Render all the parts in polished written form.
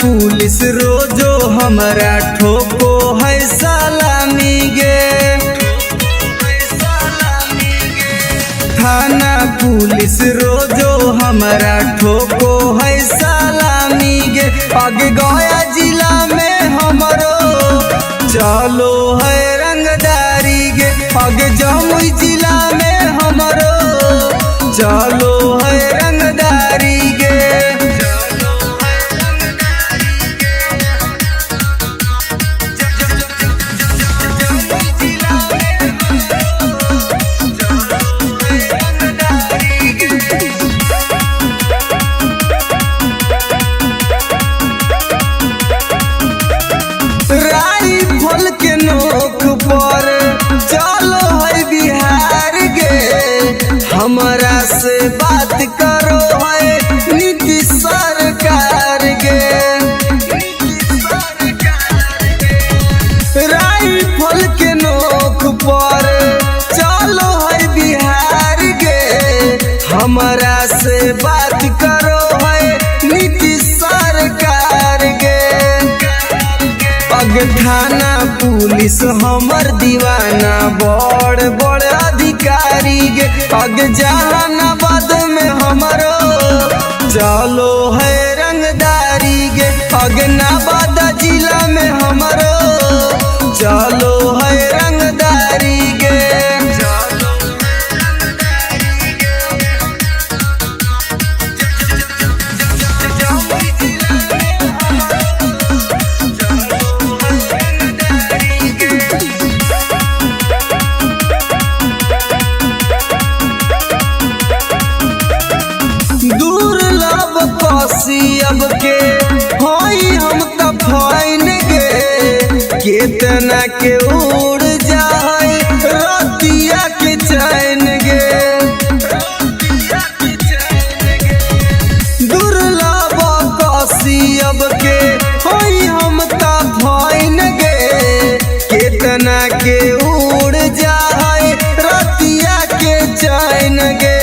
Police रोजो हमरा ठोको है सलामी गे। थाना पुलिस रोजो हमरा ठोको है सलामी गे। आगे गया जिला में हमरो चलो है रंगदारी गे। आगे जमुई जिला में हमरो चलो है रंगदारी गे। राइफल के नोक पर चलो है बिहार गे। हमरा से बात करो है नीतीश सरकार गे। राइफल के नोक पर चलो है बिहार गे। हमरा से बात करो है नीतीश सरकार गे। अग थाना पुलिस हमर दीवाना बड़ बड़ अधिकारी गे। अग जहानाबाद में हमरो चलो है रंगदारी गे। अग नवादा जिला में हमरो चलो है रंगदारी गे। अब के होई हम त फाइन गे। केतना के उड़ जाए रतिया के चैन गे। दुर्लभ कसियब के होई हम त फाइन गे। केतना के उड़ जाए रतिया के चैन गे।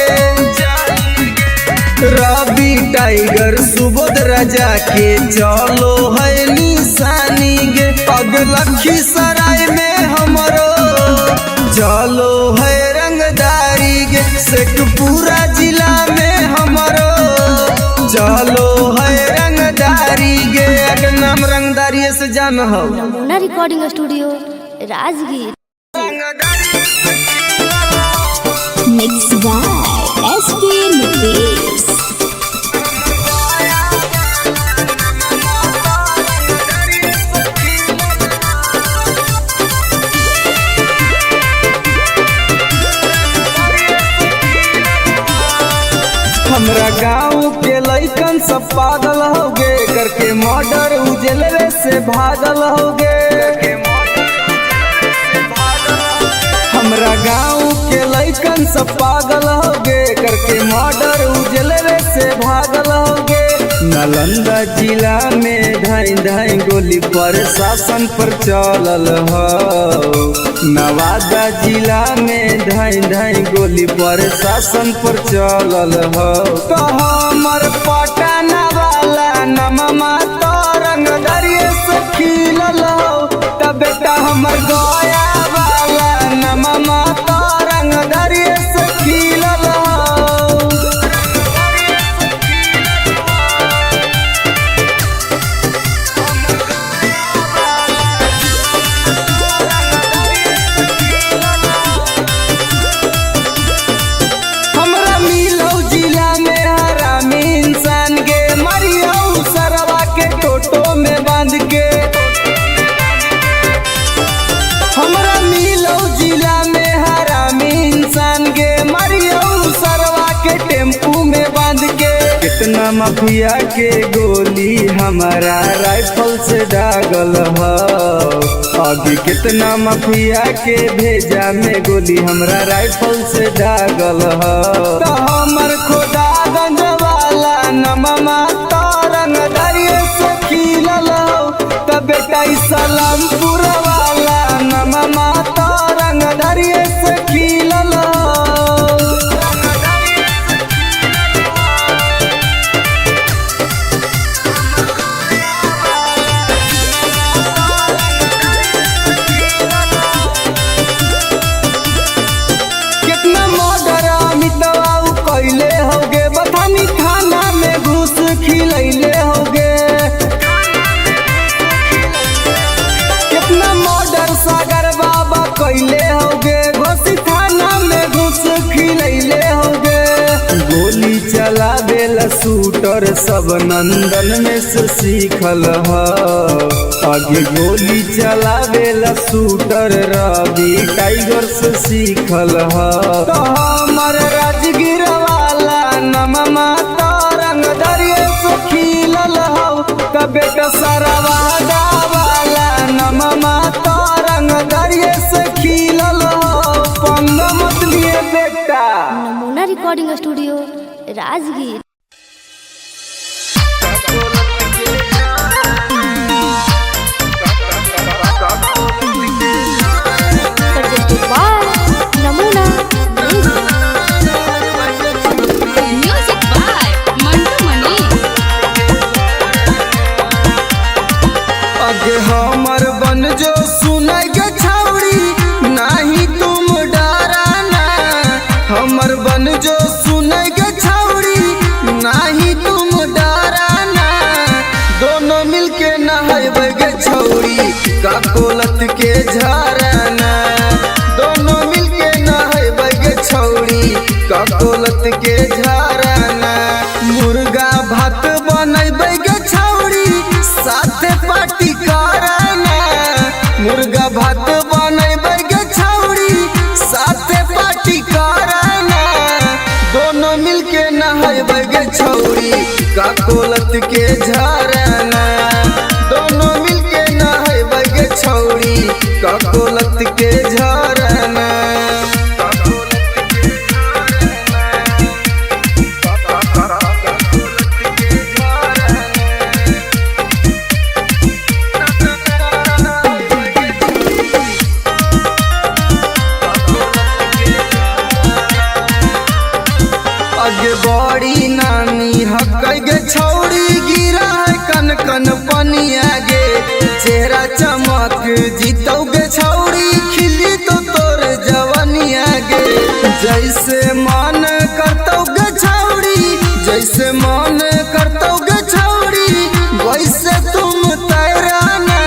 रवि टाइगर सुबोध राजा के चलो है निशानी गे। अग लखीसराय में हमरो चलो है रंगदारी गे। शेखपुरा जिला में हमरो चलो है रंगदारी गे। अग नाम रंगदारी से जान हो। Namuna recording studio Rajgir. Mix by SP Mukesh. हमरा गाँव के लइकन सब पागल हो गे। करके मर्डर उजलवे से भागल हो गे। हमरा गाँव के लइकन सब पागल हो गे। करके मर्डर उजलवे से भागल हो गे। नालंदा जिला में ढाई ढाई गोली प्रशासन पर चलल हो। नवादा जिला में ढाई ढाई गोली प्रशासन पर चलल हो। तो हमर पटना वाला नममा तो रंगदारिये से खिलल हो। तब बेटा हमर गया वाला नममा तो रंगदारिये से खिलल हो। हमरा मिलो जिला में हरामी इंसान गे। मरियो सरवा के टेम्पू में बांध के। कितना माफिया के गोली हमारा राइफल से दागल हो। अभी कितना माफिया के भेजा में गोली हमरा राइफल से दागल हो। तो हमर खोदागंज वाला नममा तो रंगदारिये से खिलल हो। तब बेटा सलामपुर वाला नममा तो रंगदारिये से खिलल हो। शूटर सब नंदन में से सीखल ह। आगे गोली चलावेला शूटर रवि टाइगर से सीखल ह। तो हमर राजगीर वाला नममा तरंग दरिया से खिलल हौ। का बेटा सरवादा वाला नममा तरंग दरिया से खिलल हौ। पंग मत लिए बेटा। नमूना रिकॉर्डिंग स्टूडियो राजगीर। नमूना म्यूजिक बाय मंटू मनी। आगे हमर बन जो सुनाई गे छौड़ी नहीं तुम डराना। हमर बन जो सुनाई गे छौड़ी नहीं तुम डराना। दोनों मिलके नहाइबे गे छौड़ी का कोलत के झरना। दोनों मिलके नहाइबे गे छौड़ी का कोलत के झरना। मुर्गा भात बनैबे गे छौड़ी साथे पार्टी करना। मुर्गा भात बनैबे गे छौड़ी साथे पार्टी करना। दोनों मिलके नहाइबे गे छौड़ी का कोलत के झरना। दोनों मिलके नहाइबे गे छौड़ी का कोलत के झरना। आगे बड़ी नानी हकै गे छौड़ी गिरा है कन कन पनिया गे। चेहरा चमक जीतौ गे छौड़ी खिली तो तोर जवनिया गे। जैसे मन करतौ गे छौड़ी जैसे मन करतौ गे छौड़ी वैसे तुम तैराना।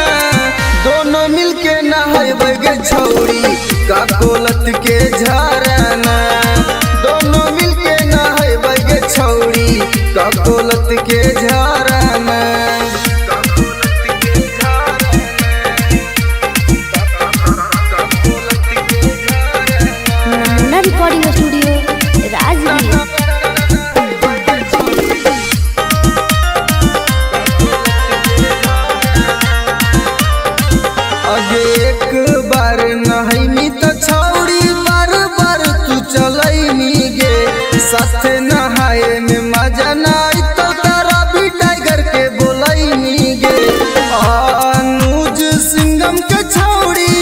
दोनों मिलके नहाइबे गे छौड़ी का कोलत के झरना। दोनों मिलके नहाइबे गे छौड़ी का कोलत के झरना। नमूना रिकॉर्डिंग स्टूडियो राजगीर। आगे एक बार नहाइनी तो छौड़ी बार बार तू चलैनी गे। साथे नहाए में मजा नाई तो तारा भी टाइगर के बोलैनी गे। अनुज सिंघम के छौड़ी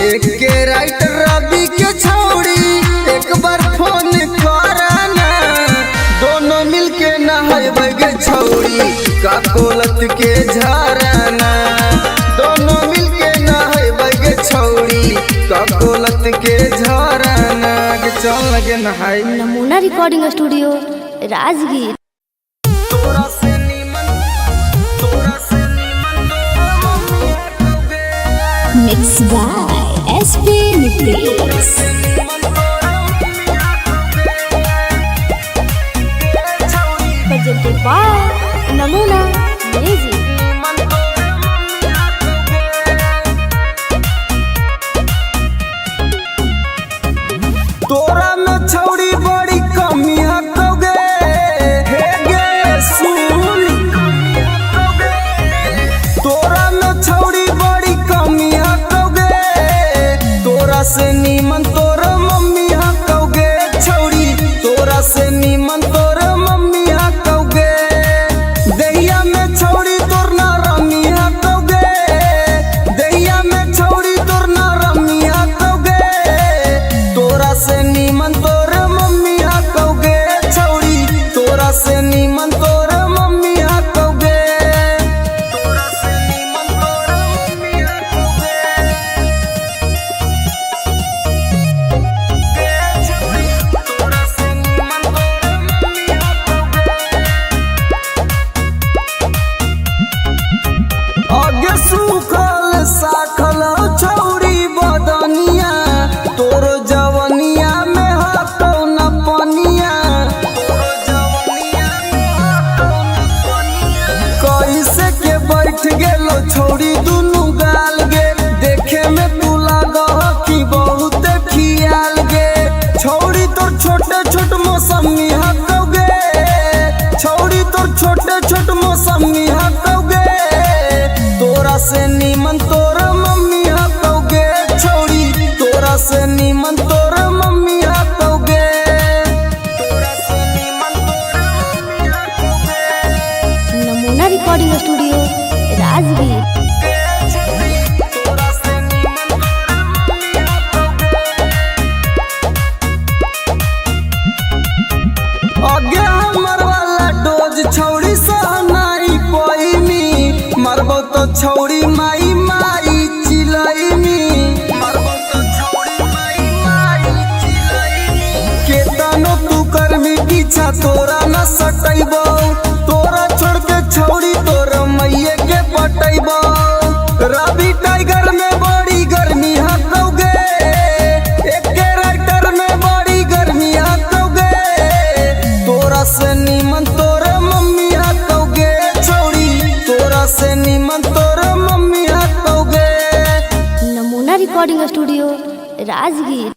एक के राइटर रवि के छौड़ी एक बार फोन करना। दोनों मिलके नहाइबे गे छौड़ी का कोलत के झरना। दोनों मिलके नहाइबे गे छौड़ी का कोलत के झरना। के चल लगे नहाई। Namuna recording studio Rajgir. तोरा से नीमन मिक्स बाय एसपी नितेश। नमूना म्यूजिक। तोरा में छौड़ी बड़ी कमी हकोगे। हे गे सुन तोरा में छौड़ी बड़ी कमी हकोगे। तोरा से नीमन तोर मम्मी हकोगे छौड़ी। तोरा से नीमन तोर मम्मी हकोगे। दहिया में छौड़ी छौड़ी माई माई चिलैनी मरबो तो छौड़ी माई माई चिलैनी केतनो तू करमी पीछा तोरा न सटैबो तोरा छोड़ के छौड़ी तोरा मैये के पटैबो रवि टाइगर में बड़ी गर्मी हतौगे एक राइटर में बड़ी गर्मी हतौगे तोरा से निमन तोरा मम्मी हतौगे छौड़ी तोरा से निमन तोरा मम्मी हतौगे। Namuna recording studio Rajgir.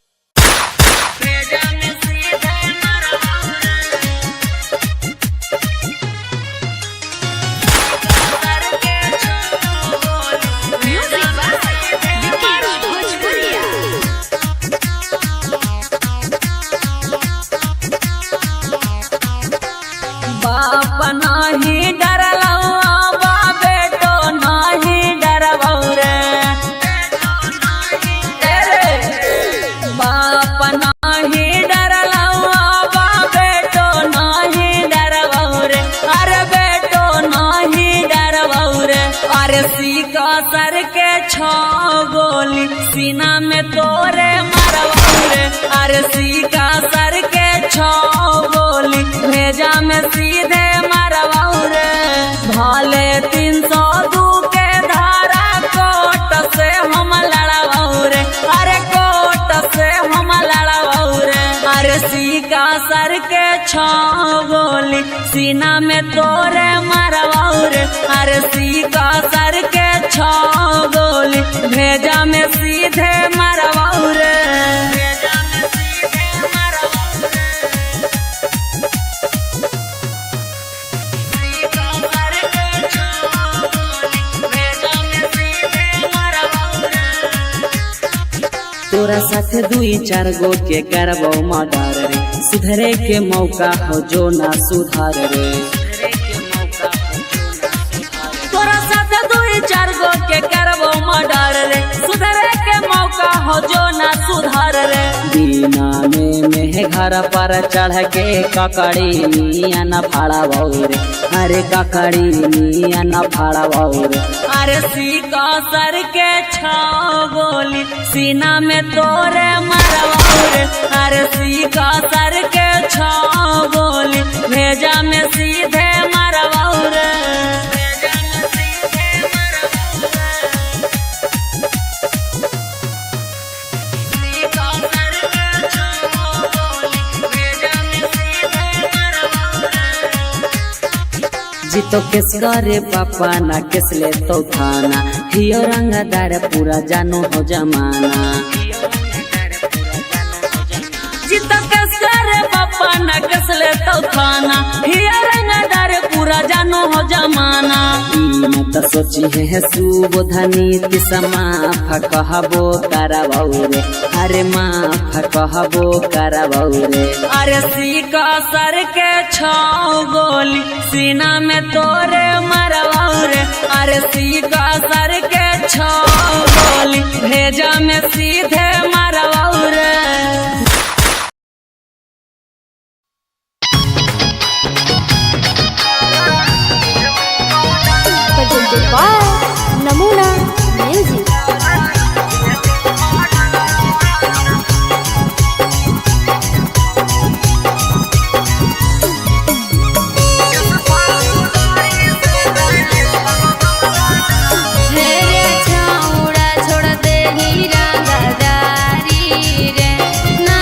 Music by Vikesh Bhojpuriya. बाप नाही डरलौआ बा बेटो नाही डरबौ रे बाप नाही डरलौआ बा बेटो नाही डरबौ रे अरे बेटो नाही डरबौ रे अरे सीका सर के छो गोली सीना में तोरे मरबौ रे अरे सीका सर के छो गोली भेजा में सीधे मरबौ रे भाले 302 के धारा कोट से हम लड़बौ रे अरे कोट से हम लड़बौ रे अरे सीका सर के छो गोली सीना में तोरे मरबौ रे अरे सीका सर के छो गोली भेजा में सीधे मरबौ रे तोरा साथ 2-4 गो के करबो मर्डर रे सुधरे के मौका हो जो ना सुधार रे तोरा साथ 2-4 गो के करबो मर्डर रे सुधरे के मौका हो जो ना सुधार रे दीना में घर पर चढ़ के ककड़ी मिया न फाड़बौ रे अरे ककड़ी मिया न फाड़बौ रे अरे सीका सर के छो गोली सीना में तोरे मरबौ रे अरे सीका सर के छो गोली भेजा में सीधे मरबौ रे जीतो केस करे पापा ना केस ले तो थाना हियो रंगदार पूरा जानो हो जमाना जीतो केस करे पापा ना केस ले तो थाना हियो रंगदार पूरा जानो हो जमाना ई मत सोची है सुबोधनी तिसमाफ कहबो करबौ रे अरे माफ कहबो करबौ रे अरे सीका सर के छो गोली सीना में तोरे मरबौ रे अरे सीका सर के छो गोली भेजा में सीधे मरबौ रे presented by नमूना म्यूजिक। छोड़ दे हीरा गदारी रे ना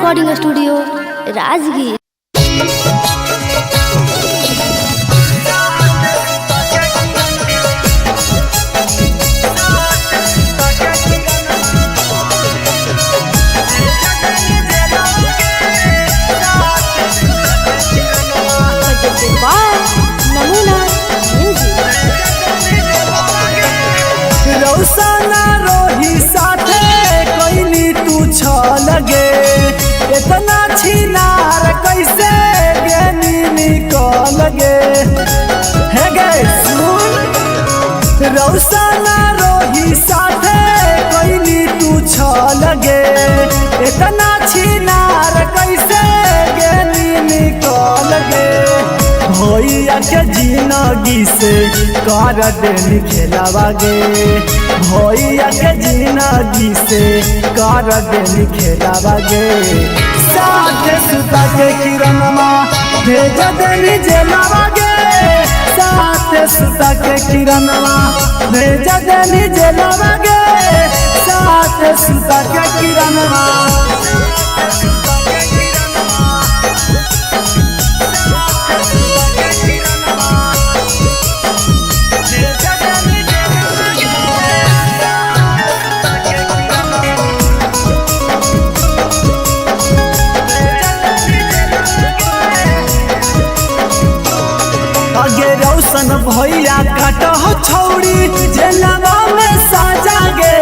रिकॉर्डिंग स्टूडियो राजगीर। नमूना म्यूजिक। रौसना रोही साथे कोइनी तू छ लगे इतना छिनार कैसे गेनी निकल गे हे गे सुन रौसना रोही साथे कोइनी तू छ लगे इतना छिनार कैसे गेनी निकल गे भैया के जिंदगी से कर देनी खेलावागे भैया के जिंदगी से कर देनी खेलावागे साथ सुता के किरणमा भेज देनी जेलावागे साथ सुता के किरणमा भेज देनी जेलावागे साथ सुता के किरणमा रौशन भैया काटो छौड़ी जेलवा में साजा गे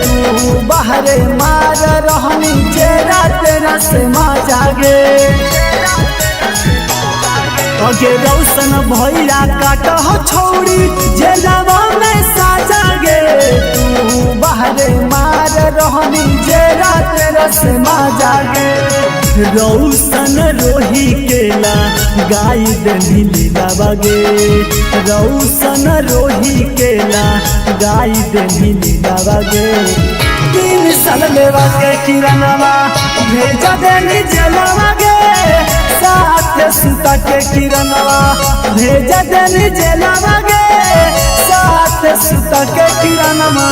तू बाहरे मार रहनी जेरा तेरा से माजा गे अगे रौशन भैया काटो छौड़ी जेलवा में साजा गे तू बाहरे मार रहनी जेरा तेरा से माजा गे रौशन रोही केला गाई देनी लीलावागे रौशन रोही केला गाई देनी लीलावागे 3 साल लेवा के किरणवा भेजा देनी जेलवागे साथ सुता के किरणवा भेजा देनी जेलवागे साथ सुता के किरणवा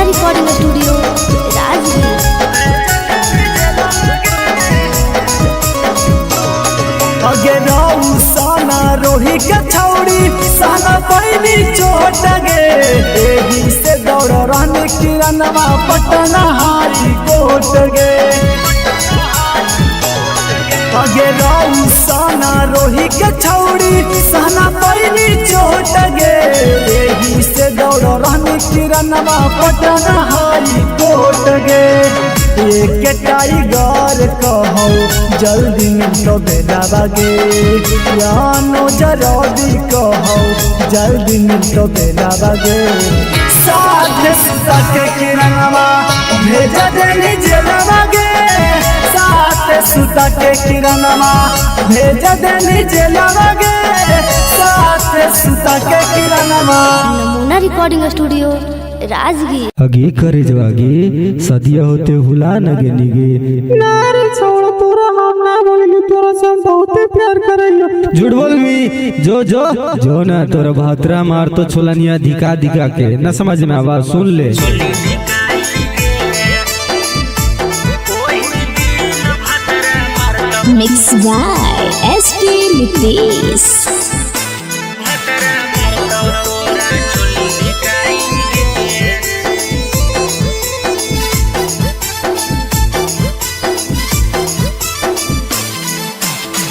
रिकॉर्डिंग स्टूडियो राजगीर। अगे रौसना रोही के छौड़ी साला पैनी चोट गे एही से दौड़ रहने किरणवा पटना हाई कोट गे अगे रौसना रोही के छौड़ी साला पैनी चोट गे एही से दौड़ रहने किरणवा पटना हाई कोट गे एक टाइगर कहो जल्दी मिलो बेलावागे यानो जल्दी कहो जल्दी मिलो बेलावागे साथ सुता के किरणवा भेज देनी जेलवागे साथ सुता के किरणवा भेज देनी जेलवागे साथ सुता के किरणवा। नमूना रिकॉर्डिंग स्टूडियो राजगीर। अगे करे जवागे सदिया होते हुला नगे निगे नारी छोड़ तोरा हम ना बोलेंगे तोरा से हम बहुत प्यार करेंगे। झूठ बोल भी जो ना तोरा भातरा मार तो छोलनिया दिखा दिखा के न समझ में आवाज सुन ले। Mix by SP Nitesh.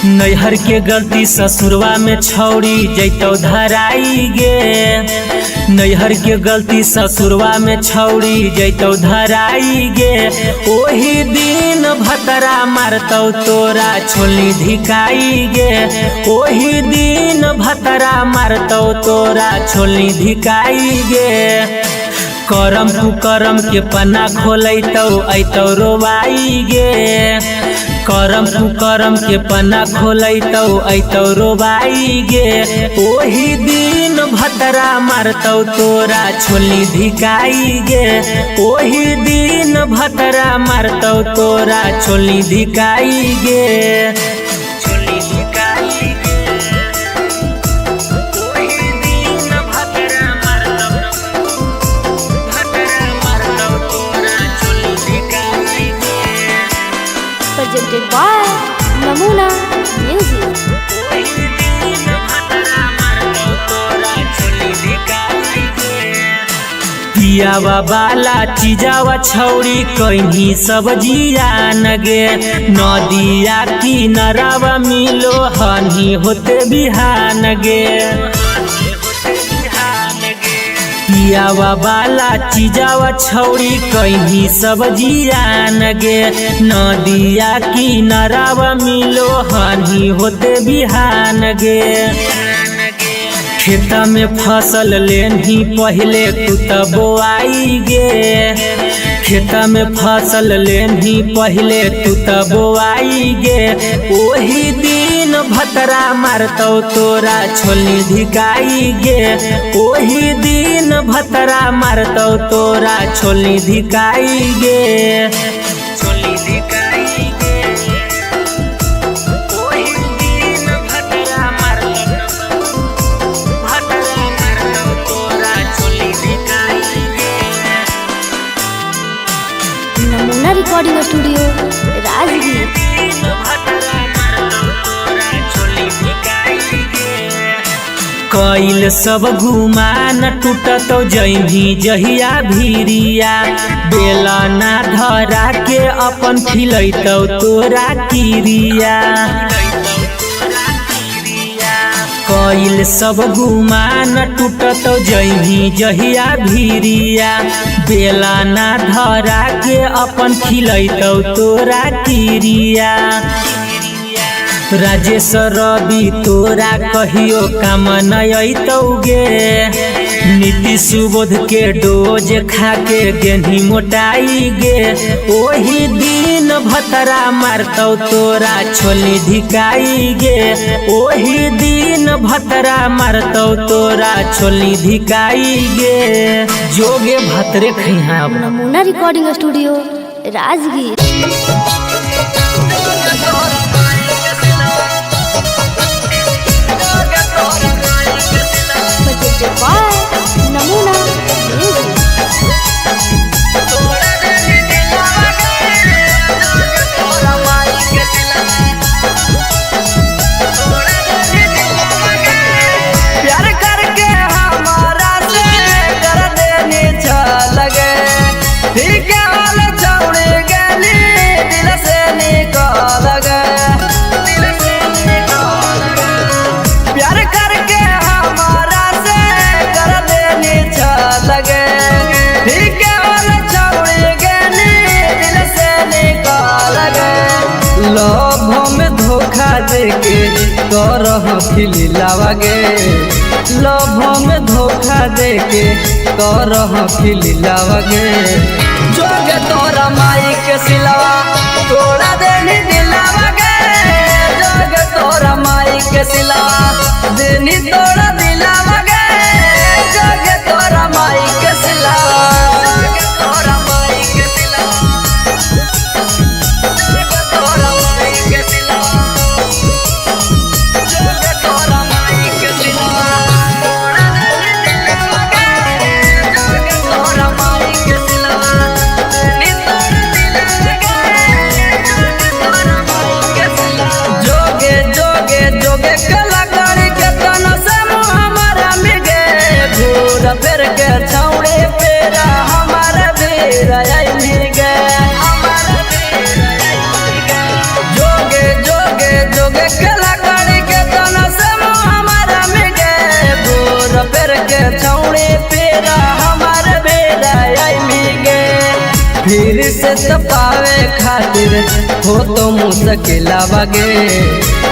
नैहर के गलती ससुरवा में छौड़ी जैतो धराई गे नैहर के गलती ससुरवा में छौड़ी जैतो धराई गे ओही दिन भतरा मारतौ तोरा छोली धिकाई गे ओही दिन भतरा मारतौ तोरा छोली धिकाई गे करम तू करम के पन्ना खोलैतौ ऐतौ रोवाई गे करम तू करम के पन्ना खोलैतौ ऐतौ रोवाई गे ओही दिन भतरा मारतौ तोरा छोली धिकाई गे, ओही दिन भतरा मारतौ तोरा छोली धिकाई गे, छोली धिकाई गे, ओही दिन भतरा मारतौ तोरा छोली धिकाई गे। presented by Namuna Music. पियावा बाला चीजावा छौड़ी कहीं सब्जिया नगे, नदिया किनारावा मिलो हनी होते बिहान गे, पियावा बाला चीजावा छौड़ी कहीं सब्जिया नगे, नदिया किनारावा मिलो हनी होते बिहान गे। खेता में फसल लेनी पहले तू तब बोआई गे, खेता में फसल लेनी पहले तू तब बोआई गे, ओही दिन भतरा मारतौ तोरा छोली धिकाई गे, ओही दिन भतरा मारतौ तोरा छोली धिकाई गे, छोली धिकाई गे, ओही दिन भतरा मारतौ तोरा छोली धिकाई गे। नमूना रिकॉर्डिंग स्टूडियो राजगीर। कइल सब गुमान टूटतौ जइनी जहिया भीरिया, बेला ना धरा के अपन खिलैतौ तोरा किरिया, कइल सब गुमान टूटतौ जइनी जहिया भीरिया, बेला ना धरा के अपन खिलैतौ तोरा किरिया। राजेश रवि तोरा कहियो काम नयतौ गे, नीति सुबोध के डोज खा के गेंधी मोटाई गे, ओही दिन भतरा मारतौ तोरा छोली धिकाई गे, ओही दिन भतरा मारतौ तोरा छोली धिकाई गे। जोगे भतरे खैहा। Namuna recording studio Rajgir. presented by Namuna Music. प्यार करके हमारा से कर देनी लगे, ठीक है वाले छौड़ी गली दिल से निकाल गए, प्यार करके हमारा से कर देनी लगे, ठीक है वाले छौड़ी गली दिल से निकाल गए। लोभों में धोखा देके करह खिलावा गे, लोभों में धोखा देके करह खिलावा गे, जोगे तोरा माई के सिलावा तोड़ा देनी दिलावा गे, जोगे तोरा माई के सिलावा देनी तोड़ा दिलावा गे, जोगे तोरा माई के सिलावा, जोगे तोरा माई के सिलावा, जोगे तोरा माई के सिलावा, जोगे तोरा माई के सिलावा तोड़ा देनी दिलावा गे, जोगे तोरा माई के सिलावा देनी तोड़ा दिलावा गे, जोगे तोरा माई के सिलावा। जोगे जोगे जोगे कलाकारी के तना से हमारा मिगे, घूर फिर के छौड़े पेरा हमारा बेरा आई मिगे, हमारा बेरा आई मिगे। जोगे जोगे जोगे कलाकारी के तना से हमारा मिगे, घूर फिर के छौड़े पेरा हमारा बेरा आई मिगे। फिर से तपावे खातिर हो तो मुश्किल गे,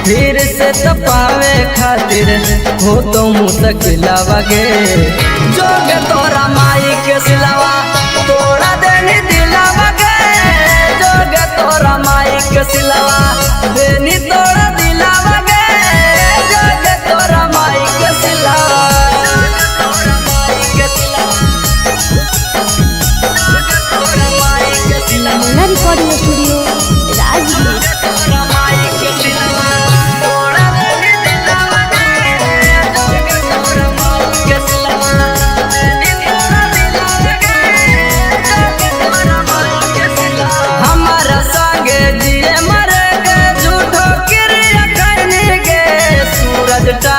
फिर से तपावे खातिर हो तो मुश्किल गे, जोगे तोरा माई के सिलावा तोड़ा देनी दिलावा गे, जोगे तोरा माई के सिलावा देनी तोड़ा दिलावा गे, जोगे तोरा माई के सिलावा।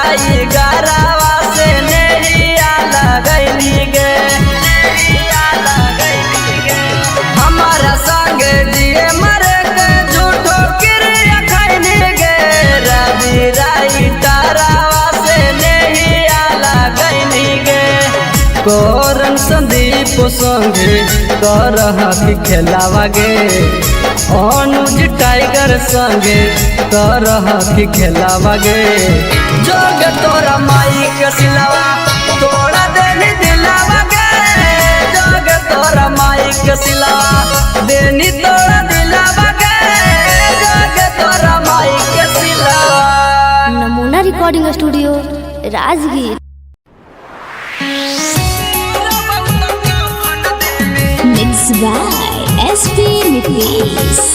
राई गरावा से नहिया लगैली गे, हमारा संग जिए मरे के झूठो क्रिया खैली गे, रवि राई गरावा से नहिया लगैली गे। कोरन संदीप संगे करह खेलावा गे, अनुज टाइगर संगे करह खेलावा गे। जोग तोरा माई के सिलावा तोड़ा देनी दिलावा गे, जोग तोरा माई के सिलावा देनी तोड़ा दिलावा गे, जोग तोरा माई के सिलावा। नमूना recording studio Rajgir. Mixed by SP Nitish.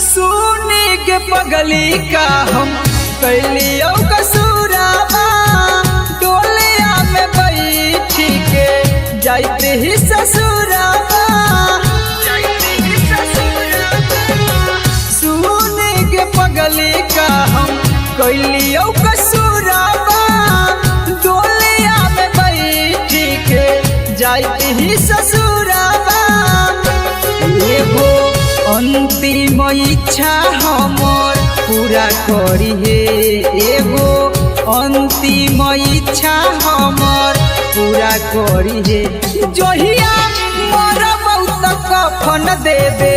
सुनी के पगली का हम कैलियो कसूराबा, डोलिया में बैठी के जाते ही ससुराबा, सुनी के पगली का हम कैलियो कसूराबा, डोलिया में बैठी के जाते ही ससुराबा। एगो अंतिम इच्छा हमर पूरा करी हे, एगो अंतिम इच्छा हमर पूरा करी हे। जहिया मोर बहुत कफन देवे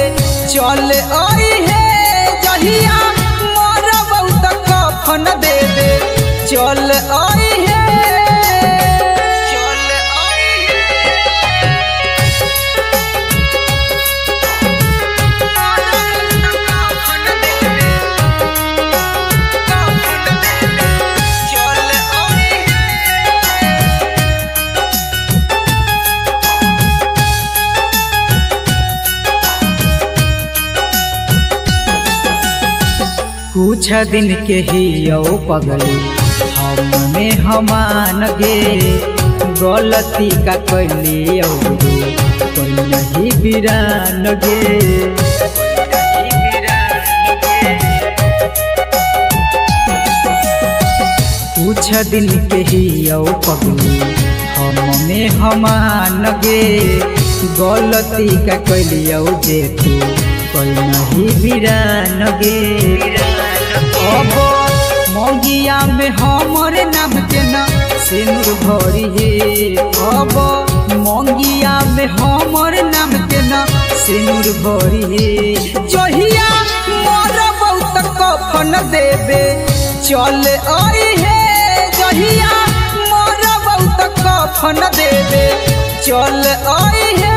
चल आई हे, जहिया मोर बहुत कफन देवे चल आई हे। कुछ दिन के ही यो पगली हमने हमान गे, गलती का कैली कोई नहीं बिरान गे। कुछ दिन के ही यो पगली हमने हमान गे, गलती का कैली जे तू कोई नहीं बिरान गे। अब मौगिया में हमर नाम के ना सिनुर भरी हे, अब मौगिया में हमर नाम के ना सिनुर भरी हे। जहिया मोर बहुत कफन देवे चल आई हे, जहिया मोर बहुत कफन देवे चल आई हे।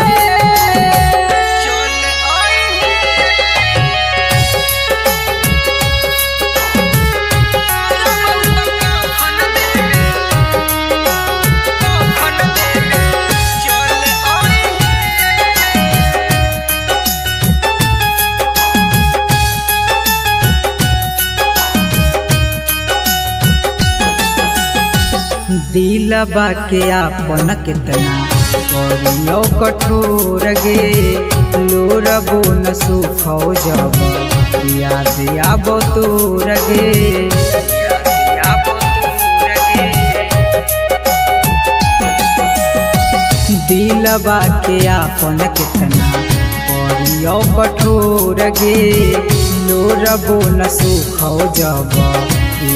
दिलबा के आपन कितना करियो कठोर गे, लोरबो न सुखो जब याद आबो तोर गे। दिलबा के आपन कितना करियो कठोर गे, लोरबो न सुखो जब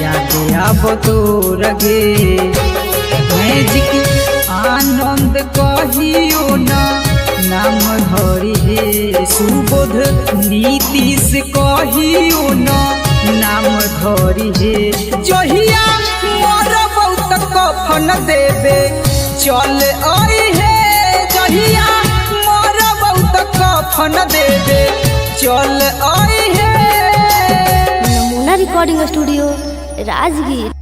याद आबो तोर गे। मैजिक आनंद कहियो ना नाम धरी हे, सुबोध नीतीश कहियो ना नाम धरी हे। जहिया मोर बहुत कफन देवे चल आई हे, जहिया मोर बहुत कफन देवे चल आई हे। नमूना रिकॉर्डिंग स्टूडियो राजगीर।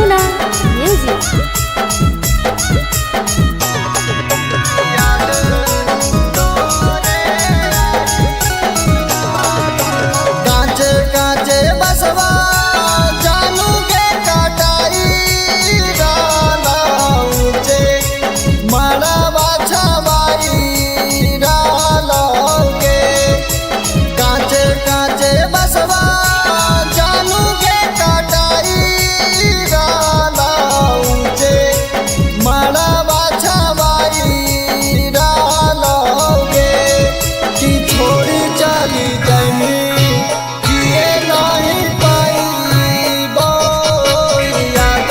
नमूना म्यूजिक। कांचे कांचे बसवा जानू के कटाई डाला ऊंचे मड़वा छवाई डाला के। कांचे कांचे बसवा जानू के कटाई डाला ऊंचे मड़वा छवाई डाला के। कि छोड़ी चली जमी जिए नहीं पाई याद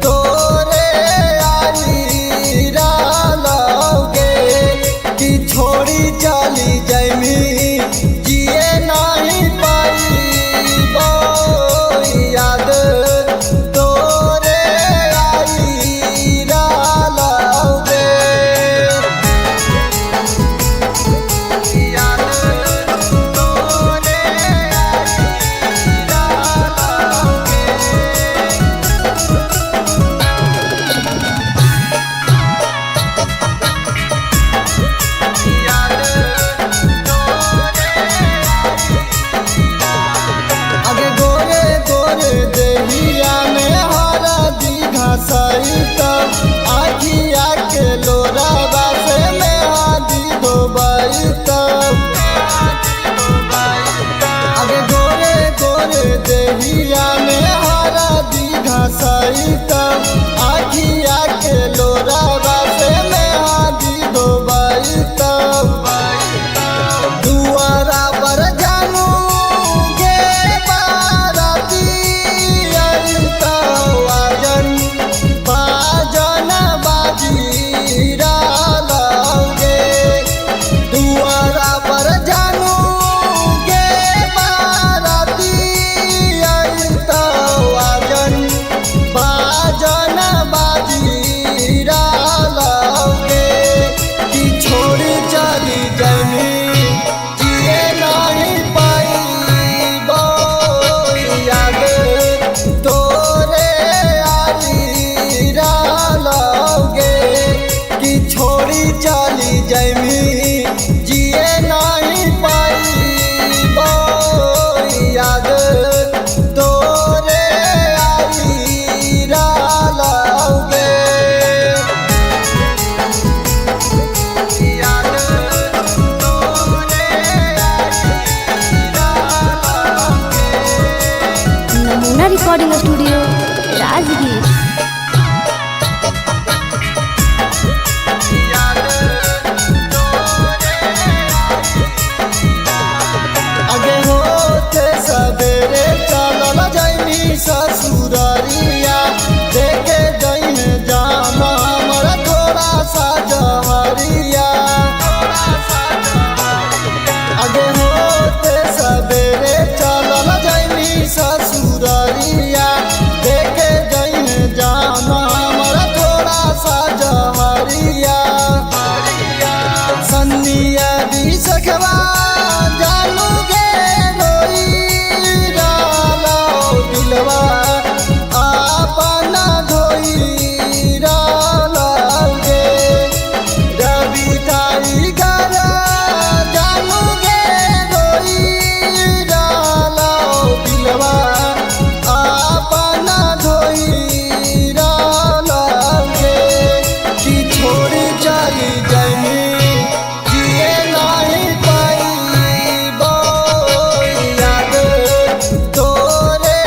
तोरे आई डालोगे। कि छोड़ी चली जमी जिए नहीं पाई याद तोरे आई डालोगे। आगे गोरे गोरे देहिया में हरा दीघा सही तब आखिया के लोरावा से में आदि धोबाई तब। आगे गोरे गोरे देहिया में हरा दीघा सही तब आखिया के लोरावा से में आदि धोबाई तब। दुआरा पर जानू के बाराती अइता वाजन बाजन बाजी डालोगे। दुआरा पर जानू के बाराती अइता वाजन बाजन बाजी डालोगे। कि छोड़ी चली जमी जिए नहीं पाई याद तोरे आई डालोगे। कि छोड़ी चली जमी जिए नहीं पाई याद तोरे आई डालोगे। Namuna recording studio Rajgir. आगे होते सवेरे चलल जैनी ससुररिया देखे जैन जामा हमारा थोड़ा सा जहरिया। आगे होते सवेरे चलल जैनी ससुररिया देखे जैन जामा हमारा थोड़ा सा जहरिया। सन्निया भी सखवा जानू के रोई डालो दिलवा अपना धोई डालोगे। रवि टाइगर जानू के रोई डालो दिलवा अपना धोई डालोगे। कि छोड़ी चली जमी जिए नहीं पाई याद तोरे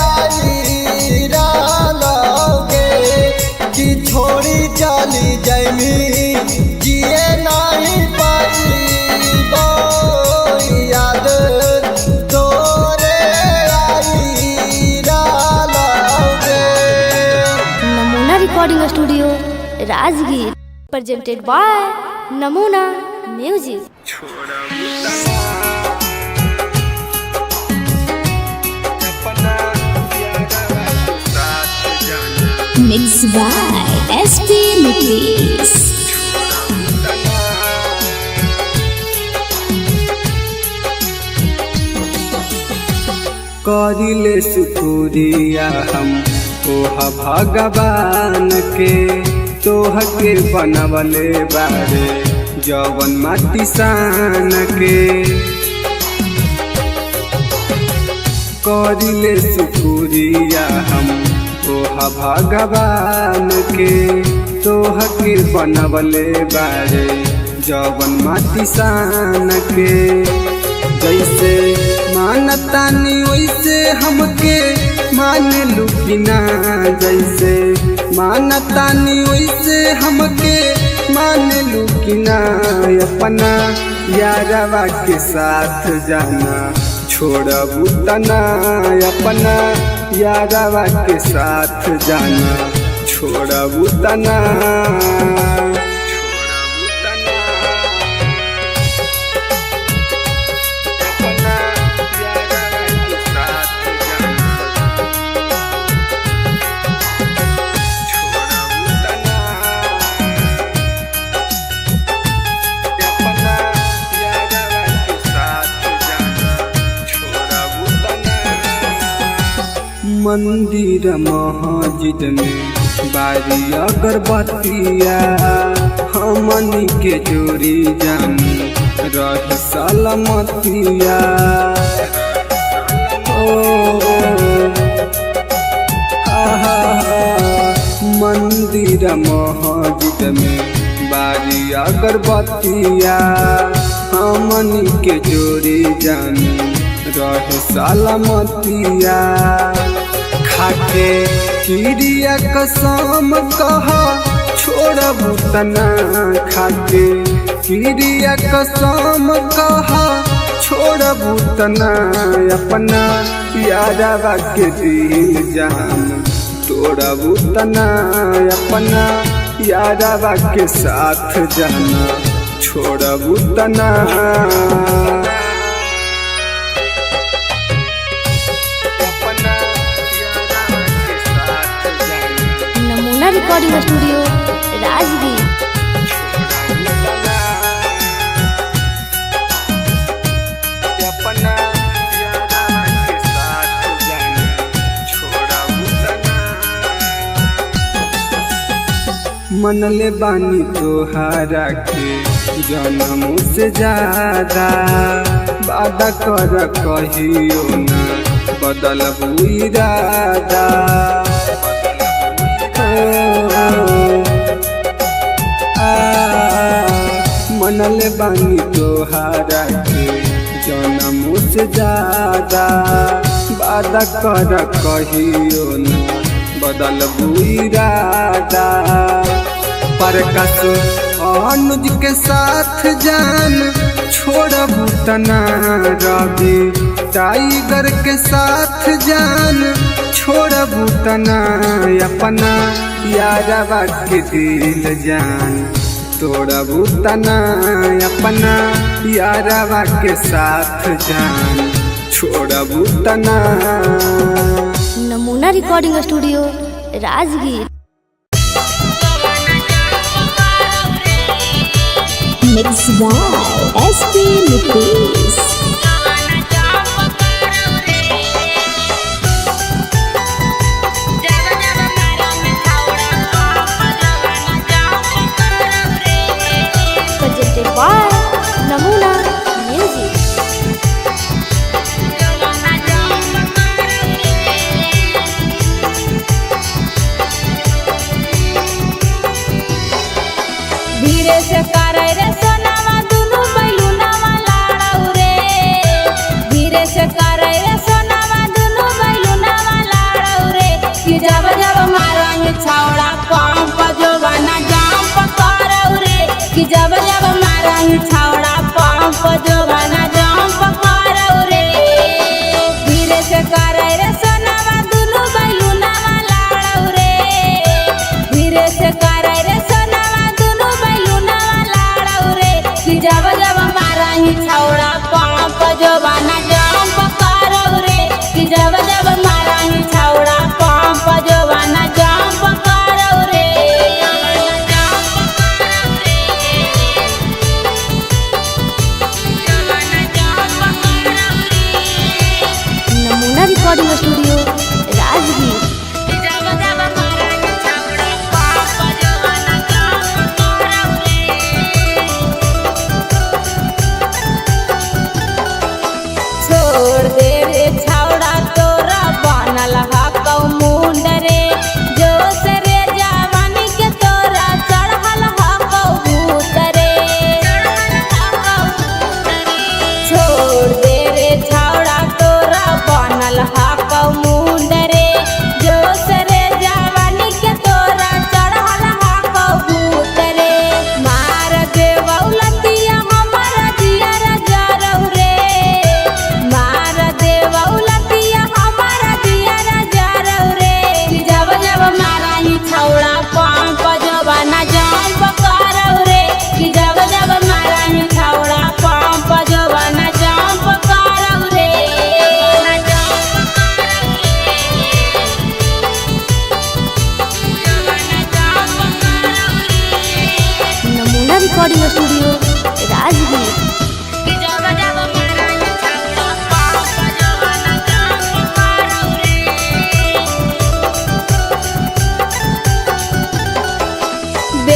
आई डालोगे। कि छोड़ी चली जमी जिए नहीं पाई याद तोरे आई डालोगे। Namuna recording studio Rajgir presented by Namuna music. Mixed by SP Nitish. करिले शुक्रिया हम ओहा भगवान के तोह के बनवले बारे जवन माटी सान के करिले शुक्रिया हम ओहा भगवान के तोह के बनवले बारे जवन माटी सान के जैसे मानतानी वैसे हमके मान लुकिना जैसे मानतानी वैसे हमके मान लुकिना अपना यारवा के साथ जाना छोड़बू तना अपना यारवा के साथ जाना छोड़बू तना मंदिर मस्जिद में बारी अगरबत्तिया हमनी के जोड़ी जानी रह सलामतिया मंदिर मस्जिद में बारी अगरबत्तिया हमनी के जोड़ी जानी रह सलामतिया खाके किरिया कसम कहा छोड़बू तना खाके किरिया कसम कहा छोड़बू तना अपना यारवा के दिल जान तोड़बू तना अपना यारवा के साथ जाना छोड़बू तना रिकॉर्डिंग स्टूडियो राजगीर। मनले बानी तोहारा के जन्म से ज्यादा वादा कर कहियो ना बदलबू इरादा मनले बानी तोहारा के जन्म से ज्यादा वादा कर कहियो न बदलबू इरादा प्रकाश अनुज के साथ जान छोड़बू तना रवि टाइगर के साथ जान छोड़बू तना अपना यारवा के दिल जान तोड़बू तना अपना यारवा के साथ जान छोड़बू तना। Namuna recording studio Rajgir. Mixed by SP Nickies. Presented by Namuna music. धीरे से करे रे सोनावा दुनु बैलुनावा लाड़ाऊ रे धीरे से करे रे सोनावा दुनु बैलुनावा लाड़ाऊ रे कि जब जब मारंग छावड़ा पंप जोगाना जंप करऊ रे कि जब जब मारंग छावड़ा पंप जोगाना जंप करऊ रे धीरे से करे रे सोनावा दुनु बैलुनावा लाड़ाऊ रे धीरे से करे रे जब जब मारा ही छौड़ा पंप जोबाना जंप करऊ रे कि जब जब मारा ही छौड़ा पंप जोबाना जंप करऊ रे नमूना रिकॉर्डिंग स्टूडियो राजगीर।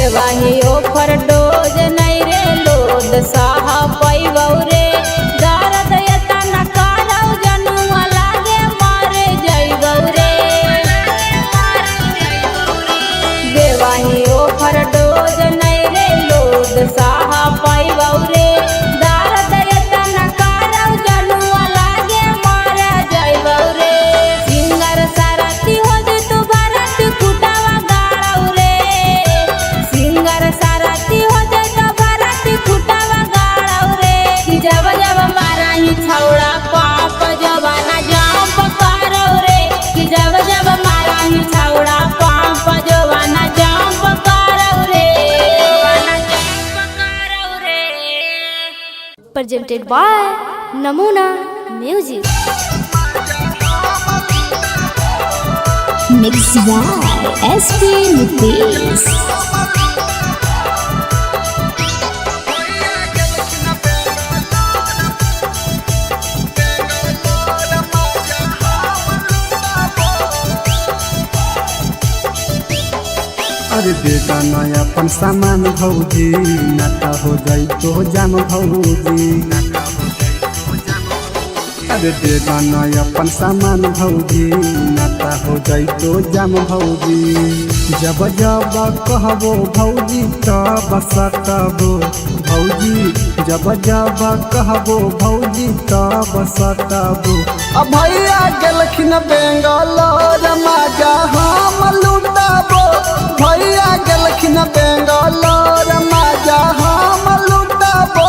देवाही ओफर डोज नहीं रे लोद साहा पैबौ रे दर्द एतना करौ जनुआ लागे मारे जइबौ रे देवाही ओफर डोज नहीं रे लोद साहा पैबौ रे दर्द एतना करौ जनुआ लागे मारे जइबौ रे सिंगर सारथी हो दे तू भारत कुटावा गाड़ौ रे सिंगर सारथी हो दे तो भारत कुटावा गाड़ौ रे कि जब जब मारा ही छौड़ा पाप जवाना जाम पकड़ौ रे कि जब जब मारा ही छौड़ा पाप जवाना जाम पकड़ौ रे presented by Namuna Music. Mixed by SP Nitish. अरे बेटा नया अपन सामान भौजी नाता हो जाई तो जाम भौजी अरे बेटा नया अपन सामान भौजी नाता हो जाई तो जाम भौजी जब जब कहबो भौजी तब सतबो भौजी जब जब कहबो भौजी तब सतबो अब भैया गेलखिन बेंगलोर माजा हम लुटाबो भैया गेलखिन बेंगलोर माजा हम लुटाबो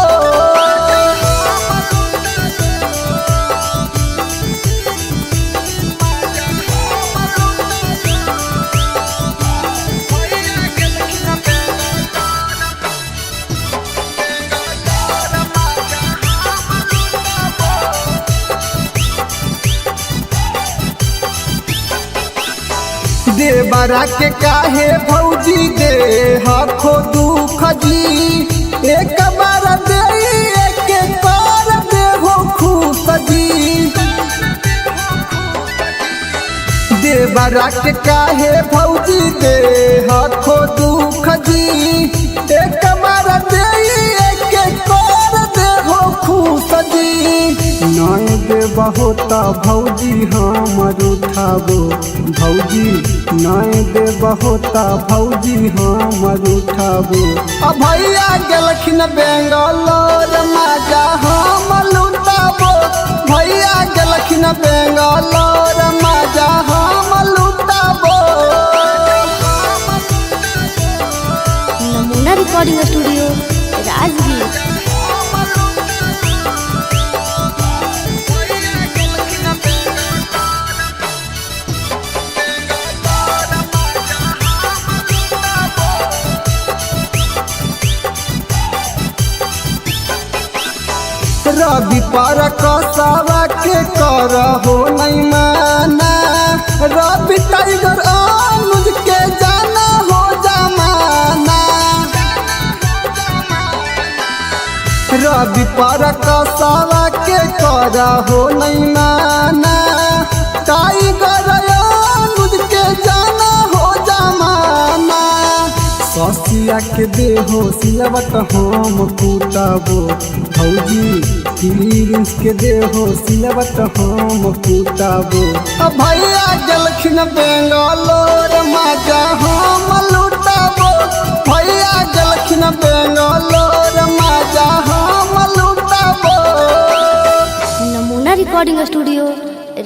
देवरा के काहे भौजी दे हखो दुख जी एक बार दे एक बार दे हो खुश जी देवरा के काहे भौजी दे हखो दुख जी एक बार दे एक बार दे हो खुश जी नय देव होता भौजी हमर उठाबो भौजी नय देव होता भौजी हमर उठाबो अब भैया गेलखिन बेंगलोर माजा हम लुटाबो भैया गेलखिन बेंगलोर माजा हम लुटाबो नमूना रिकॉर्डिंग स्टूडियो राजगीर। रवि पर कसावा के कर हो नहीं माना रवि टाइगर अनुज के जाना हो जमाना रवि पर कसावा के कर हो नहीं माना टाइगर अनुज के जाना हो जमाना ससिया के देहो सिलवट हम कुटाबो भौजी प्रिंस के देहो सिलवट हम कुटाबो अब भैया गेलखिन बेंगलोर माजा हम लुटाबो भैया गेलखिन बेंगलोर माजा हम लुटाबो नमूना recording studio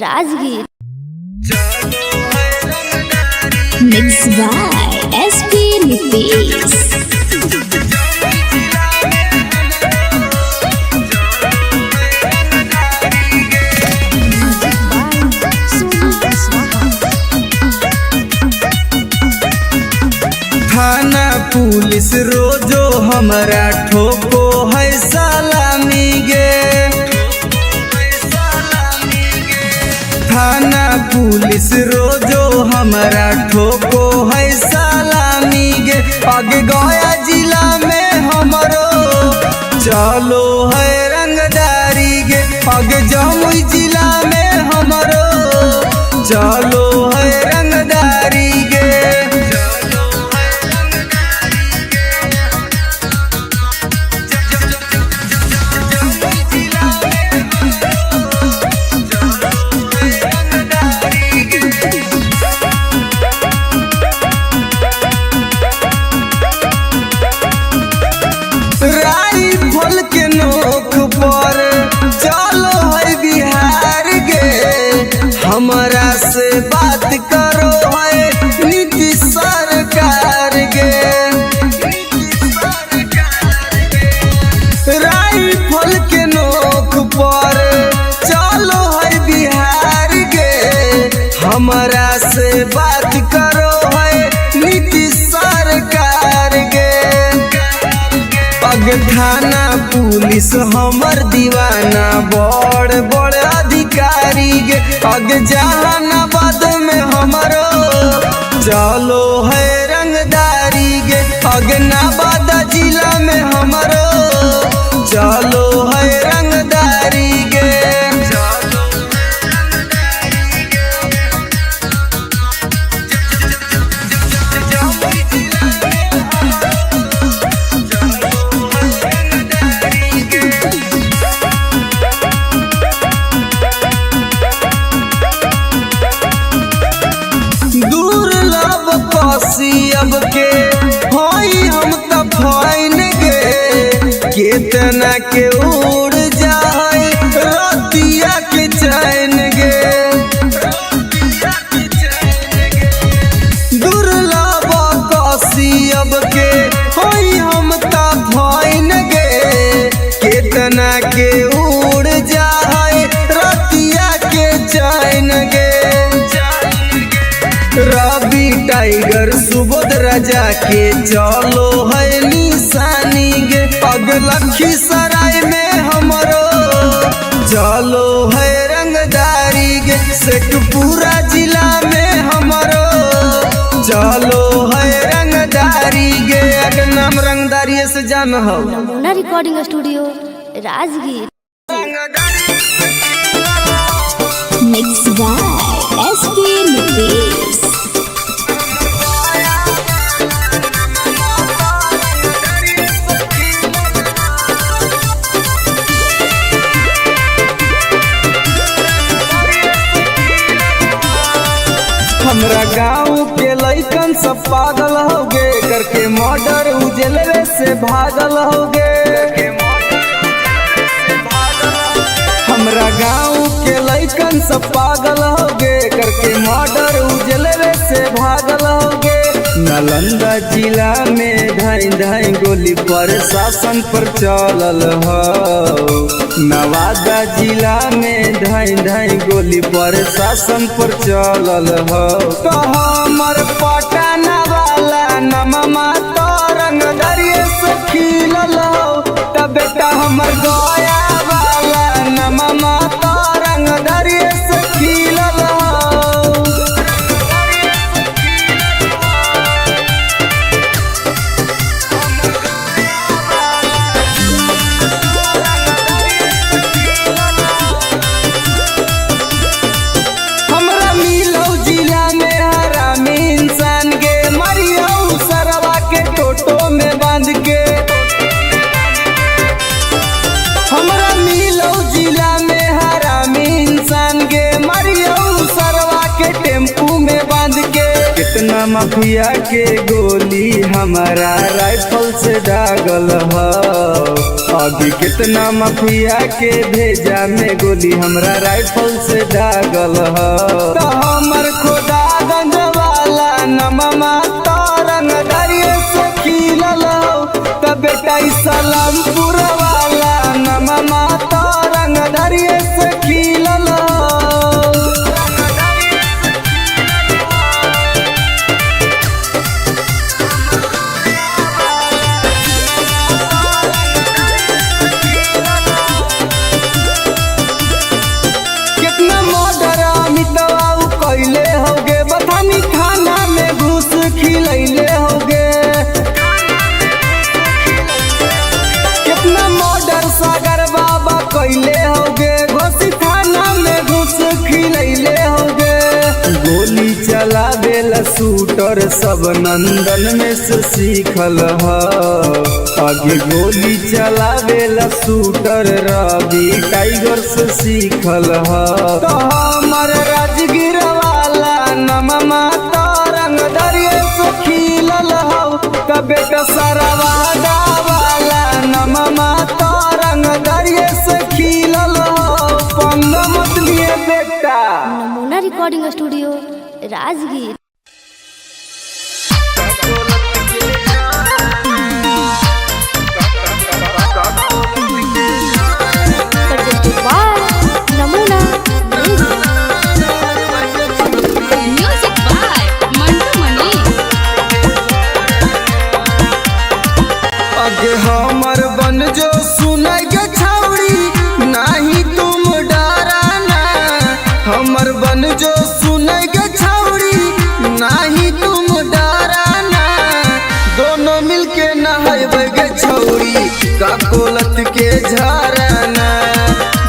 Rajgir. Mixed by SP Nitish. थाना पुलिस रोजो हमरा ठोको है सलामी गे थाना पुलिस रोजो हमरा ठोको है सलामी गे आगे गया जिला में हमरो चलो है रंगदारी गे आगे जमुई जिला में हमरो चलो है रंगदारी गे से बात करो है नीतीश सरकार गे। राइफल के नोक पर चलो है बिहार गे, हमरा से बात करो है नीतीश सरकार गे। पग थाना पुलिस हमर दीवाना बड़ बड़ अधिकारी गे। पग जहानाबाद में हमरो चलो है रंगदारी गे। पग नवादा जिला में हमरो चलो है रंगदारी गे। दुर्लभ कसियब के होई हम त फाइन गे। केतना के उड़ जाए रतिया के चैन गे। दुर्लभ कसियब के होई हम त फाइन गे। केतना के उड़ जाए रतिया के चैन गे। रवि टाइगर सुबोध राजा के चलो है निशानी गे। पग लखीसराय में हमरो चलो है रंगदारी गे। शेखपुरा जिला में हमरो चलो है रंगदारी गे। अगर नाम रंगदारी से जान हो। Namuna recording studio Rajgir. Mixed by SP Nitish. हमरा गाँव के लइकन सब पागल होगे, करके मर्डर उजलवे से भागल होगे। हमरा गाँव के लइकन सब पागल होगे, करके मर्डर उजलवे से भागल होगे। नालंदा जिला में धाई धाई गोली प्रशासन पर चलल हो। नवादा जिला में धाई धाई गोली प्रशासन पर चलल हो। तो हमर पटना वाला नममा तो रंगदरिये से खिलल हो। तब बेटा हमर गया वाला नममा तो रंगदरिये से खिलल हो। हमरा मिलो जिला में हरामी इंसान गे, मरियो सरवा के टोटो में बांध के। हमरा मिलो जिला में हरामी इंसान गे, मरियो सरवा के टेम्पू में बांध के। कितना माफिया के गोली हमारा राइफल से दागल हो। अभी कितना माफिया के भेजा में गोली हमरा राइफल से दागल हो। तो हमर खुदागंज वाला नममा तो रंगदरिये से खिलल हो। तो बेटा सलामपुर वाला नममा तो रंगदरिये से खिलल हो। कितना मर्डर अमितवा कैले होगे, बथानी थाना में घुस खिलैले होगे। कितना मर्डर सागर बाबा कैले होगे, घोसी थाना में घुस खिलैले होगे। गोली चलावेला शूटर सब नंदन में से सीखल हो। आगे गोली चलावेला शूटर रवि टाइगर से सीखल हो। तो हमर राजगीर वाला नममा तो रंगदरिये से खिलल हो। तो बेटा सरवादा वाला नममा तो रंगदरिये से खिलल हो। पंग मत लिए बेटा। नमूना रिकॉर्डिंग स्टूडियो स्टूडियो राजगीर। नमूना म्यूजिक बाय मंटू मनी। आगे हमर बन जो सुनाई गे छौड़ी नाही तुम डराना। हमर बन जो सुनाई गे छौड़ी नाही तुम डराना। दोनों मिलके नहाइबे गे छौड़ी का कोलत के झरना।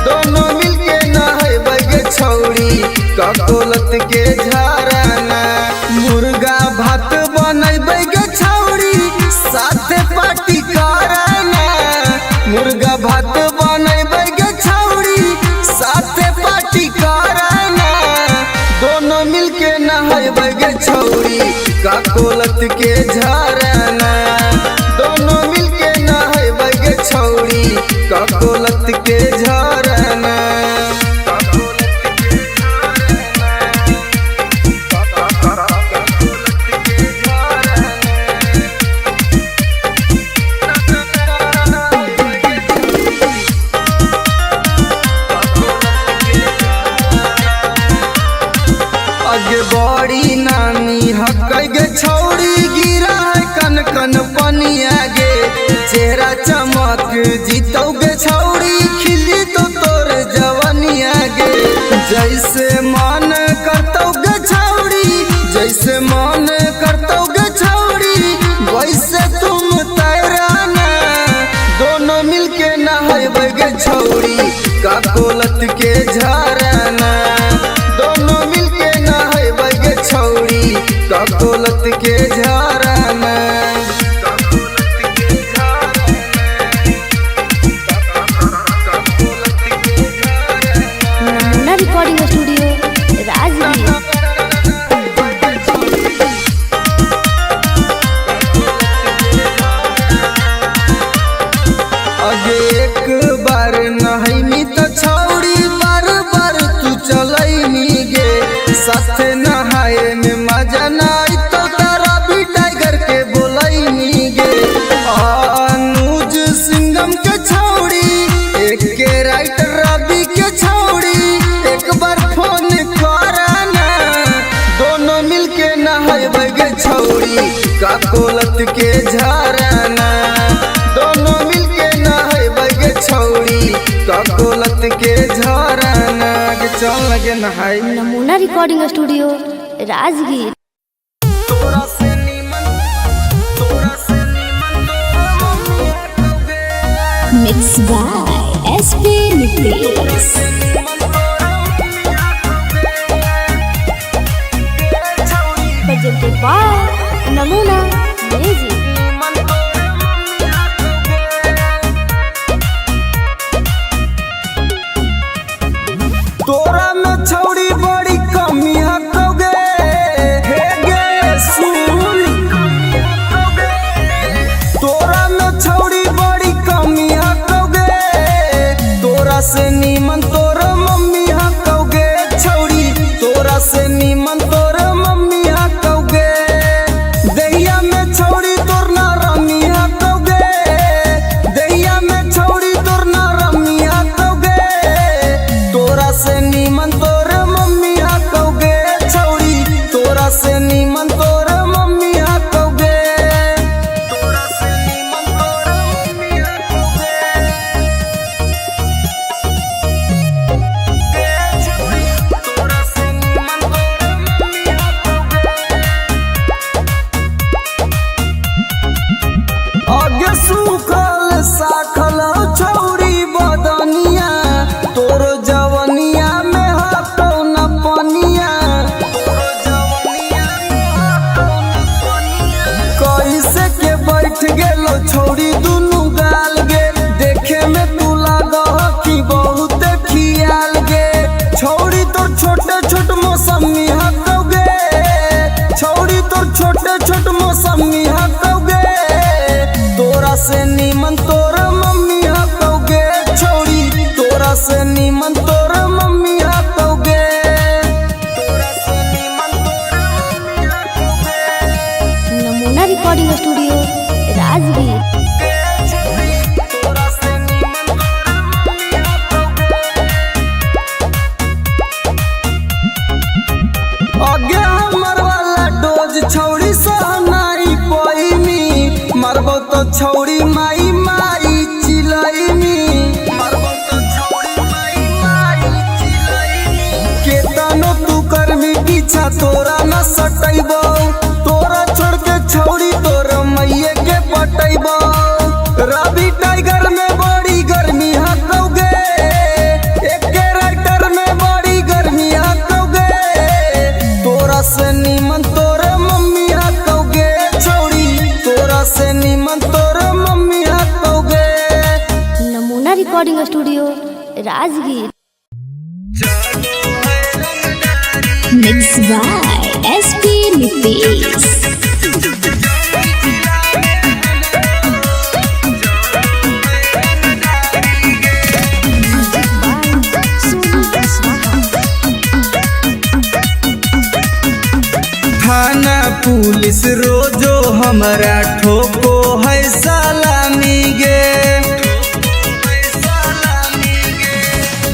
दोनों मिलके नहाइबे गे छौड़ी का कोलत के झरना। मुर्गा भात बनैबे गे छौड़ी साथे पार्टी कराना। मुर्गा भात बनैबे गे छौड़ी साथे पार्टी कराना। दोनों मिलके नहाइबे गे छौड़ी का कोलत के झरना। दोनों मिलके नहाइबे गे छौड़ी का कोलत के झरना। आगे बड़ी नानी हकई गे छौड़ी गिरा है कन कन पनिया गे। चेहरा चमक जीतौ गे छौड़ी खिली तो तोर जवनिया गे। जैसे मन करतौ गे छौड़ी जैसे मन करतौ गे छौड़ी वैसे तुम तैराना। दोनों मिलके नहाइबे गे छौड़ी का कोलत के झरना। दोनों मिलके नहाइबे गे छौड़ी का कोलत के झरना। नमूना रिकॉर्डिंग स्टूडियो राजगीर। आगे एक बार नहाइनी तो छौड़ी बार बार तू चलैनी गे। साथे नहाए में मजा नाई तो तारा भी टाइगर के बोलैनी गे। अनुज सिंघम के छौड़ी एक के राइटर रवि के छौड़ी एक बार फोन कराना। दोनों मिलके नहाइबे गे छौड़ी का कोलत के झरना। दोनों मिलके नहाइबे गे छौड़ी का कोलत के झरना। के चल लगे नहाई। Namuna recording studio Rajgir. तोरा से नीमन मिक्स बाय एसपी नितेश। नमूना म्यूजिक। तोरा में छौड़ी बड़ी कमी हकोगे हे गे सुन। तोरा में छौड़ी बड़ी कमी हकोगे। तोरा से नीमन तोर मम्मी हकोगे छौड़ी। तोरा से नीमन तोर मम्मी हकोगे। दहिया में छौड़ी तोर ना रमी हकोगे। दहिया में छौड़ी तोर ना रमी हकोगे। तोरा से नीमन तोर मम्मी हकोगे छौड़ी। तोरा से नीमन तोर मम्मी हकोगे। तोरा से नीमन तोर मम्मी हकोगे। तोरा से नीमन तोर मम्मी हकोगे। आगे हमर वाला डोज छौड़ी सहनाई पैनी मरबो तो छौड़ी माई माई चिलैनी मरबो तो छौड़ी माई माई चिलैनी केतनो तू करबी पीछा तोरा न सटैबो तोरा छोड़ के छौड़ी तोर मैये के पटैबो रवि टाइगर में बड़ी गर्मी हकौगे एक राइटर में बड़ी गर्मी हकौगे तोरा से निमन तोर मम्मी हकौगे छौड़ी तोरा से निमन तोर मम्मी हकौगे। नमूना recording studio Rajgir. Mixed by SP Nitish. थाना पुलिस रोजो हमारा ठोको है सलामी गे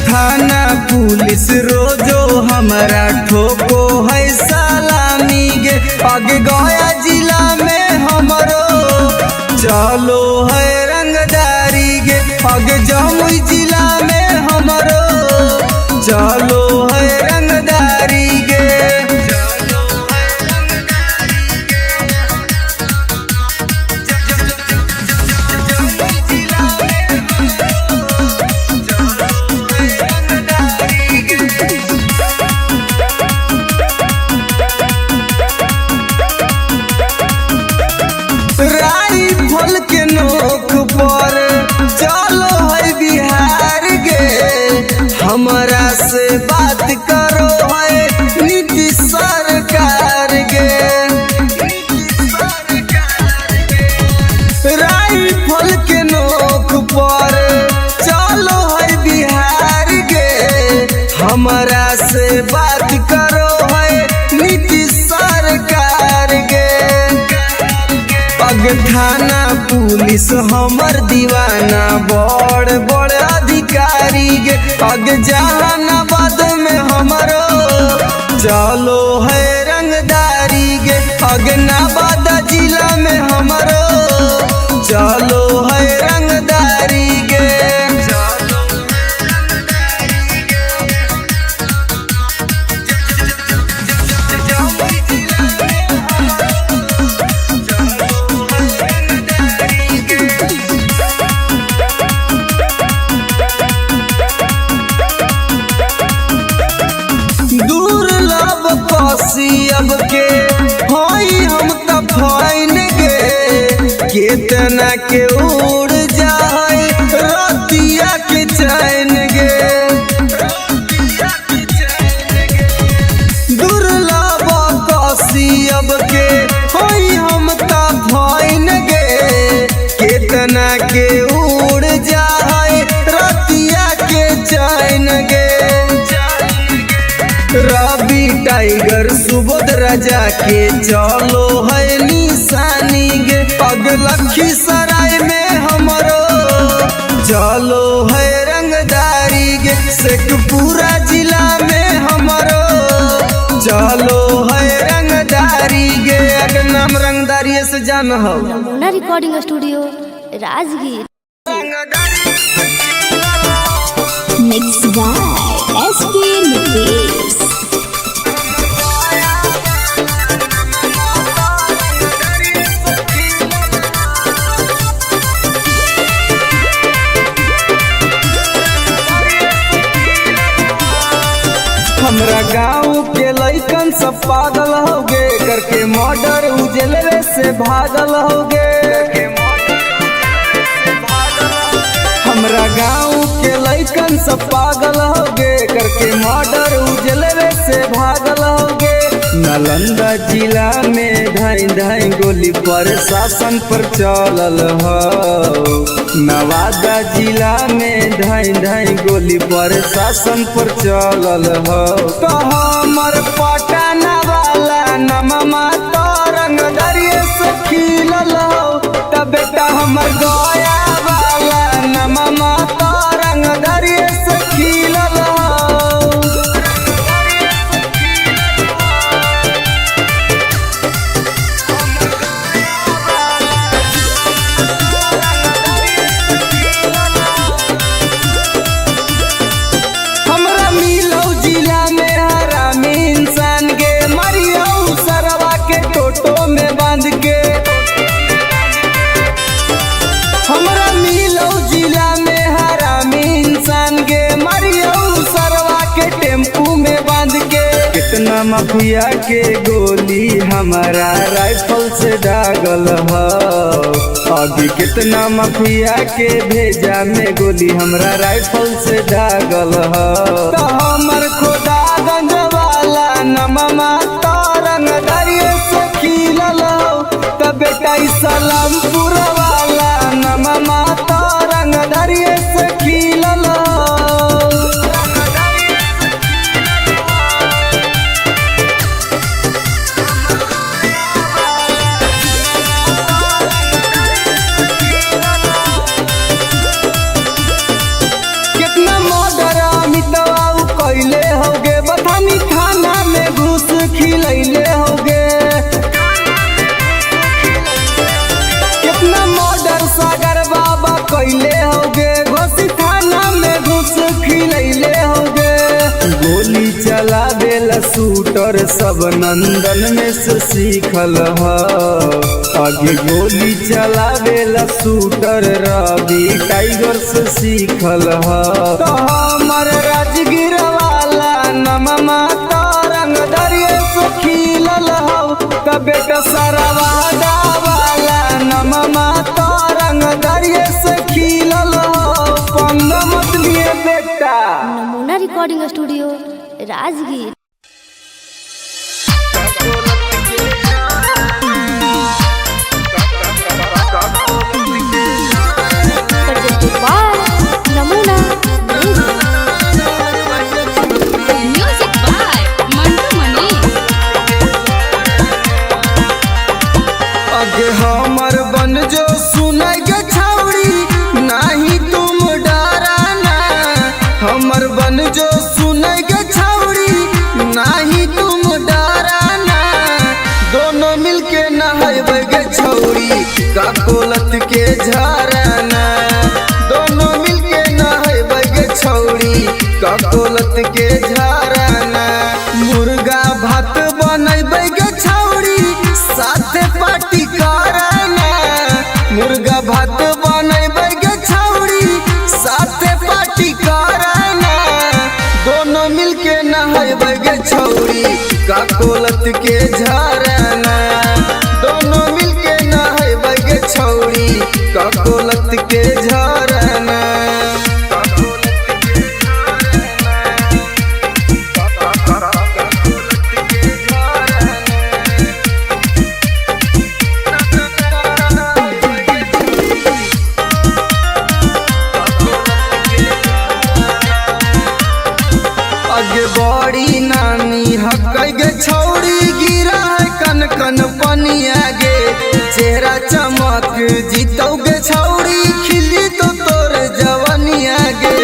थाना पुलिस रोजो हमारा ठोको है सलामी गे आगे गया जिला में हमरो चलो है रंगदारी गे आगे जमुई जिला में हमरो चलो है रंगदारी गे। राइफल के नोक पर चलो है बिहार गे हमरा से बात करो है नीतीश सरकार गे राइफल के नोक पर चलो है बिहार गे हमरा से बात करो है नीतीश सरकार गे अग थाना पुलिस हमर दीवाना बड़ बड़ अधिकारी गे अग जहानाबाद में हमरो चलो है रंगदारी गे अग नवादा जिला में हमरो चलो है रंगदारी गे। दुर्लभ कसियब के हई हम त फाइन गे केतना के उड़ जाए रतिया के चैन गे दुर्लभ कसियब के हई हम त फाइन गे केतना के उड़ जाए रतिया के चैन गे। रवि टाइगर सुबोध राजा के चलो है निशानी गे पग लखीसराय में हमरो चलो है रंगदारी गे शेखपुरा जिला में हमरो चलो है रंगदारी गे अगर नाम रंगदारी से जान हो। Namuna recording studio Rajgir. Mixed by SP Nitish. हमरा गाँव के लइकन सब पागल होगे करके मर्डर उजलवे से भागल होगे हमरा गाँव के लइकन सब पागल होगे करके मर्डर उजलवे से भागल होगे। नालंदा जिला में धाई धाई गोली प्रशासन पर चलल हो नवादा जिला में धाई धाई गोली प्रशासन पर चलल हो तो हमर पटना वाला नममा तो रंगदरिये से खिलल हो तब बेटा हमर गया वाला नममा तो रंगदरिये से खिलल हो। माफिया के गोली हमारा राइफल से दागल ह। अभी कितना माफिया के भेजा में गोली हमरा राइफल से दागल ह। तो हमर खोदा गंज वाला नममा तरंग दरिये से खिलल हो। तो बेटा सलामपुर वाला नममा तरंग दरिये से खिलल हो। कितना मर्डर अमितवा कैले होगे बथानी थाना में घुस खिलैले होगे। कितना मर्डर सागर बाबा कैले होगे घोसी थाना में घुस खिलैले होगे। गोली चला देला शूटर सब नंदन में से सीखल ह। आगे गोली चला देला शूटर रवि टाइगर से सीखल ह। तो हमर राजगीर वाला नममा तरंग दरिये से खिलल हो। तो बेटा सरवादा वाला नममा तरंग दरिये से खिलल हो। पंग मत लिए बेटा। नमूना रिकॉर्डिंग स्टूडियो राजगीर। नमूना म्यूजिक बाय मंटू मनी। आगे हमर बन जो सुनेगे छौड़ी नहीं तुम डराना। हमर बन जो सुनेगे छौड़ी नहीं तुम डराना। दोनों मिलके नहाएगे छौड़ी का कोलत के झरना। दोनों मिलके नहाएगे छौड़ी का कोलत के झरना। मुर्गा भात बनैबेगे छौड़ी साथे पार्टी कराना। मुर्गा भात बनैबेगे छौड़ी साथे पार्टी कराना। दोनों मिलके नहाएगे छौड़ी का कोलत के झरना। दोनों मिलके नहाएगे छौड़ी का कोलत के झरना। आगे बड़ी नामी हकैगे छौड़ी गिरा है कन कन पनिया गे। चेहरा चमक जीतोगे छौड़ी खिली तो तोर जवनिया गे।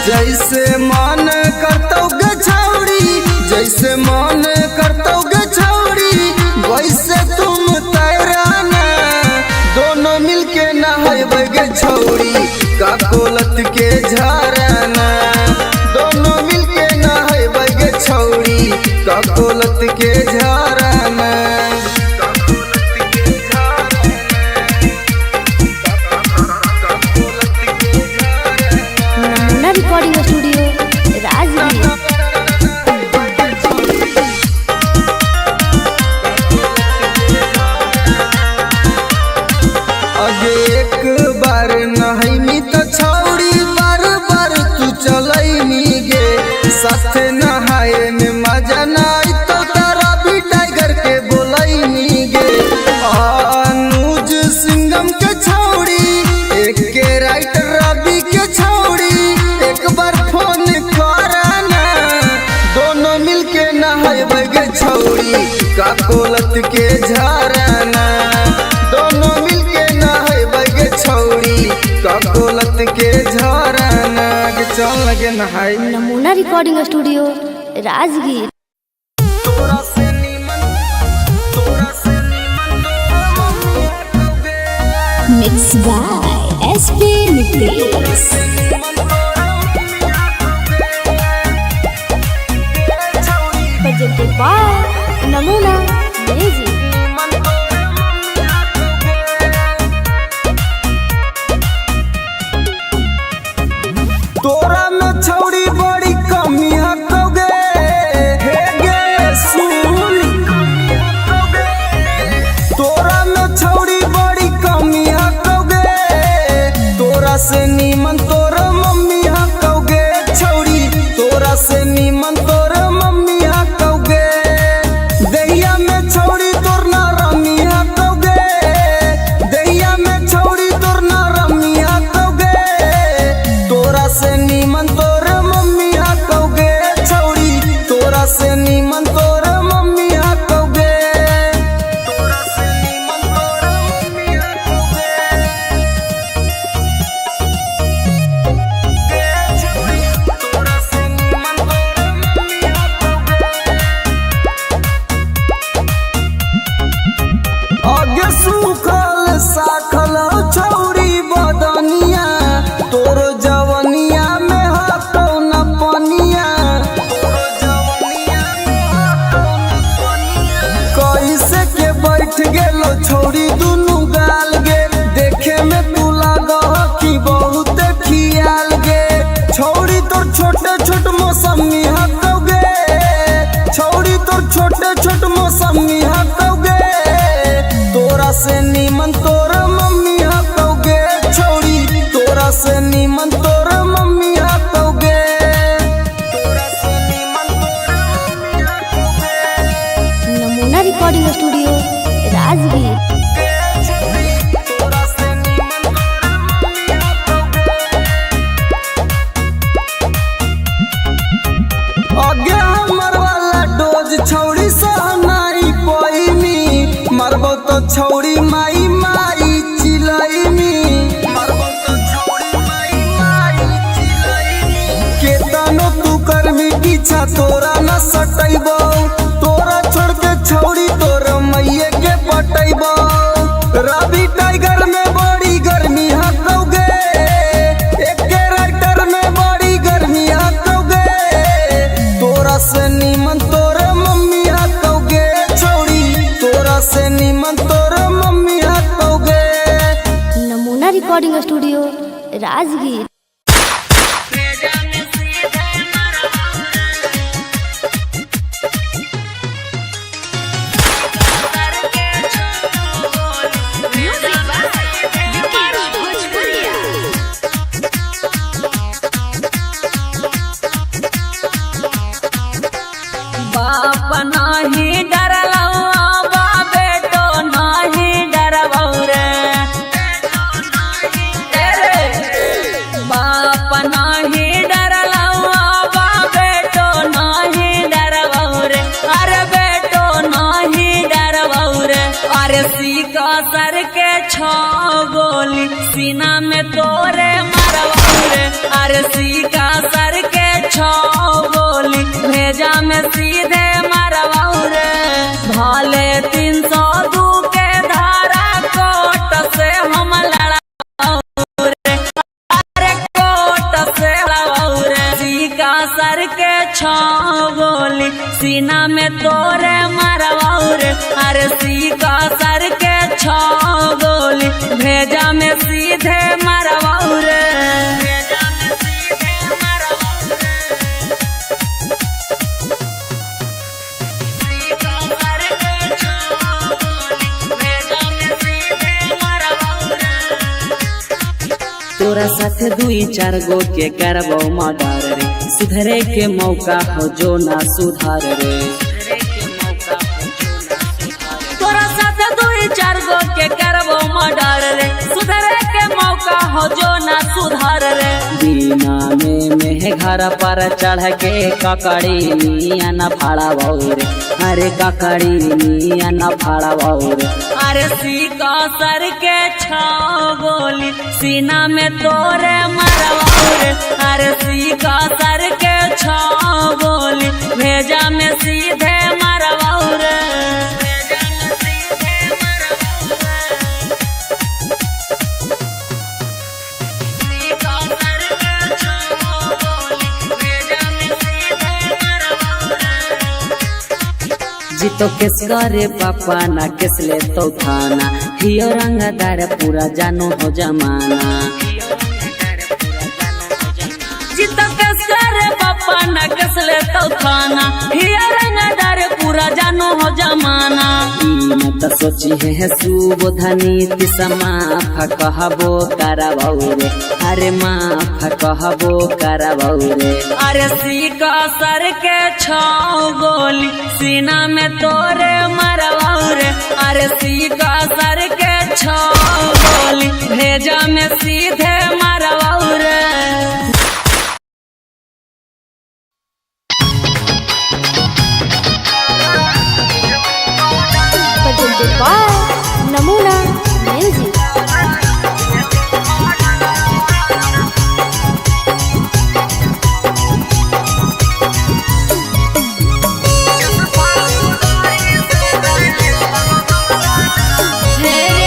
जैसे मन करतोगे छौड़ी जैसे मन करतोगे छौड़ी वैसे तुम तैराना। दोनों मिलके नहाएगे छौड़ी का कोलत के झरना। दोनों मिलके नहाएगे छौड़ी का कोलत के झरना। नमूना रिकॉर्डिंग स्टूडियो राजगीर। आगे एक बार नहैनी तो छौड़ी बार बार तू चलैनी गे। साथे नहाए में मजा नाई तो तारा भी टाइगर के बोलैनी गे। अनुज सिंगम के छौड़ी एक के राइटर रवि के छौड़ी एक बार फोन कराना। दोनों मिलके नहाएगे छौड़ी का कोलत के झरना। दोनों मिलके नहाएगे छौड़ी का कोलत के झरना। चल लगे नहाई। Namuna recording studio Rajgir. Mix by SP Nitesh. presented by Namuna music. तोरा में छौड़ी बड़ी कमी हकोगे। हे गे सुन सूखल साखल छौरी बदनिया तोर जवनिया में हटो न पनिया कैसे के बैठ गेलो छौरी दुनु गाल गे देखे में तू लागह कि बहुत खियाल गे छौरी तोर छोटे छोट मौसमी हटोगे छौरी तोर छोटे छोट मौसमी हटोगे तोरा से नीमन तोर मम्मी हटोगे छौरी तोरा से नीमन तोर मम्मी हटोगे तोरा से नीमन तोर मम्मी हटोगे नमूना रिकॉर्डिंग स्टूडियो राजगीर। तोरा से नीमन तोर मम्मी हटोगे आगे हमर वाला डोज छौरी सहनाई पैनी मरबो तो छौरी माई माई चिलैनी मरबो तो छौरी माई माई चिलैनी केतनो तू करमी पीछा तोरा न सटैबो तोरा छोड़ के छौरी तोर मैये के पटैबो रवि टाइगर में बड़ी गर्मी हटोगे एके राइटर में बड़ी गर्मी हटोगे तोरा से नीमन तोर मम्मी हटोगे छौरी तोरा से नीमन तोर मम्मी हटोगे Namuna recording studio Rajgir. Music by Vikesh Bhojpuriya. बाप नाही डरलौ बा बेटो नाही डरबौ रे बाप नाही डरलौ बा बेटो नाही डरबौ रे अरे बेटो नाही डरबौ रे अरे सीका सर के छो गोली सीना में तोरे मरबौ रे अरे सीका सर के छो गोली भेजा में सीधे मरबौ रे भाले 302 के धारा कोट से हम लड़ाऊ रे अरे कोट से लड़ाऊ रे सीका सर के छो गोली सीना में तोरे मरबौ रे अरे सीका सर के छो गोली भेजा में सीधे मरबौ रे तोरा साथे 2-4 गो के करबो मर्डर रे सुधरे के मौका हो जो ना सुधार रे तोरा साथे 2-4 गो के करबो मर्डर रे सुधरे के मौका हो जो ना सुधार रे दीना में घर पर चढ़ के ककड़ी मिया न फाड़ाबौ रे अरे ककड़ी मिया न फाड़ाबौ रे अरे सीका सर के छो गोली सीना में तोरे मरबौ रे अरे सीका सर के छो गोली भेजा में सीधे मरबौ रे जीतो केस करे पापा ना केस ले तो थाना हियो रंगदार पूरा जानो हो जमाना जीतो केस करे पापा ना केस ले तो थाना हियो रंगदार पूरा जानो हो जमाना ई मत सोची है सुबोधनी तिसमाफ कहबो करबौ रे अरे माफ कहबो करबौ रे अरे सीका सर के छो गोली सीना में तोरे मरबौ रे अरे सीका सर के छो गोली भेजा में सीधे मरबौ रे नमूना म्यूजिक। रे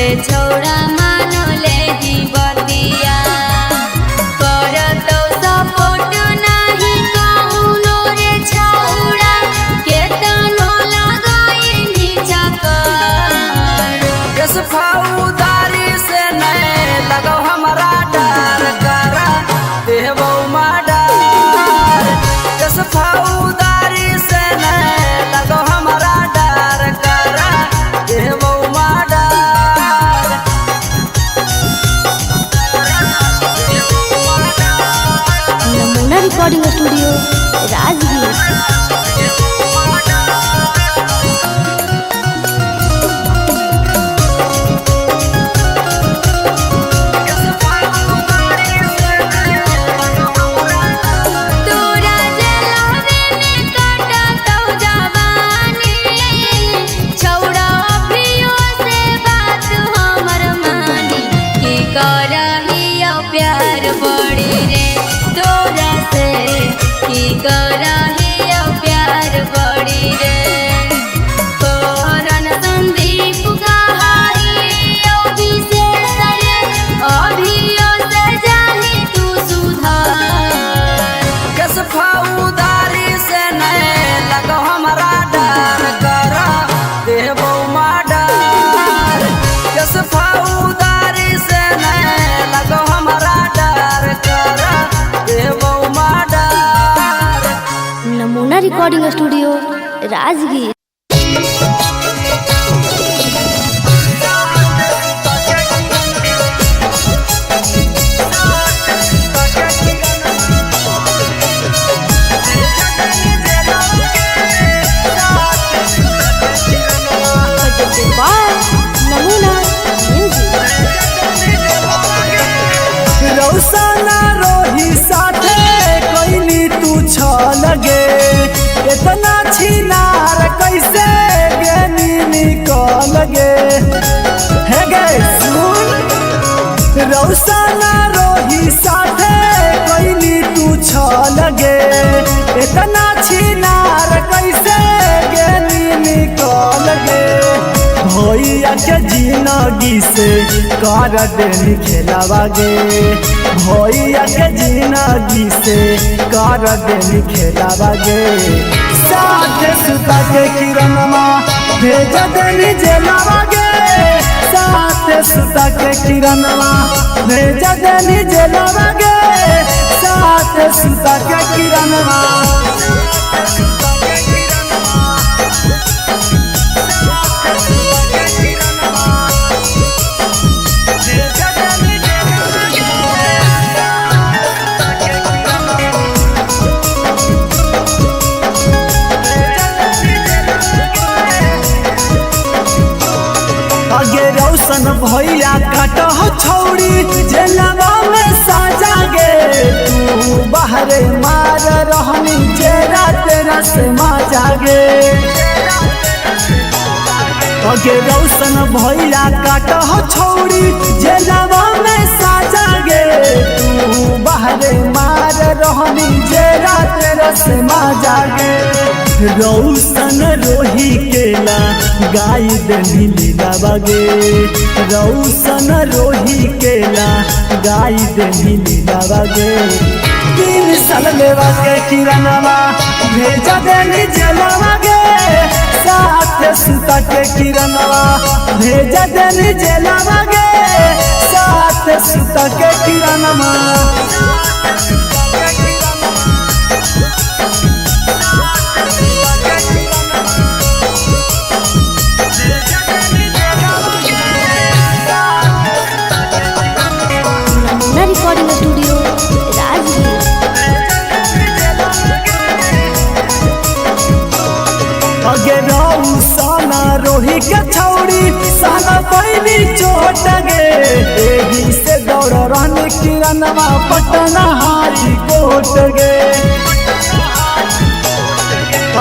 रे छौड़ा मानो ले ही बतिया करतो सपोर्ट नाही कौनो रे छौड़ा केतनो लगाई नीचा कर किस फौदारी से नहीं लगो हमारा डर करा देवो माडर किस फौदारी से नहीं लगो हमारा डर करा देवो माडर नमूना रिकॉर्डिंग स्टूडियो राजगीर। तोरा जलावे में काटतो जवानी छौड़ा अभियो से बात हमर मानी की करहियो प्यार बड़ी रे तोरा से की करहियो प्यार बड़ी रे करन संदीप कहाइयो विशेष रे अभियो से जाही तू सुधार किस फौदारी से नहीं लगो हमारा डर करा देवो माडर किस फौदारी से नहीं लगो हमारा डर करा देवो माडर नमूना रिकॉर्डिंग स्टूडियो राजगीर। नमूना म्यूजिक। रौसना रोही साथे कोइनी तू छ लगे इतना छिनार कैसे गेनी निकल गे हे गे सुन रौसना रोही साथे कोइनी तू छ लगे इतना छिनार कैसे गेनी निकल गे भैया के जिंदगी से कर देनी खेलावा गे भैया के जिंदगी से कर देनी खेलावा गे साथ सुता के किरणमा भेज देनी जेलावा गे साथ सुता के किरणमा भेज देनी जेलावा गे साथ सुता के किरणमा आगे रौशन भैया काटो छौड़ी जेलवा में साजा गे तू बाहरे मार रहनी जेरा तेरा से माजा गे आगे रौशन भैया काटो छौड़ी जेलवा में साजा गे तू बाहरे मार रहनी जेरा तेरा से माजा गे रौशन रोही केला गाय देनी लीलावा गे रौशन रोही केला गाय देनी लीलावा गे 3 साल लेवा के किरणवा भेजा देनी जेलवा गे साथ सुता के किरणवा भेजा देनी जेलवा गे साथ सुता के किरणवा नमूना रिकॉर्डिंग स्टूडियो राजगीर। अगे रौसना रोही के छौड़ी साना पैनी चोट गे एही से दौड़ रहने किरणवा पटना हारी कोट गे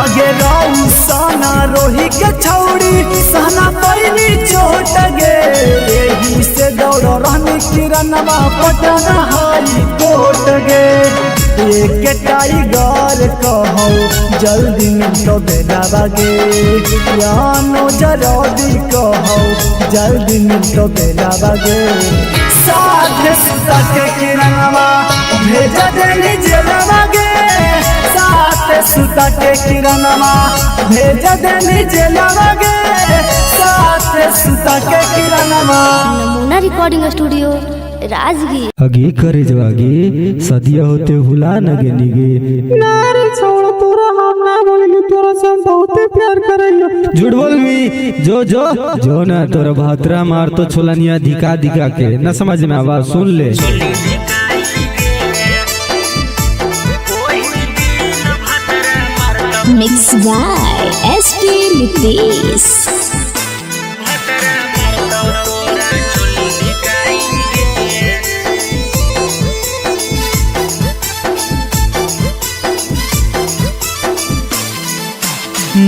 अगे रौसना रोही के छौड़ी साना पैनी चोट गे एही से दौड़ रहने किरणवा पटना हारी कोट गे एक टाइगर कहो जल्दी मिलो बेला बागे यानो जरदी कहो जल्दी मिलो बेला बागे साथ सुता के किरणवा भेजा देनी जेलवा गे साथ सुता के किरणवा भेजा देनी जेलवा गे साथ सुता के किरणवा। नमूना रिकॉर्डिंग स्टूडियो राजगीर। अगे करे जवागे सदिया होते हुला नगे निगे नारे छोड़ तोरा हम ना बोलेंगे तोरा से हम बहुत प्यार करेंगे। झूठ बोल भी जो ना तोरा भातरा मार तो छोलनिया दिखा दिखा के न समझ में आवाज सुन ले। Mix by SP Nitesh.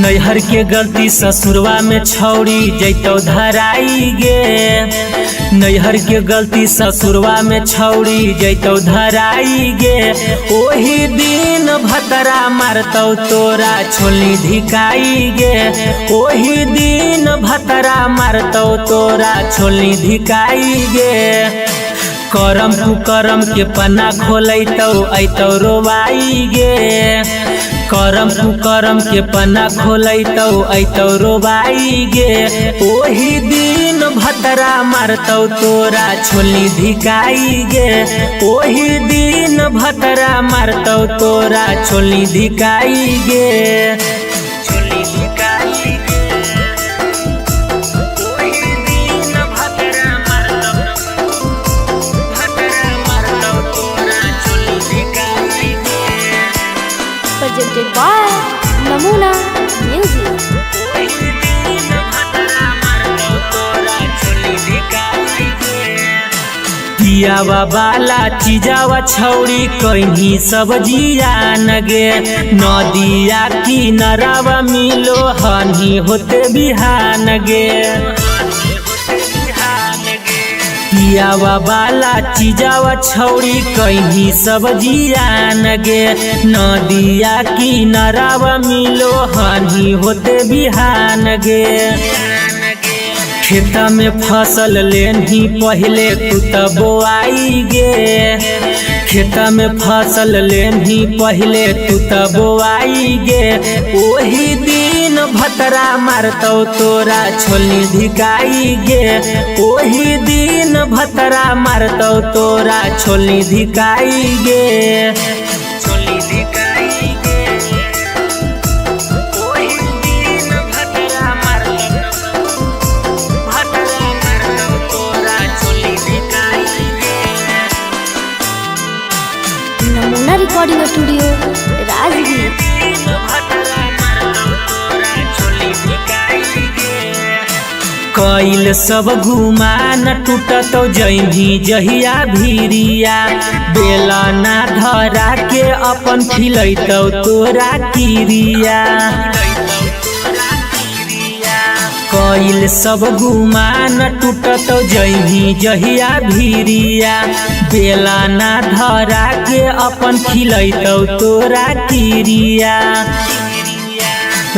नैहर के गलती ससुरवा में छौड़ी जैतो धराई गे नैहर के गलती ससुरवा में छौड़ी जैतो धराई गे ओही दिन भतरा मारतौ तोरा छोली धिकाई गे ओही दिन भतरा मारतौ तोरा छोली धिकाई गे करम कुकरम के पन्ना खोलैतौ ऐतौ रोवाई गे करम कुकरम के पन्ना खोलैतौ ऐतौ रोवाई गे ओही दिन भतरा मारतौ तोरा छोली धिकाई गे ओही दिन भतरा मारतौ तोरा छोली धिकाई गे छोली धिकाई गे ओही दिन भतरा मारतौ तोरा छोली धिकाई गे। Presented by Namuna music. पियावा बाला चीजावा छौड़ी कहीं सब्जिया नगे नदिया किनारावा मिलो हनी होते बिहान गे पियावा बाला चीजावा छौड़ी कहीं सब्जिया नगे नदिया किनारावा मिलो हनी होते बिहान गे खेता में फसल लेनी पहले तू तब बोआई गे खेता में फसल लेनी पहले तू तब बोआई गे ओही दिन भतरा मारतौ तोरा छोली धिकाई गे ओही दिन भतरा मारतौ तोरा छोली धिकाई गे छोली धिकाई गे नमूना रिकॉर्डिंग स्टूडियो राजगीर। कैल सब घुमान टूटतौ जैनी जहिया भीरिया बेला ना धरा के अपन खिलैतौ तोरा किरिया कैल सब गुमान टूटतौ जैनी जहिया भीरिया बेला ना धरा के अपन खिलैतौ तोरा किरिया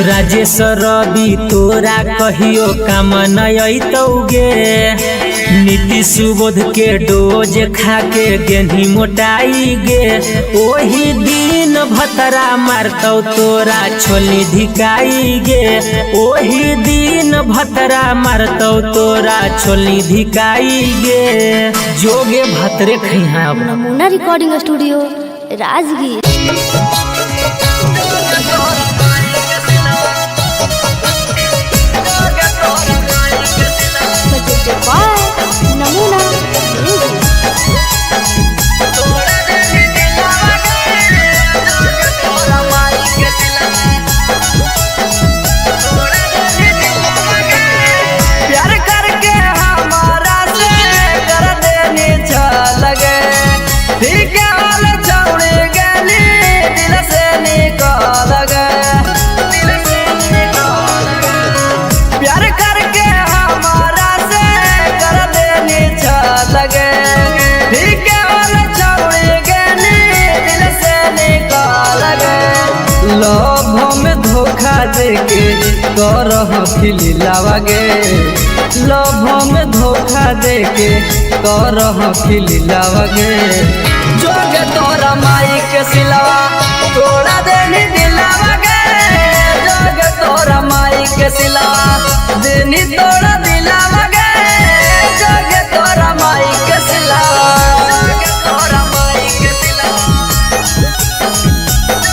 राजेश रवि तोरा कहियो काम नयतौ गे नीति सुबोध के डोज खा के गेंधी मोटाई गे ओही दिन भतरा मारतौ तोरा छोली धिकाई गे ओही दिन भतरा मारतौ तोरा छोली धिकाई गे जोगे भतरे खैहा। Namuna recording studio Rajgir. Presented by Namuna music. प्यार करके हमारा से कर देनी लगे ठीक है वाले छौड़ी गली दिल दे के करह खिलावा गे लभ में धोखा दे के करह खिलावा गे जोगे तोरा माई के सिलवा तोड़ा देनी दिलावा गे जोगे तोरा माई के सिलवा देनी तोड़ा दिलावा गे जोगे तोरा माई के सिलवा जोगे तोरा माई के सिलवा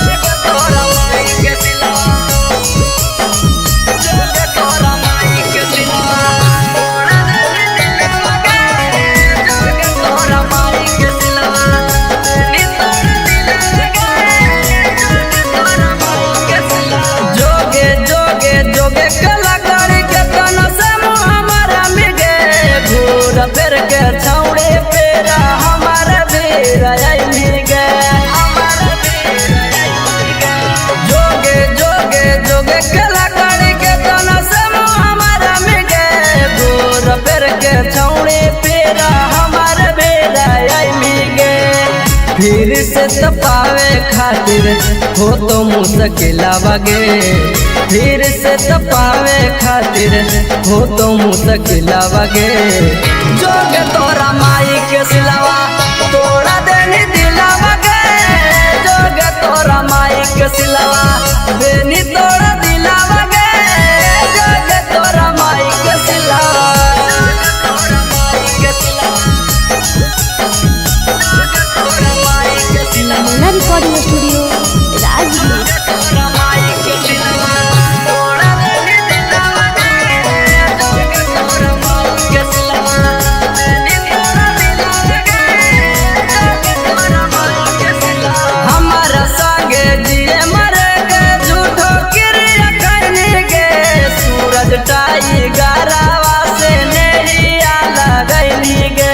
जोगे तोरा माई के सिलवा जोगे तोरा माई के सिलवा तोड़ा देनी दिलावा गे जोगे तोरा माई के सिलवा देनी तोड़ा दिलावा गे जोगे तोरा माई के सिलवा जोगे जोगे जोगे कलाकार के तना से हमारा मिगे घूर फिर के छौड़े पेरा हमारा बेर आई मिगे हमारा बेर आई मिगे जोगे जोगे जोगे कलाकार के तना से हमारा मिगे घूर फिर के छौड़े पेरा हमारा बेर आई मिगे फिर से तपावे खातिर हो तो मुश्किला बगे फिर से तपावे खातिर हो तो मुश्किला बगे जोगे तोरा माई के सिलवा तोड़ा देनी दिलावा गे जोगे तोरा माई के सिलवा देनी तोड़ा दिलावा गे जोगे तोरा माई के सिलवा जोगे तोरा माई के सिलवा जोगे तोरा माई के सिलवा नमूना रिकॉर्डिंग स्टूडियो राजगीर। तोरा माई के सिलवा तोड़ा देनी दिलावा गे जोगे तोरा माई के सिलवा देनी तोड़ा दिलावा गे जोगे तोरा माई के सिलवा हमारा संगे जिए मरे के झूठो क्रिया करने के सूरज टाई गरावा से नेहिया लगैली गे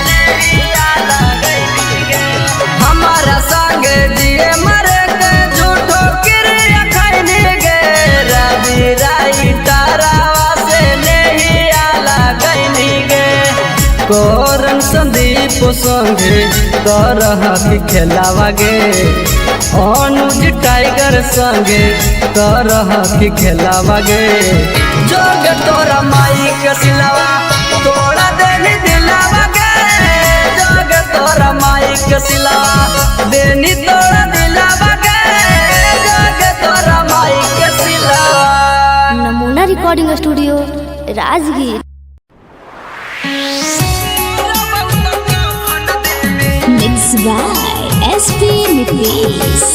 नेहिया लगैली गे हमारा संगे जिए मरे के झूठो क्रिया करने गे रवि राई तारावा से नेहिया लगैली गे कोरन संदीप संगे करह खेलावा गे अनुज टाइगर संगे करह खेलावा गे जोगे तोरा माई के सिलवा तोड़ा देनी दिलावा गे जोगे तोरा माई के सिलवा देनी तोड़ा दिलावा गे जोगे तोरा माई के सिलवा नमूना recording studio Rajgir. Mixed by SP Nitish.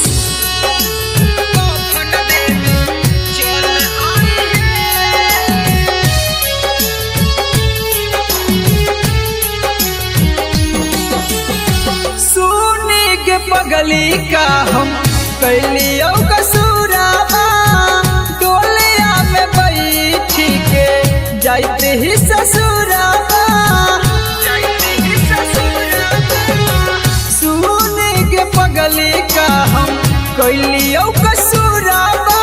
सुनी के पगली का हम कैलियो कसूराबा डोलिया में बैठी के जाते ही ससुराबा सुनी के पगली का हम कैलियो कसूराबा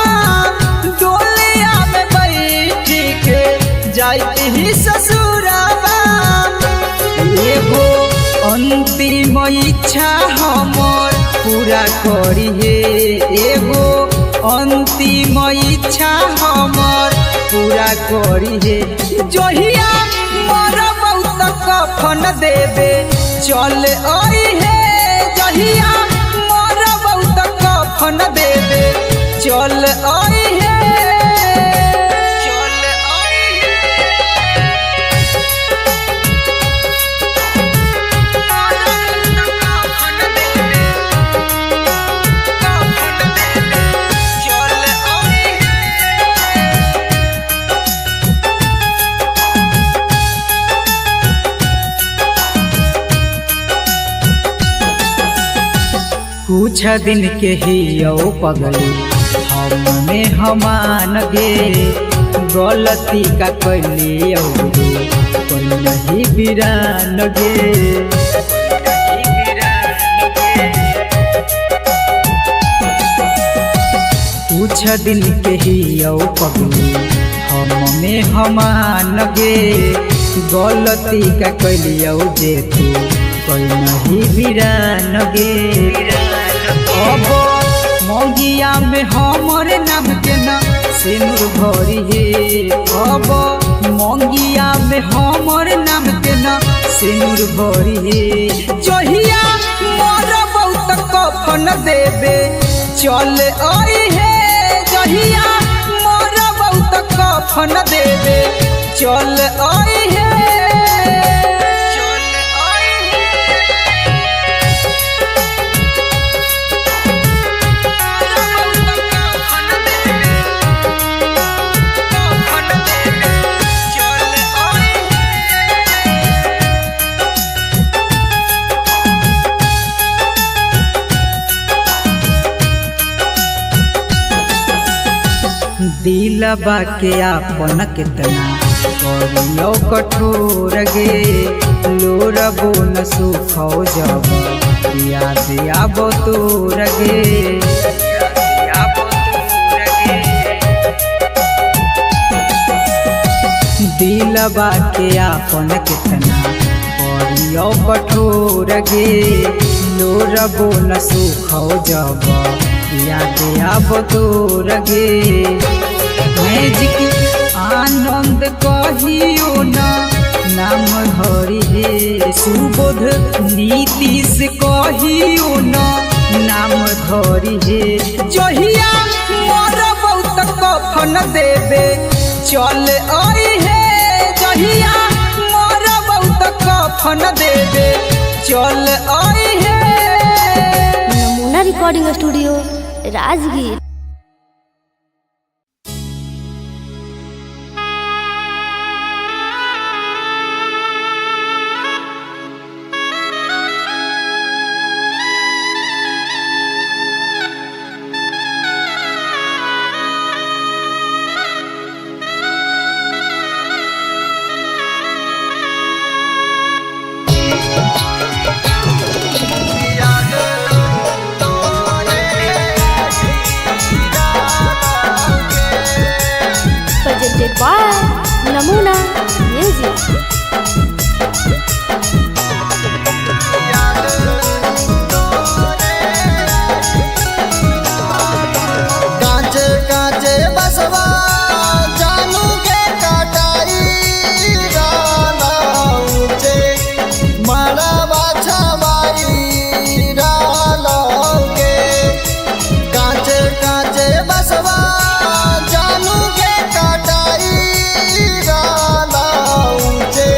डोलिया में बैठी के जाते ही ससुराबा एगो अंतिम इच्छा हमर पूरा करी हे एगो अंतिम इच्छा हमर पूरा करी हे जहिया मरब त कफन देबे चल आई हे जहिया मरब त कफन देबे चल आई हे चल आई कुछ दिन के ही यो पगली हमने हमान गे गलती का कैली कोई नहीं बिरान गे कुछ दिन के ही यो पगली हमने हमान गे गलती का कैली जे तू कोई नहीं बिरान गे अब मौगिया में हमर नाम के ना सिनुर भरी हे अब मंगिया में हमर नाम के ना सिनुर भरी हे जहिया मोर बहुत कफन देबे चल आई हे जहिया मोर बहुत कफन देबे चल आई हे दिलबा के आपन कितना करियो कठोर गे लोरबो न सुखो जब याद आबो तोर गे दिलबा के आपन कितना करियो कठोर गे लोरबो न सुखो जब याद आबो तोर गे मैजिक आनंद कहियो ना नाम धरी हे सुबोध नीतीश कहियो ना नाम धरी हे जहिया मोर बहुत कफन देबे चल आई हे जहिया मोर बहुत कफन देबे चल आई हे। नमूना recording studio Rajgir. Presented by Namuna Music। कांचे कांचे बसवा जानू के कटाई राना ऊंचे मड़वा छवाई राना के कांचे कांचे बसवा जानू के कटाई राना ऊंचे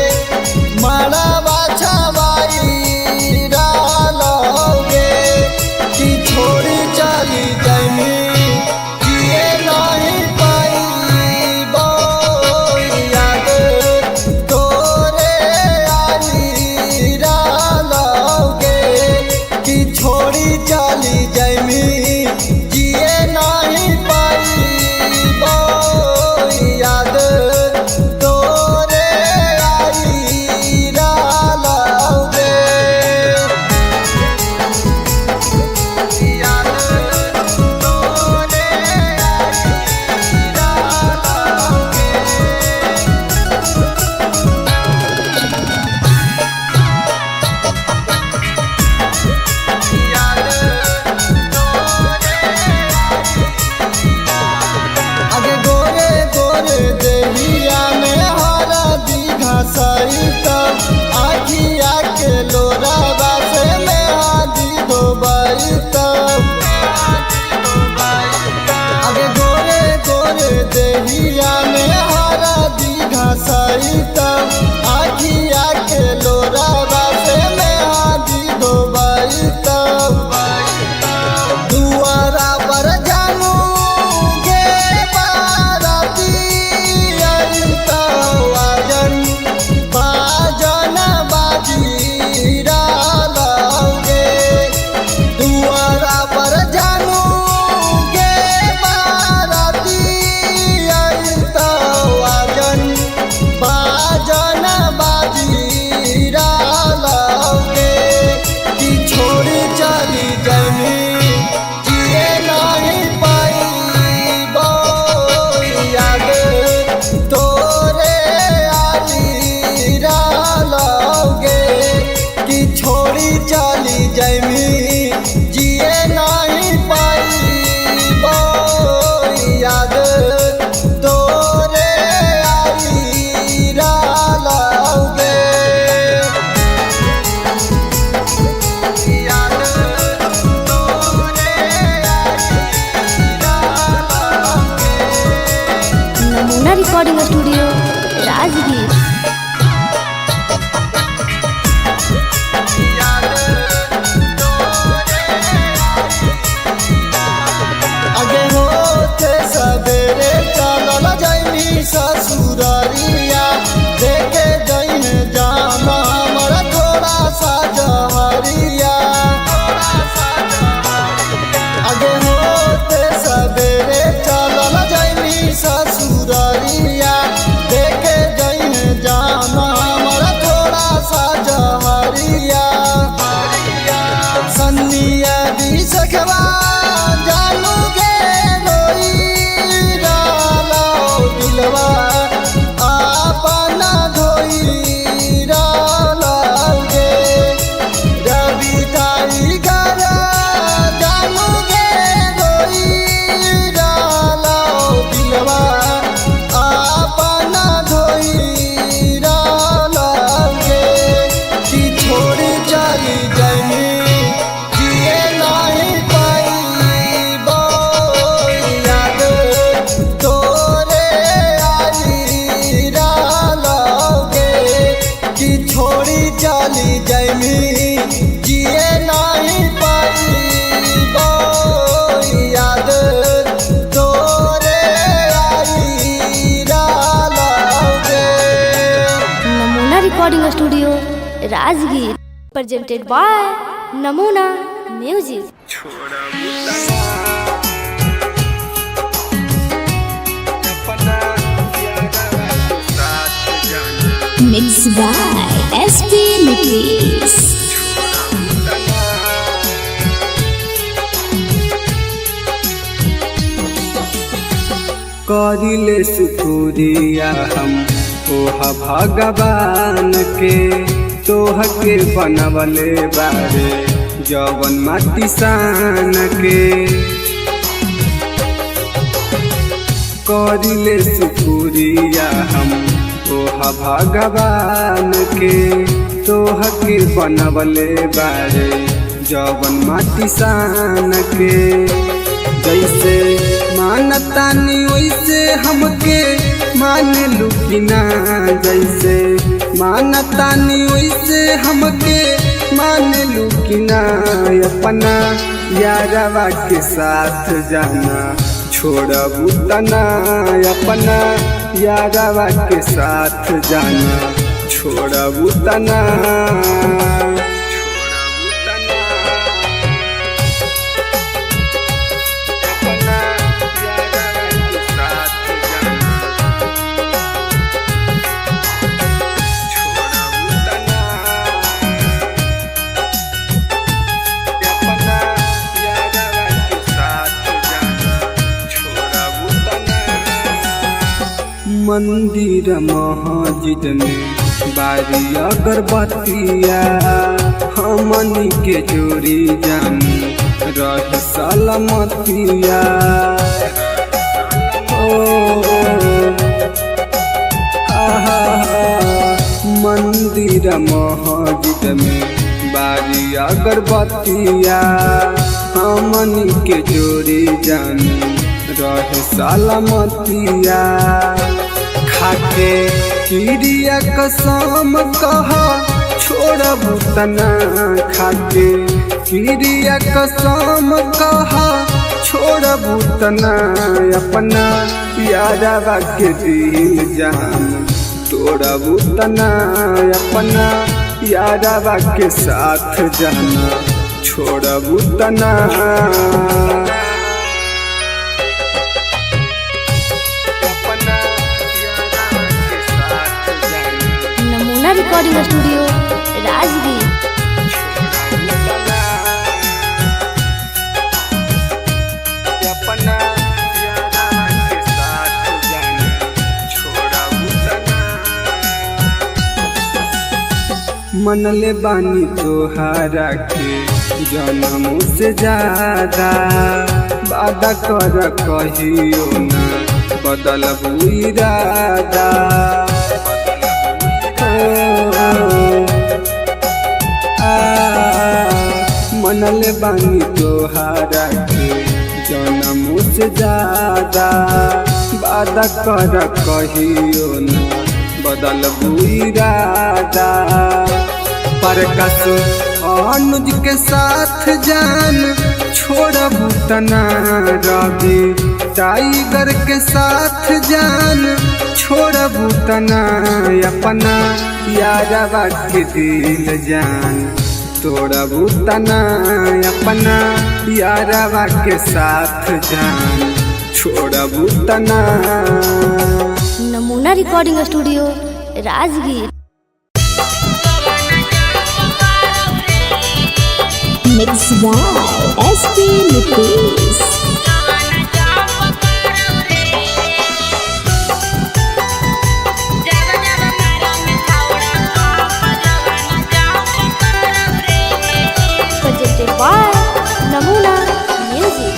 studio Rajgir presented by Namuna music. Mixed by SP Nickies. करिले शुक्रिया हम ओहा भगवान के तोह के बनवले बारे जवन माटी सान के। करिले शुक्रिया हम ओहा भगवान के तोह के बनवले बारे जवन माटी सान के। जैसे मानतानी वैसे हमके मान लुकिना, जैसे मानतानी वैसे हमके मान लुकिना। अपना यारवा के साथ जाना छोड़बू तना, अपना यारवा के साथ जाना छोड़बू तना। मंदिर मस्जिद में बारी अगरबत्तिया हमनी के जोड़ी जानी रह सलामतिया। मंदिर मस्जिद में बारी अगरबत्तिया हमनी के जोड़ी जानी रह सलामतिया। खाके किरिया कसम कह छोड़बू तना, खाके किरिया कसम कह छोड़बू तना। अपना यारवा के दिल जान तोड़बू तना, अपना यारवा के साथ जाना छोड़बू तना। Namuna recording studio Rajgir. मनले बानी तोहारा के जन्म से ज्यादा, वादा कर कहियो ना बदलबू इरादा। मनले बानी तोहारा के जन्म से ज्यादा, वादा कर कहियो ना बदलबू इरादा। प्रकाश अनुज के साथ जान छोड़बू तना, रवि टाइगर के साथ जान छोड़बू तना। अपना यारवा के दिल जान तोड़बू तना, अपना यारवा के साथ जान छोड़बू तना। Namuna recording studio Rajgir. Mixed by SP Nickies. Presented by Namuna music.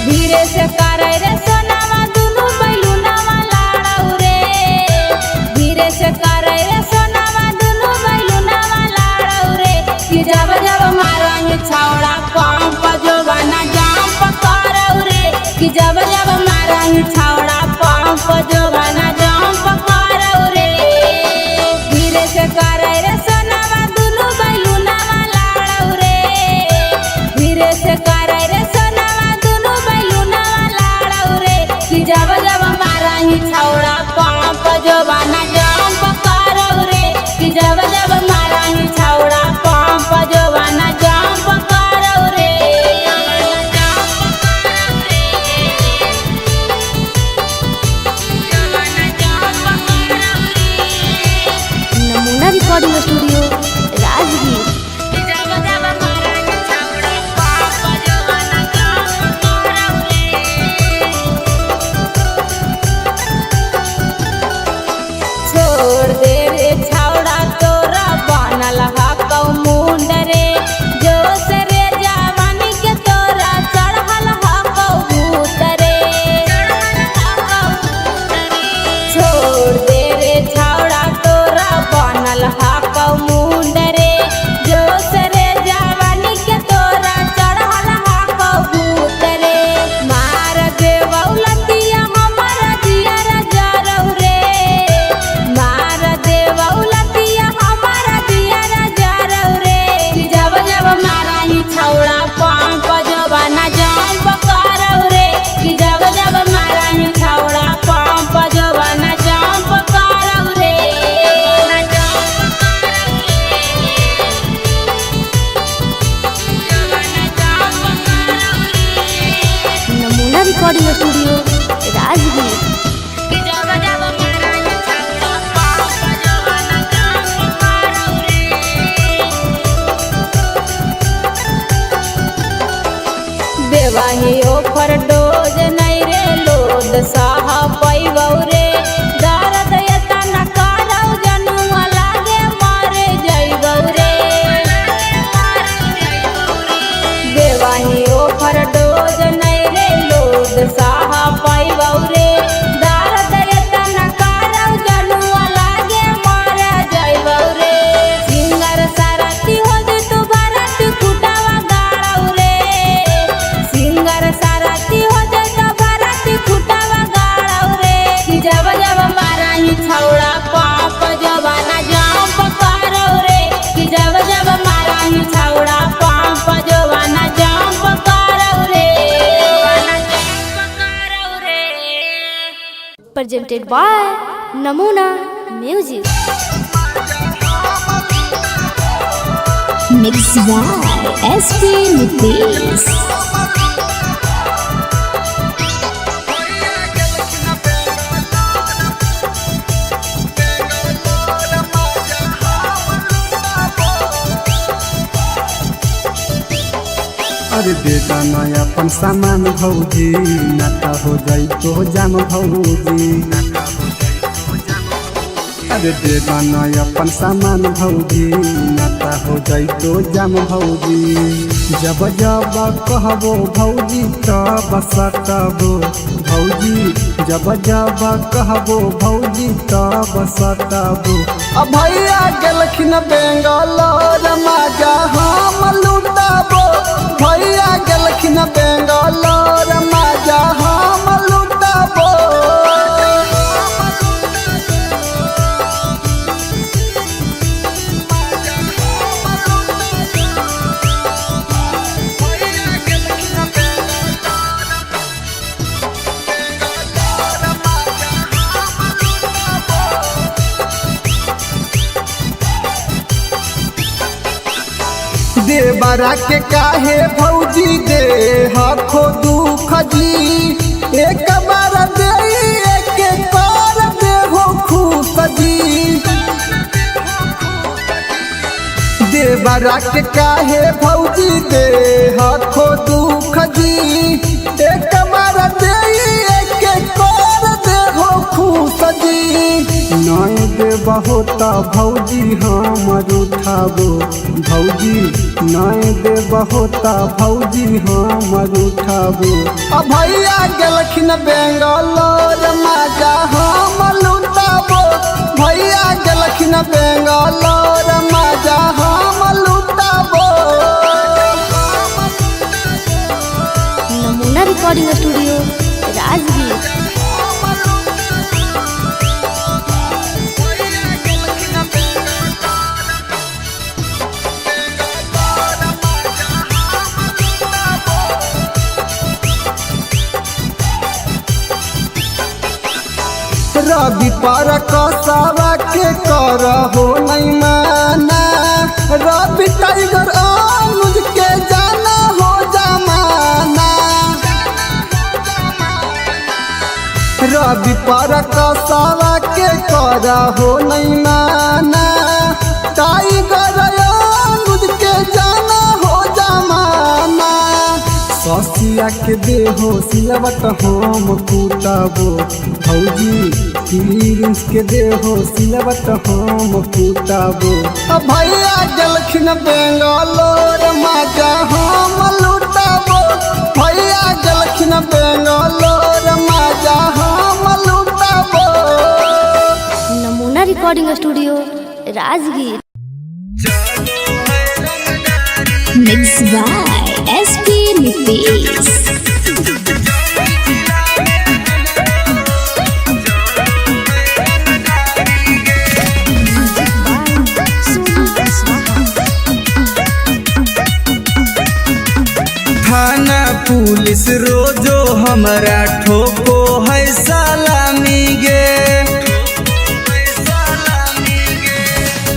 धीरे से करे रे सोनावा दुनु बैलुनावा लाड़ाऊ रे। धीरे से करे रे सोनावा दुनु बैलुनावा लाड़ाऊ रे। कि जब जब मारंग छावड़ा पंप जोगना जंप करऊ रे। कि जब जब मारंग छावड़ा पंप जोगना जंप करऊ रे। धीरे से करे रे सोनावा दुनु बैलुनावा लाड़ाऊ रे। धीरे से करे रे सोनावा दुनु बैलुनावा लाड़ौ रे कि जब जब मारा ही छौड़ा पंप जोबाना जंप करौ रे कि जब जब मारा ही छौड़ा पंप जोबाना जंप करौ रे नमूना रिकॉर्डिंग स्टूडियो राजगीर। छोड़ दे रे छौड़ा तोरा बनल हकौ मुंड रे जोश रे जवानी के तोरा चढ़ल हकौ भूत रे छोड़ दे रे छौड़ा तोरा बनल हकौ मुंड रे जोश रे जवानी के तोरा चढ़ल हकौ भूत रे मार दे बौलतिया हमर जियर जरौ रे मार दे बौलतिया हमर जियर जरौ रे कि जब जब मारा ही छौड़ा पंप जोबाना जंप करौ रे कि जब जब मारा ही छौड़ा पंप जोबाना जंप करौ रे नमूना रिकॉर्डिंग स्टूडियो राजगीर। कि जब जब मारा ही छौड़ा पंप जोबाना जंप करौ रे देवाही ओफर डोज नहीं रे लोद साह पैबौ रे दर्द एतना करौ जनुआ लागे मारे जइबौ रे देवाही ओफर डोज नहीं रे लोद साह पैबौ रे दर्द एतना करौ जनुआ लागे मारे जइबौ रे सिंगर सारथी हो दे तू भरत कुटावा गाड़ौ रे सिंगर सारथी हो दे तो भरत कुटावा गाड़ौ रे कि जब जब मारा ही छौड़ा पंप जोबाना जंप करौ रे कि जब जब मारा ही छौड़ा पंप जोबाना जंप करौ रे presented by Namuna music. Mix by SP Nitish. अरे बेटा नया अपन सामान भौजी नाता हो जाई तो जाम भौजी अरे बेटा नया अपन सामान भौजी नाता हो जाई तो जाम भौजी जब जब कहबो भौजी तब सटबो भौजी जब जब कहबो भौजी तब सटबो अब भैया गेलखिन बेंगलोर माजा हम लुटाबो भैया गेलखिन बेंगलोर माजा हम लुटाबो देवरा के काहे भौजी दे हखो दुख जी एक बार दे एक कर दे हो खुश जी देवरा के काहे भौजी दे हखो दुख जी एक बार दे एक कर दे हो खुश जी नय दे बहुत भौजी हमर उठाबो भौजी नय दे बहुत भौजी हमर उठाबो अब भैया गेलखिन बेंगलोर माजा हम लुटाबो भैया गेलखिन बेंगलोर माजा हम लुटाबो नमूना रिकॉर्डिंग स्टूडियो राजगीर। रवि पर कसावा के कर हो नहीं माना, रवि टाइगर अनुज के जाना हो जमाना। रवि पर कसावा के कर हो नहीं माना, टाइगर अनुज के जाना हो जमाना। ससिया के देहो सिलवट हम कूटबो भौजी, प्रिंस के देहो सिलवट हम कूटबो। भैया जलखिन बेंगलोर मजा हम लूटबो, भैया जलखिन बेंगलोर मजा हम लूटबो। Namuna recording studio Rajgir. Mix by SP Nitesh. थाना पुलिस रोजो हमरा ठोको है सलामी गे,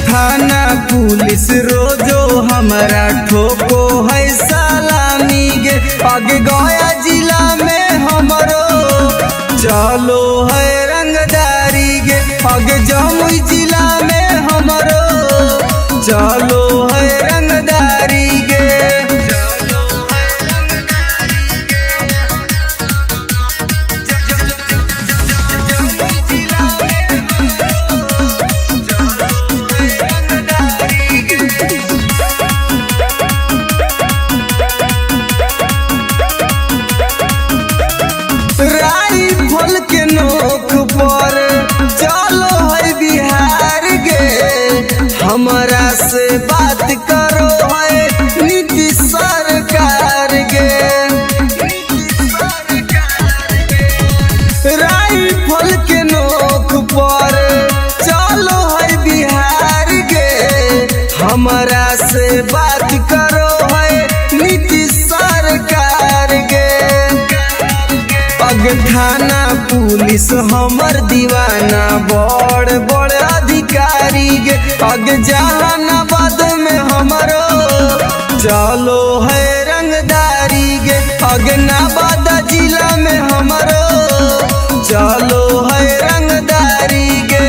थाना पुलिस रोजो हमरा ठोको है सलामी गे। आगे गया जिला में हमरो चलो है रंगदारी गे, आगे जमुई जिला में हमरो चलो है रंगदारी गे। राइफल के नोक पर चलो है बिहार गे, हमरा से बात करो है नीतीश सरकार गे। राइफल के नोक पर चलो है बिहार गे, हमरा से बात करो है नीतीश सरकार गे। अग थाना पुलिस हमर दीवाना बड़ बड़ अधिकारी गे, अग जहानाबाद में हमरो चलो है रंगदारी गे, अग नवादा जिला में हमरो चलो है रंगदारी गे।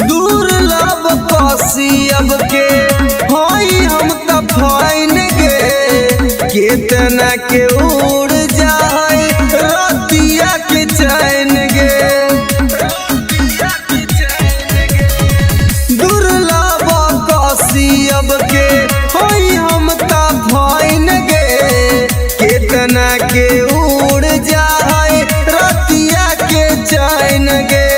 दुर्लभ कसियब के हई हम त फाइन गे, केतना के उड़ जाए रतिया के चैन गे। दुर्लभ कसियब के हई हम त फाइन गे, केतना के उड़ जाए रतिया के चैन गे।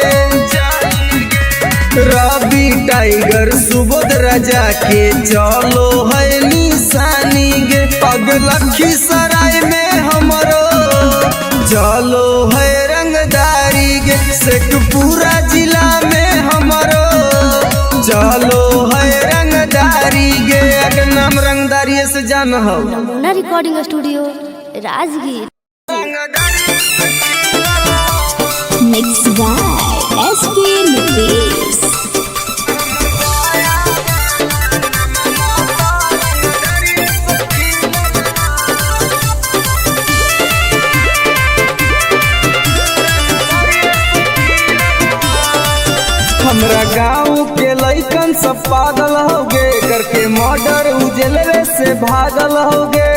रवि टाइगर सुबोध राजा के चलो है निशानी गे, पग लखीसराय में हमरो चलो है रंगदारी गे, शेखपुरा जिला में हमरो चलो है रंगदारी गे। अगर नाम रंगदारी से जान हो। Namuna recording studio Rajgir. Mix by SP Nitesh. हमरा गाँव के लइकन सब पागल होगे, करके मर्डर उजलवे से भागल होगे।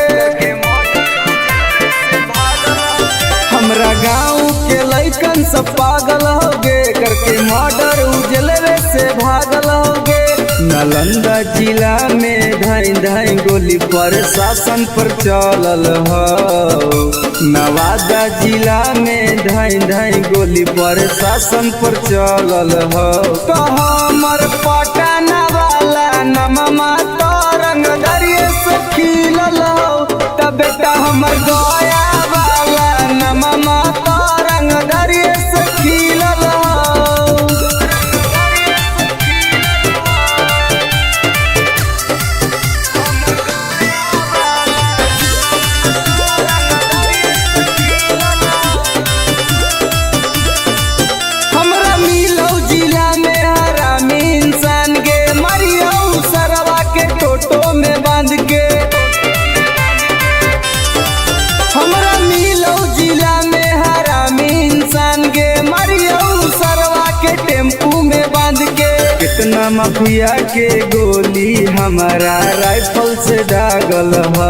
हमरा गाँव के लइकन सब पागल होगे, करके मर्डर उजलवे से भागल होगे। नालंदा जिला में धाई धाई गोली प्रशासन पर चलल हो, नवादा जिला में धाई धाई गोली प्रशासन पर चलल हो। तो हमर पटना वाला नममा तो रंगदरिये से खिलल हो, तब बेटा हमर गया वाला कितना माफिया के गोली हमारा राइफल से दागल ह।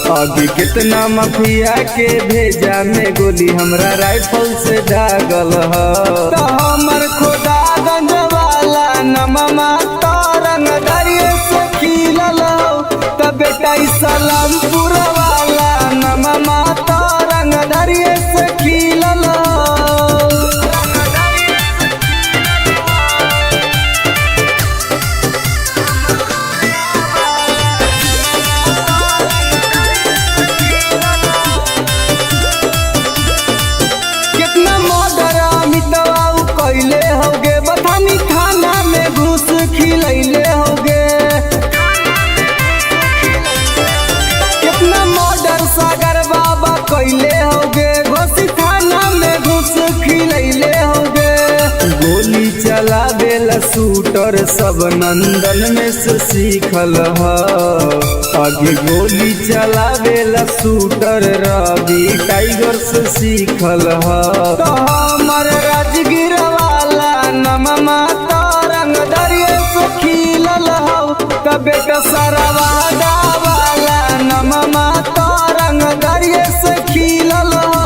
अभी कितना माफिया के भेजा में गोली हमरा राइफल से दागल ह। तो हमर खोदा गंज वाला नममा तरंग दरिये से खिलल हो। तो बेटा सलामपुर वाला नममा तरंग दरिये से खिलल हो। कितना मर्डर अमितवा कैले होगे बथानी थाना में घुस खिलैले होगे। कितना मर्डर सागर बाबा कैले होगे घोसी थाना में घुस खिलैले होगे। गोली चलावेला शूटर सब नंदन में से सीखल ह। आगे गोली चलावेला शूटर रवि टाइगर से सीखल ह। तो हमर राजगीर वाला नममा तरंग दरिये से खिलल हो। तो बेटा सरवादा वाला नममा तरंग दरिये से खिलल हो।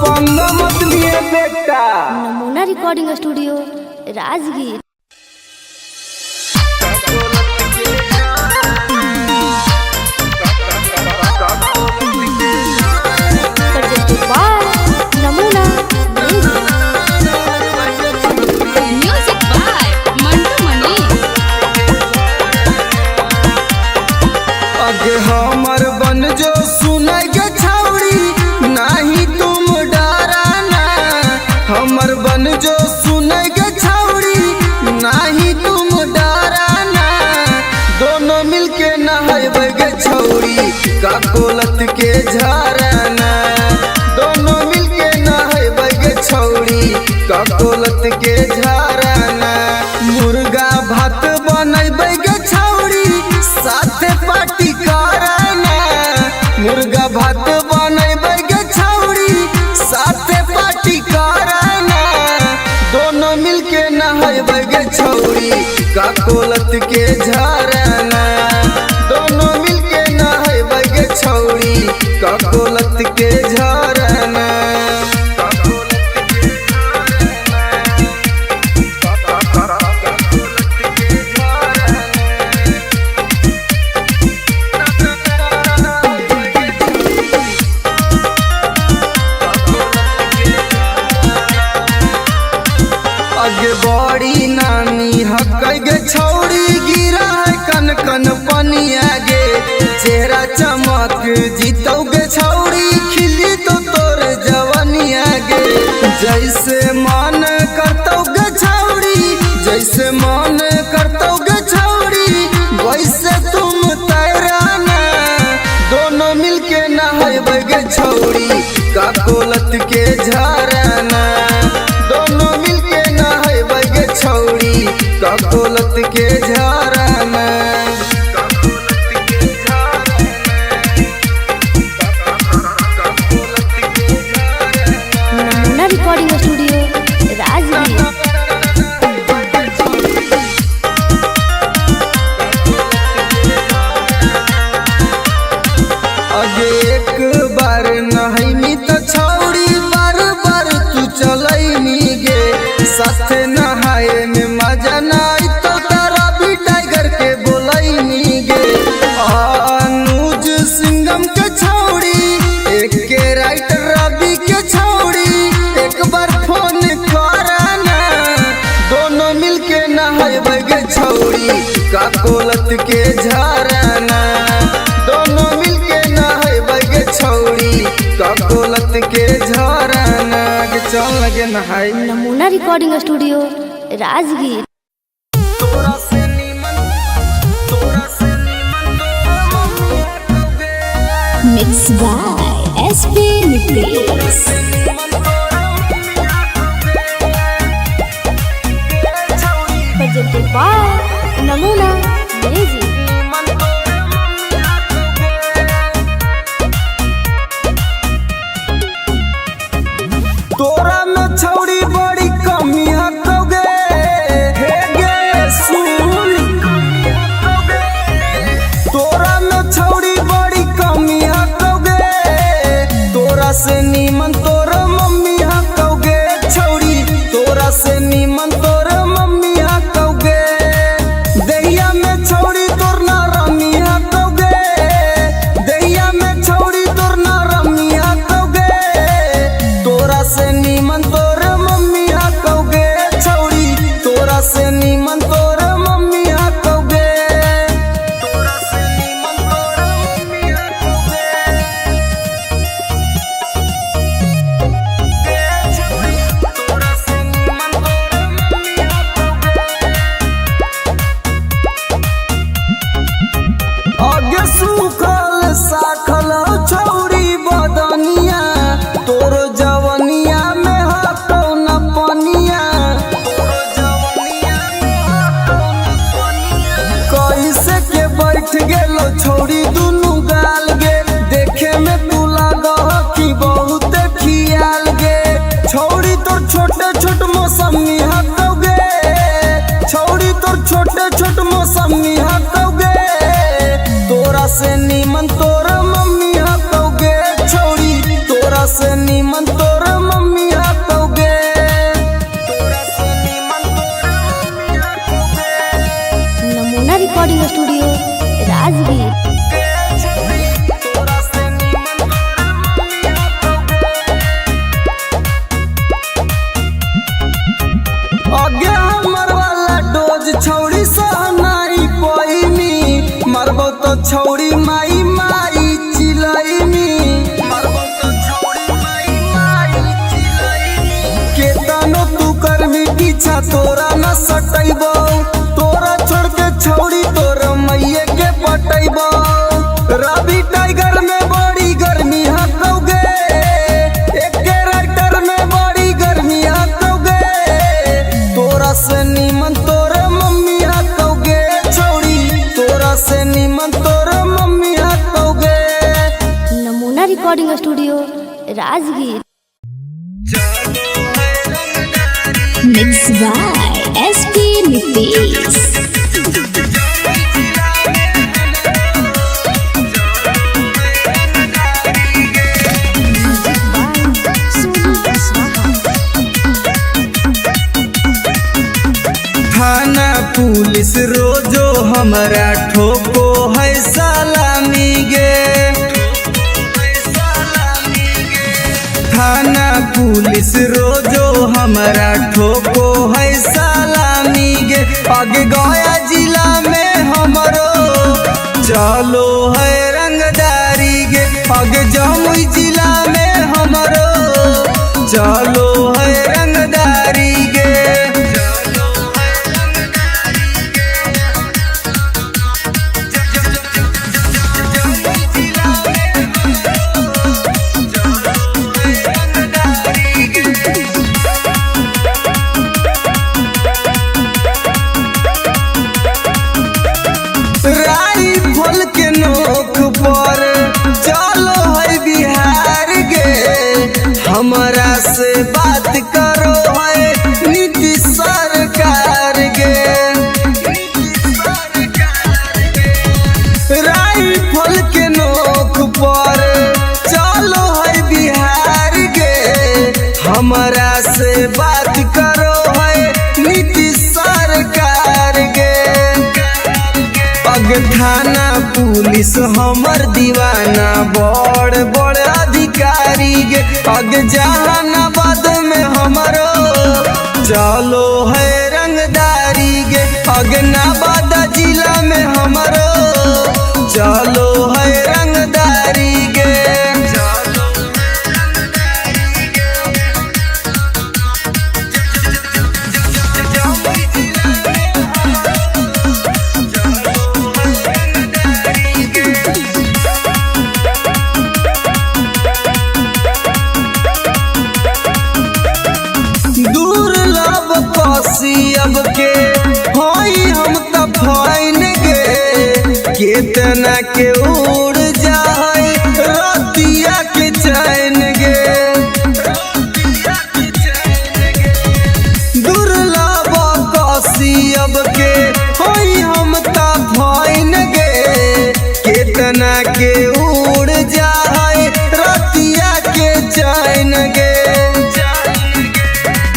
पंग मत लिए बेटा। नमूना रिकॉर्डिंग स्टूडियो राजगीर। नमूना म्यूजिक बाय मंटू मनी। आगे हमर बन जो सुनगे छौड़ी नहीं तुम डराना। हमर बन जो सुनगे छौड़ी नहीं तुम डराना। दोनों मिलके नहाएबे छौड़ी का कोलत के झरना। दोनों मिलके नहाएबे छौड़ी का कोलत के झरना। मुर्गा भात बनैबे छौड़ी साथे पार्टी कराना। मुर्गा भात बनैबे छौड़ी साथे पार्टी कराना। दोनों मिलके नहाएबे छौड़ी का कोलत के झरना। दोनों मिलके नहाएबे छौड़ी का कोलत के झरना। आगे बड़ी नानी हकगे छौड़ी गिरा है कन कन पनिया गे। चेहरा चमक जीतोगे छौड़ी खिली तो तोर जवनिया गे। जैसे मन करतोगे छौड़ी जैसे मन करतोगे छौड़ी वैसे तुम तैराना। दोनों मिलके नहाएबे छौड़ी का कोलत के झरना। दोनों मिलके नहाएबे छौड़ी का कोलत के झरना। नमूना रिकॉर्डिंग स्टूडियो राजगीर। आगे एक बार नहैनी तो छौड़ी बार बार तू चलैनी गे। साथे नहाए में मजा नाई तो तारा भी टाइगर के बोलैनी गे। अनुज सिंगम के छौड़ी एक के राइटर रवि के छौड़ी एक बार फोन कराना। दोनों मिलके नहाएबे छौड़ी का कोलत के झरना। दोनों मिलके नहाएबे छौड़ी का कोलत के झरना। के चल लगे नहाए। Namuna recording studio Rajgir. Mix by SP Nitesh. presented by Namuna music. तोरा में छौड़ी बड़ी कमी हकोगे। हे गे आगे सूखल साखल छौरी बदनिया तोर जवनिया में हाथो न पनिया कैसे के बैठ गेलो छौरी दुनु गाल गे देखे में तू लागह कि बहुत खियाल गे छौरी तोर छोटे छोट मौसमी हाथो गे छौरी तोर छोटे छोट मौसमी हाथो गे तोरा से नीमन तोर मम्मी हाथोगे छौरी तोरा से नीमन तोर मम्मी हाथोगे तोरा से नीमन तोर मम्मी हाथोगे नमूना रिकॉर्डिंग स्टूडियो राजगीर। तोरा से नीमन तोर मम्मी हाथोगे आगे हमर वाला डोज छौरी सहनाई पैनी मरबो तो छौरी माई माई चिलैनी मरबो तो छौरी माई माई चिलैनी केतनो तू करबी पीछा तोरा न सटैबो तोरा छोड़ के छौरी तोर मैये के पटैबो रवि टाइगर में बड़ी गर्मी हाथोगे एक राइटर में बड़ी गर्मी हाथोगे तोरा से नीमन तोर मम्मी हाथोगे छौरी तोरा से नीमन तोर मम्मी हाथोगे Namuna recording studio Rajgir. Mix by SP Nitesh. थाना पुलिस रोजो हमरा ठोको है सलामी गे थाना पुलिस रोजो हमरा ठोको है सलामी गे आगे गया जिला में हमरो चलो है रंगदारी गे आगे जमुई जिला में हमरो चलो है रंगदारी गे राइफल के नोक पर चलो है बिहार गे हमरा से बात करो है नीतीश सरकार गे राइफल के नोक पर चलो है बिहार गे हमरा से बात करो है नीतीश सरकार गे पग थाना पुलिस हमर दीवाना बड़ बड़ अधिकारी गे पग जहानाबाद में हमरो चलो है रंगदारी गे पग नवादा जिला में हमरो चलो है रंगदारी गे दुर्लभ कसियब के होई हम त फाइन गे केतना के उड़ जाए रतिया के चैन गे दुर्लभ कसियब के होई हम त फाइन गे केतना के उड़ जाए रतिया के चैन गे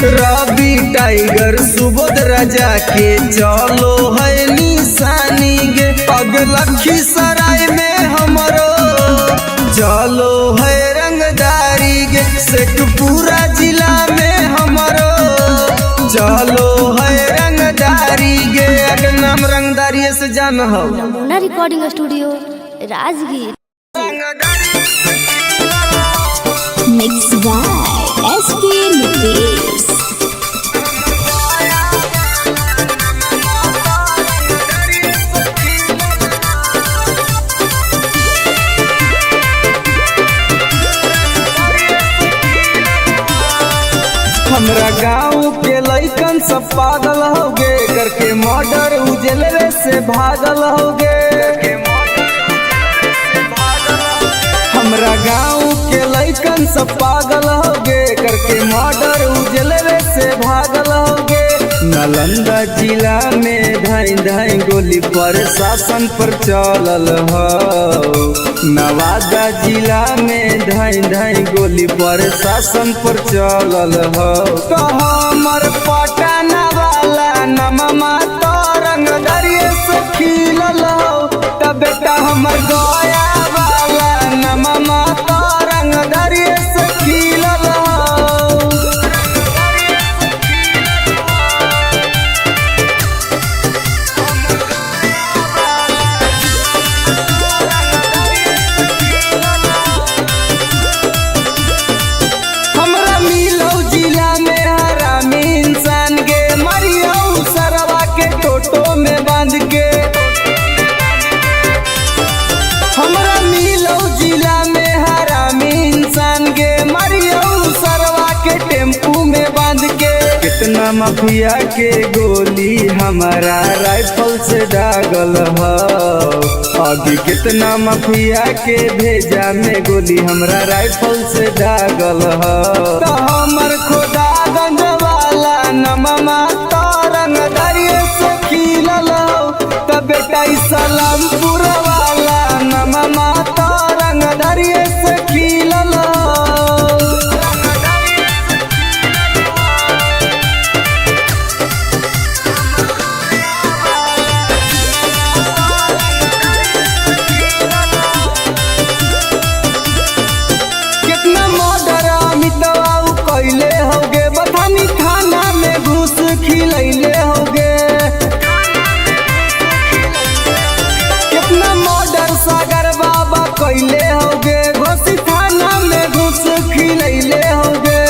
रवि टाइगर सुबोध राजा के चलो है निशानी गे पग लखीसराय में हमरो चलो है रंगदारी गे शेखपुरा जिला में हमरो चलो है रंगदारी गे अगर नाम रंगदारी से जान हो Namuna recording studio Rajgir. Mix by SP Nitesh. पागल होगे, करके मर्डर उजलवे से भागल होगे। हमरा गाँव के लइकन सब पागल होगे, करके मर्डर उजलवे से भागल होगे। नालंदा जिला में धाई धाई गोली प्रशासन पर चलल हो। नवादा जिला में धाई धाई गोली प्रशासन पर चलल हो। तो हमर पटना वाला नममा तो रंग दरिये से खिलल हो। तब बेटा हमर गया वाला नममा तो रंग दरिये से खिलल हो। टोटो में बांध के हमरा मिलो जिला में हरामी इंसान गे, मरियो सरवा के टेम्पू में बांध के। कितना माफिया के गोली हमारा राइफल से दागल हो। अभी कितना माफिया के भेजा में गोली हमरा राइफल से दागल हो। तो हमर खुदागंज वाला नममा तो रंग दरिये से खिलल हो। तब बेटा सलामपुर वाला नममा तो रंग दरिये से खिलल हो। कितना मर्डर अमितवा कैले होगे, बथानी थाना में घूस खिलैले होगे। कितना मर्डर सागर बाबा कैले होगे, घोसी थाना में घूस खिलैले होगे।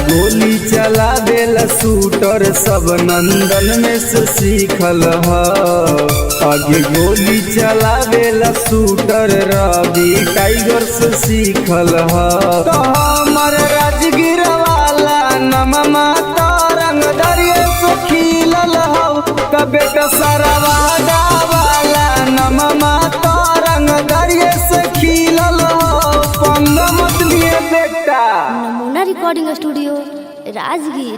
गोली चलावेला शूटर सब नंदन में से सीखल हो। आगे गोली चलावेला शूटर रवि टाइगर से सीखल हो। तो हमर राजगीर वाला नममा तो रंग दरिये से खिलल हो। कबे कसरवादा वाला नममा तो रंग दरिये से खिलल हो। पंग मत लिए बेटा। नमूना रिकॉर्डिंग स्टूडियो राजगीर।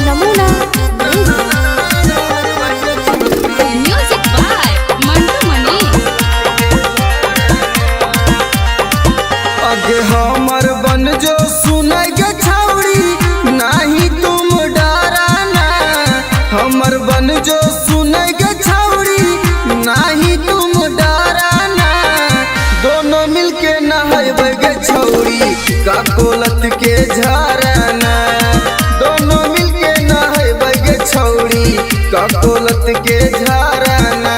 नमूना म्यूजिक बाय मंटू मनी। आगे हमर बन जो सुनाई गे छौड़ी, नहीं तुम डराना। हमर बन जो सुनाई गे छौड़ी, नहीं तुम डराना। दोनों मिलके नहाइबे गे छौड़ी, का कोलत के झरना। दोनों मिलके नहाइबे गे छौड़ी, का कोलत के झरना।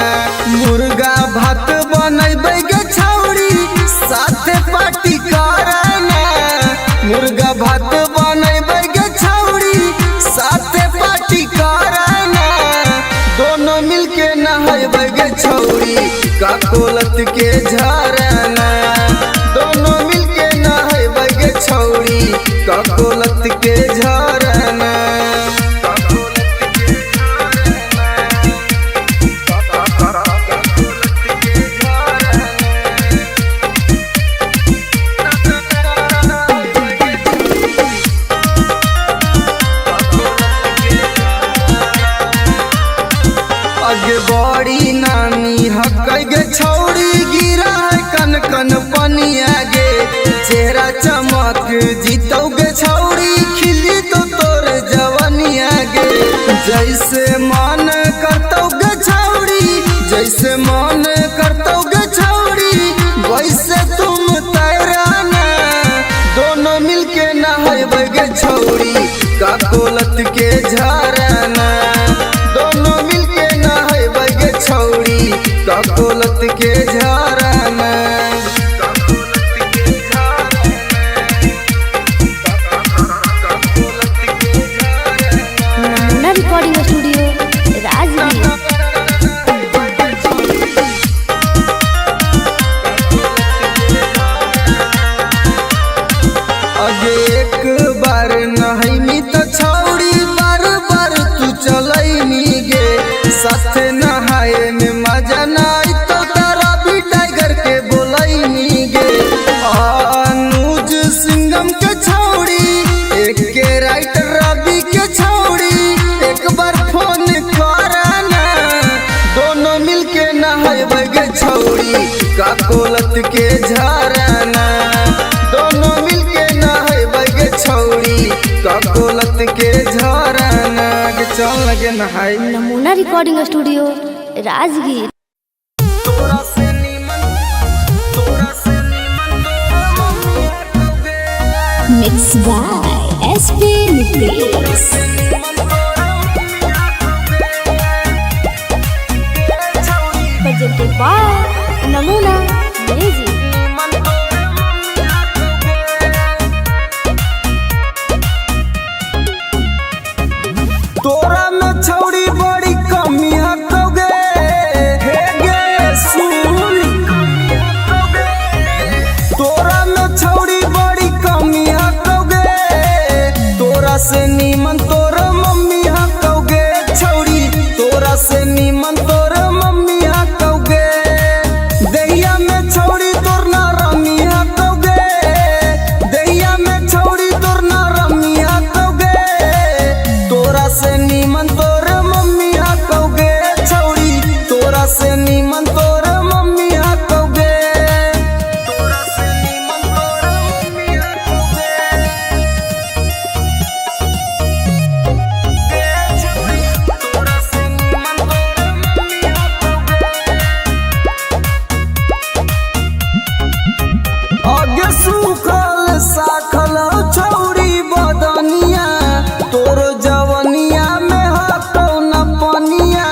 मुर्गा भात बनैबे गे छौड़ी, साथे पार्टी करना। मुर्गा भात बनैबे गे छौड़ी, साथे पार्टी करना। दोनों मिलके नहाइबे गे छौड़ी, का कोलत के झरना। दोनों मिलके नहाइबे गे छौड़ी, का कोलत के झरना। आगे बड़ी नामी हकै गे छौड़ी, गिरा है कन कन पनिया गे। चेहरा चमक जीतौ गे छौड़ी, खिली तो तोर जवनिया गे। जैसे मन करतौ गे छौड़ी, जैसे मन करतौ गे छौड़ी, वैसे तुम तैराना। दोनों मिलके नहाइबे गे छौड़ी, का कोलत के झरना। दोनों मिलके नहाइबे गे छौड़ी, का कोलत के झरना। नमूना रिकॉर्डिंग स्टूडियो राजगीर। आगे एक बार नहैनी तो छौड़ी बार बार तू चलैनी गे साथ नहाए में मजा नाई तो तारा भी टाइगर के बोलैनी गे अनुज सिंघम के छौड़ी एक के राइटर रवि के छौड़ी एक बार फोन कराना दोनों मिलके नहाए गे छौड़ी का कोलत के झराना दोनों मिलके नहाए गे छौड़ी का कोलत के झराना के चल लगे नहाए। Namuna recording studio Rajgir. तोरा से नीमन mix by SP Nitesh. presented by Namuna music. तोरा में छौड़ी बड़ी कमी हकोगे हे गे सुन तोरा में छौड़ी बड़ी कमी हकोगे तोरा से नीमन तोर मम्मी हकोगे छौड़ी तोरा से नीमन तोर मम्मी हकोगे दहिया में छौड़ी तोर ना रमी हकोगे दहिया में छौड़ी तोर ना रमी हकोगे तोरा से नीमन तोर मम्मी हकोगे छौड़ी तोरा से नीमन तोर मम्मी हकोगे तोरा से नीमन तोर मम्मी हकोगे छौड़ी तोरा से नीमन तोर मम्मी हकोगे आगे सुखल साखल छौड़ी बदनिया तोर जवनिया में हटो न पनिया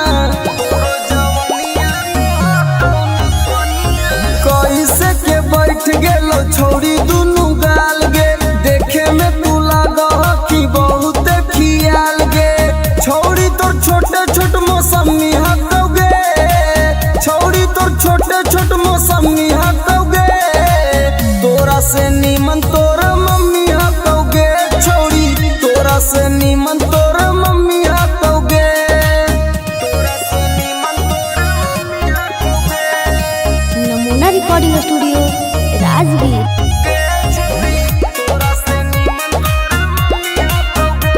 कैसे के बैठ गेलो छौड़ी दुनु गाल गे देखे में तू लागह कि बहुत खियाल गे छौड़ी तोर छोटे छोट मौसमी हटोगे छौड़ी तोर छोटे छोट मौसमी हटोगे तोरा से नीमन तोर मम्मी हटोगे छौड़ी तोरा से नीमन तोर मम्मी हटोगे तोरा से नीमन तोर मम्मी हटोगे नमूना रिकॉर्डिंग स्टूडियो राजगीर। तोरा से नीमन तोर मम्मी हटोगे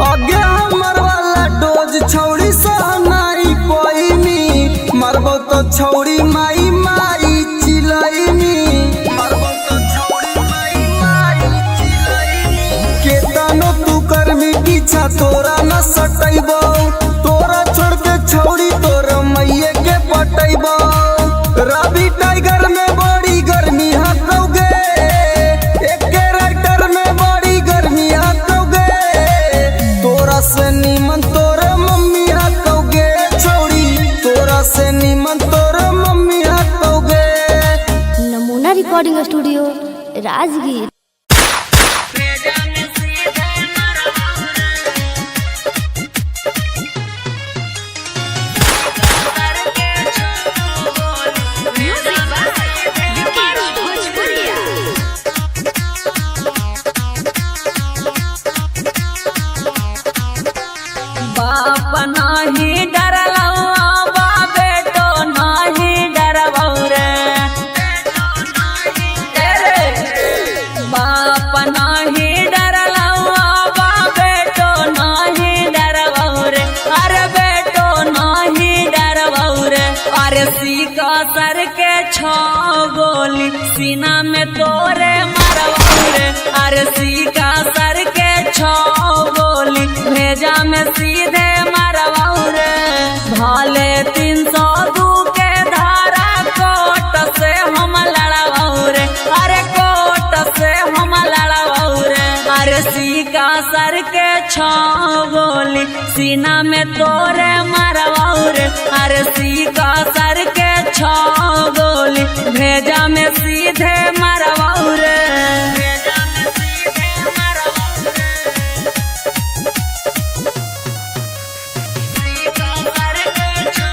आगे हमर वाला डोज छौड़ी सहनाई पैनी मरबो तो छौड़ी माई माई चिलैनी मरबो तो छौड़ी माई माई चिलैनी केतनो तू करमी पीछा तोरा न सटैबो तोरा छोड़ के छौड़ी तोर मैये के पटैबो रवि टाइगर में बड़ी गर्मी हकोगे एक के राइटर में बड़ी गर्मी हकोगे तोरा से नीमन तोर मम्मी हकोगे छौड़ी तोरा से नीमन तोर मम्मी हकोगे। Namuna recording studio Rajgir. Music by Vikesh Bhojpuriya. बाप नाही डरलौ बा बेटो नाही डरबौ रे बाप नाही डरलौ बा बेटो नाही डरबौ रे अरे बेटो नाही डरबौ रे अरे सीका सर के छो गोली सीना में तोरे मरबौ रे अरे सीका सर के छो गोली भेजा में सीधे मरबौ रे भाले 302 के धारा कोट से हम लड़बौ रे अरे कोट से हम लड़बौ रे अरे सीका सर के छो गोली सीना में तोरे मरबौ रे अरे सीका सर के छो गोली भेजा में सीधे मरबौ रे भेजा में सीधे मरबौ रे सीका सर के छो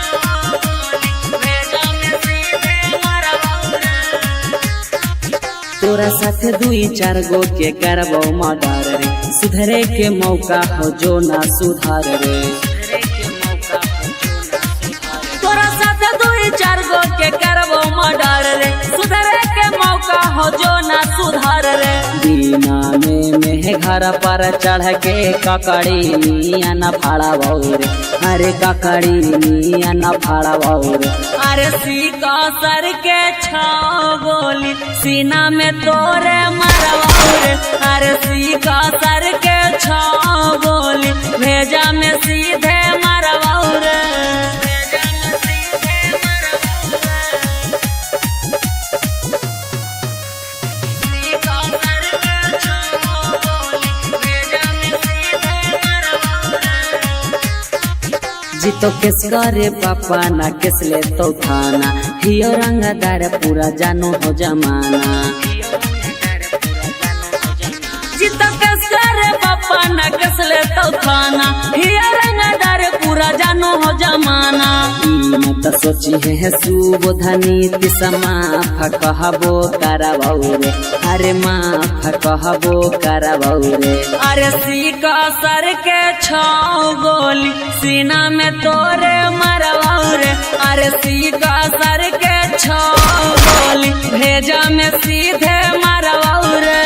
गोली भेजा में सीधे मरबौ रे तोरा साथे 2-4 गो के करबो मर्डर रे, सुधरे के मौका हो जो ना सुधार रे। तोरा साथे 2-4 गो के करबो मर्डर रे, सुधरे के मौका हो जो ना सुधार रे। दीना में घर पर चढ़ के ककड़ी निया न फाड़ा रे, अरे ककड़ी निया न फाड़ा रे। अरे सीका सर के 6 गोली सीना में तोरे मरवा रे, अरे सीका सर के 6 गोली भेजा में सीधे मरवा रे। जीतो किस करे पापा ना किस ले तो थाना, हियो रंगदार पूरा जानो हो जमाना। जीतो किस करे पापा ना किस ले तो थाना, हियो रंगदार पूरा जानो हो जमाना। मत सोची है सुबोधनी माफ कहबो करबौ रे, अरे माफ कहबो करबौ रे। अरे सीका सर के 6 गोली सीना में तोरे मरवा रे, अरे सीका सर के 6 गोली भेजा में सीधे मरवा रे।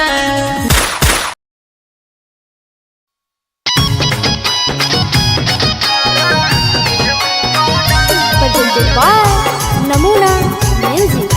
presented by Namuna Music.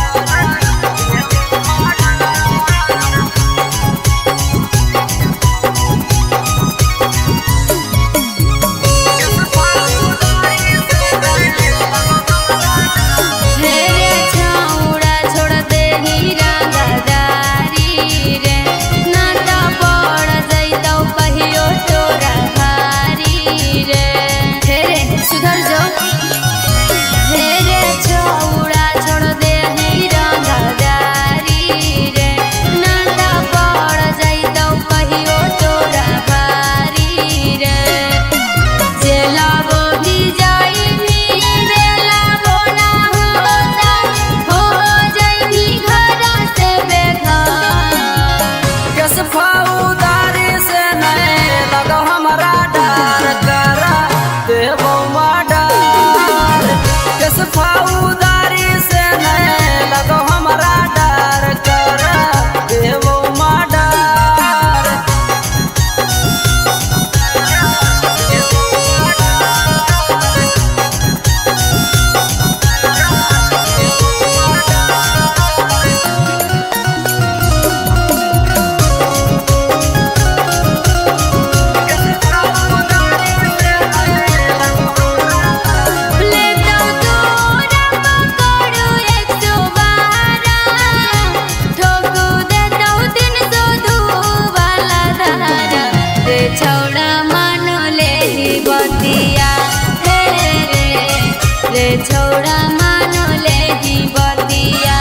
छोड़ा मानो ले ही बतिया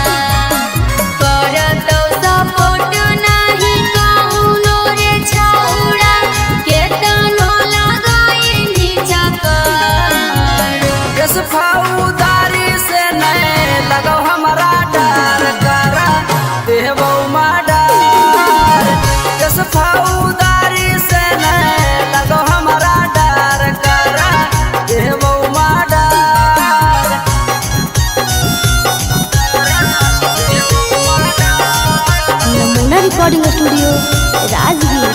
कर तो सपोर्ट नहीं कौनो रे छौड़ा के तनो लगाई नीचा कर किस फौदारी से नहीं लगो हमारा डर करा देवो माडर किस फौदारी से नहीं लगो हमारा डर करा देवो रिकॉर्डिंग स्टूडियो राजगीर।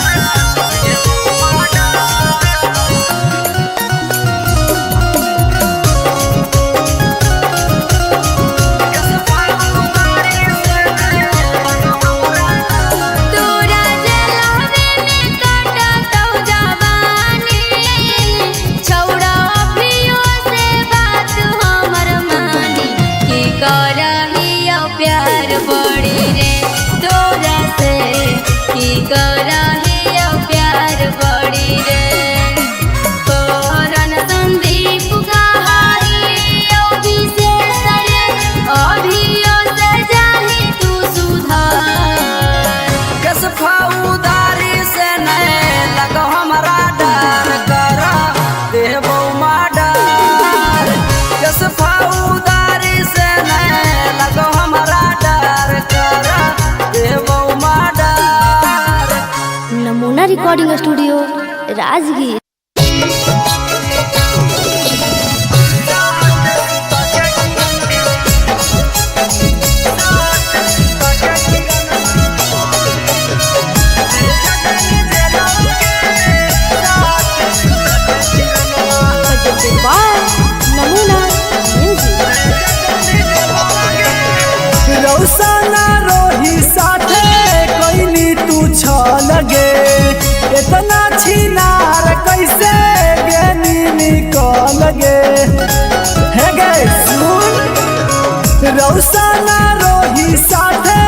प्यार बड़ी रे तोरा से की करही रिकॉर्डिंग स्टूडियो राजगीर। नमूना म्यूजिक। रौसना रोही साथे कोइनी तू लगे इतना छिनार कैसे गेनी निकल गे हे गे सुन रौसना रोही साथे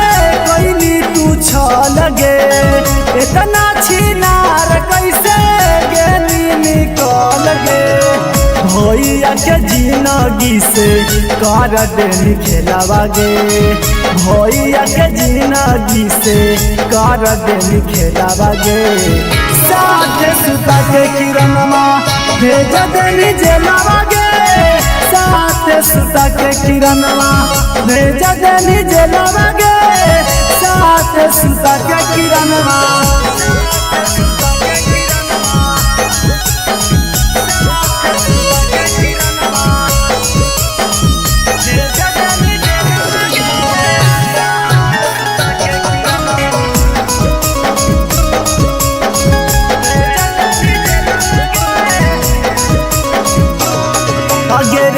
कोइनी तू लगे इतना छिनार कैसे गेनी निकल गे भैया के जिंदगी से कर देनी खेलावा गे भैया के जिंदगी से कर देनी खेलावा गे साथ सुता के किरणमा भेज देनी जेलावा गे साथ सुता के किरणमा भेज देनी जेलावा गे साथ सुता के किरणमा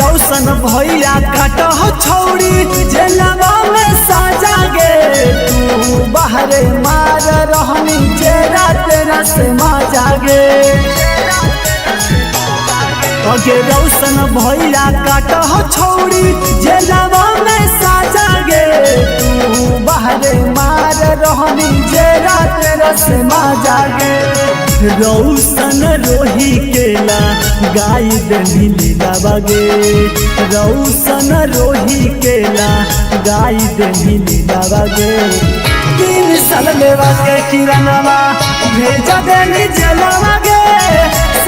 रौशन भैया काट छौड़ी जेलवा में साजा गे तू बाहरे मार रहनी जेरा तेरा से माजा गे अगे रौशन भैया काट छौड़ी जेलवा में साजा गे तू बाहरे मार रहनी जेरा तेरा से माजा गे रौशन रोही केला गाय देनी लीला बागे रौशन रोही केला गाय देनी लीला बागे 3 साल लेवा के किरणवा भेज देनी जेलवा गे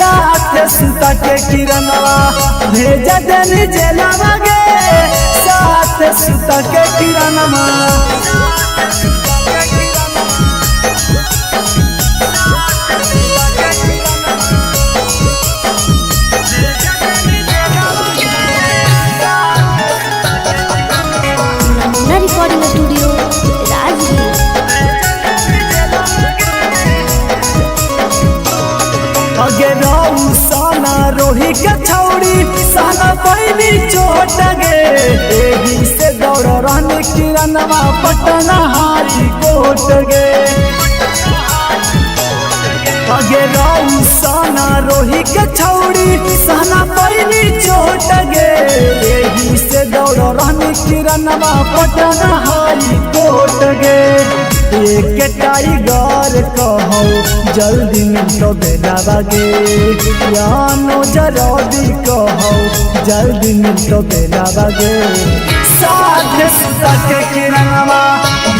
साथ सुता के किरणवा भेज देनी जेलवा गे साथ सुता के किरणवा रिकॉर्डिंग स्टूडियो राजगीर। अगे रौसना रोही के छौड़ी साना पैनी चोट गे एही से दौड़ रहने किरणवा पटना हाई कोट गे अगे रौसना रोही के छौड़ी साना पैनी चोट गे एही से दौड़ रहने किरणवा पटना हाई कोट गे एक टाइगर कहो जल्दी मिलो बेलावा गे यानो जरौदी कहो जल्दी मिलो बेलावा गे साथ सुता के किरणवा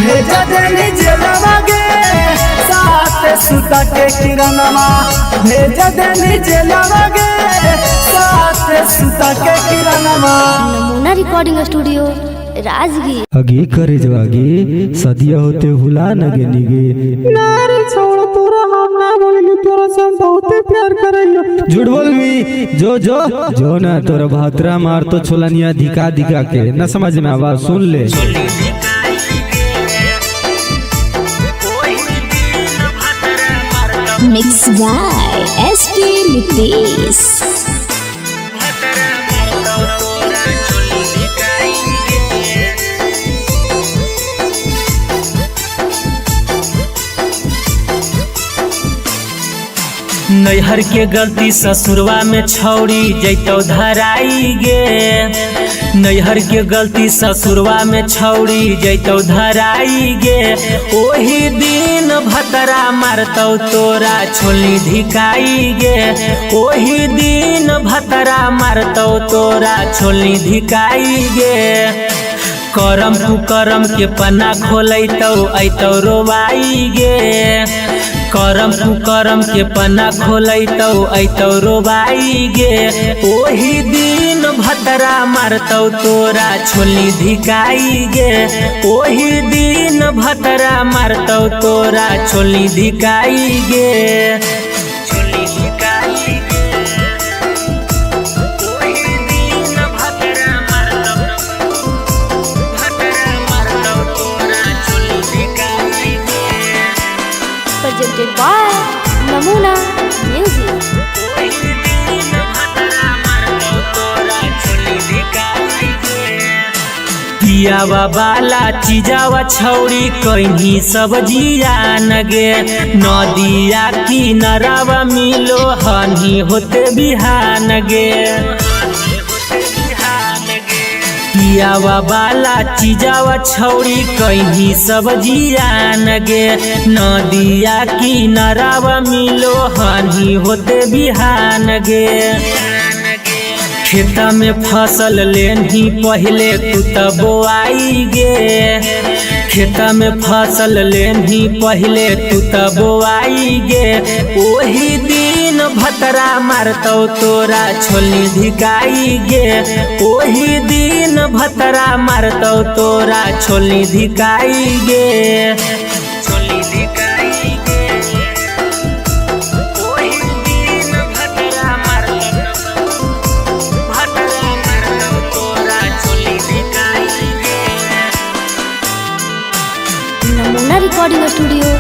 भेज देनी जेलवा गे साथ सुता के किरणवा भेज देनी जेलवा गे साथ सुता के किरणवा। नमूना रिकॉर्डिंग स्टूडियो राजगीर। अगे करे जवागे सदिया होते हुला नगे निगे नारे छोड़ तोरा हम ना बोलेंगे तोरा से हम बहुत प्यार करेंगे। झूठ बोल मी जो ना तोरा भातरा मार तो छोलनिया दिखा दिखा के न समझ में आवाज सुन ले मिक्स बाय एसपी नितेश। नैहर के गलती ससुरवा में छौड़ी जैतो धराई गे नैहर के गलती ससुरवा में छौड़ी जैतो धराई गे ओही दिन भतरा मारतौ तोरा छोली धिकाई गे ओही दिन भतरा मारतौ तोरा छोली धिकाई गे करम कुकरम के पन्ना खोलैतौ ऐतौ रोवाई गे करम कुकरम के पन्ना खोलैतौ ऐतौ रोबाई गे ओही दिन भतरा मारतौ तोरा छोली धिकाई गे ओही दिन भतरा मारतौ तोरा छोली धिकाई गे छोली धिकाई गे ओही दिन भतरा मारतौ तोरा छोली धिकाई गे presented by Namuna Music. पियावा बाला चीजावा छौड़ी कहीं सब्जिया नगे नदिया किनारावा मिलो हनी होते बिहान गे पियावा बाला चीजावा छौड़ी कहीं सब्जिया नगे नदिया किनारावा मिलो हनी होते बिहान गे खेता में फसल लेनी पहले तू तब बोआई गे खेता में फसल लेनी पहले तू तब बोआई गे ओही दिन भतरा मारतौ तोरा छोली धिकाई गे ओही दिन भतरा मारतौ तोरा छोली धिकाई गे छोली धिकाई गे ओही दिन भतरा नमूना रिकॉर्डिंग स्टूडियो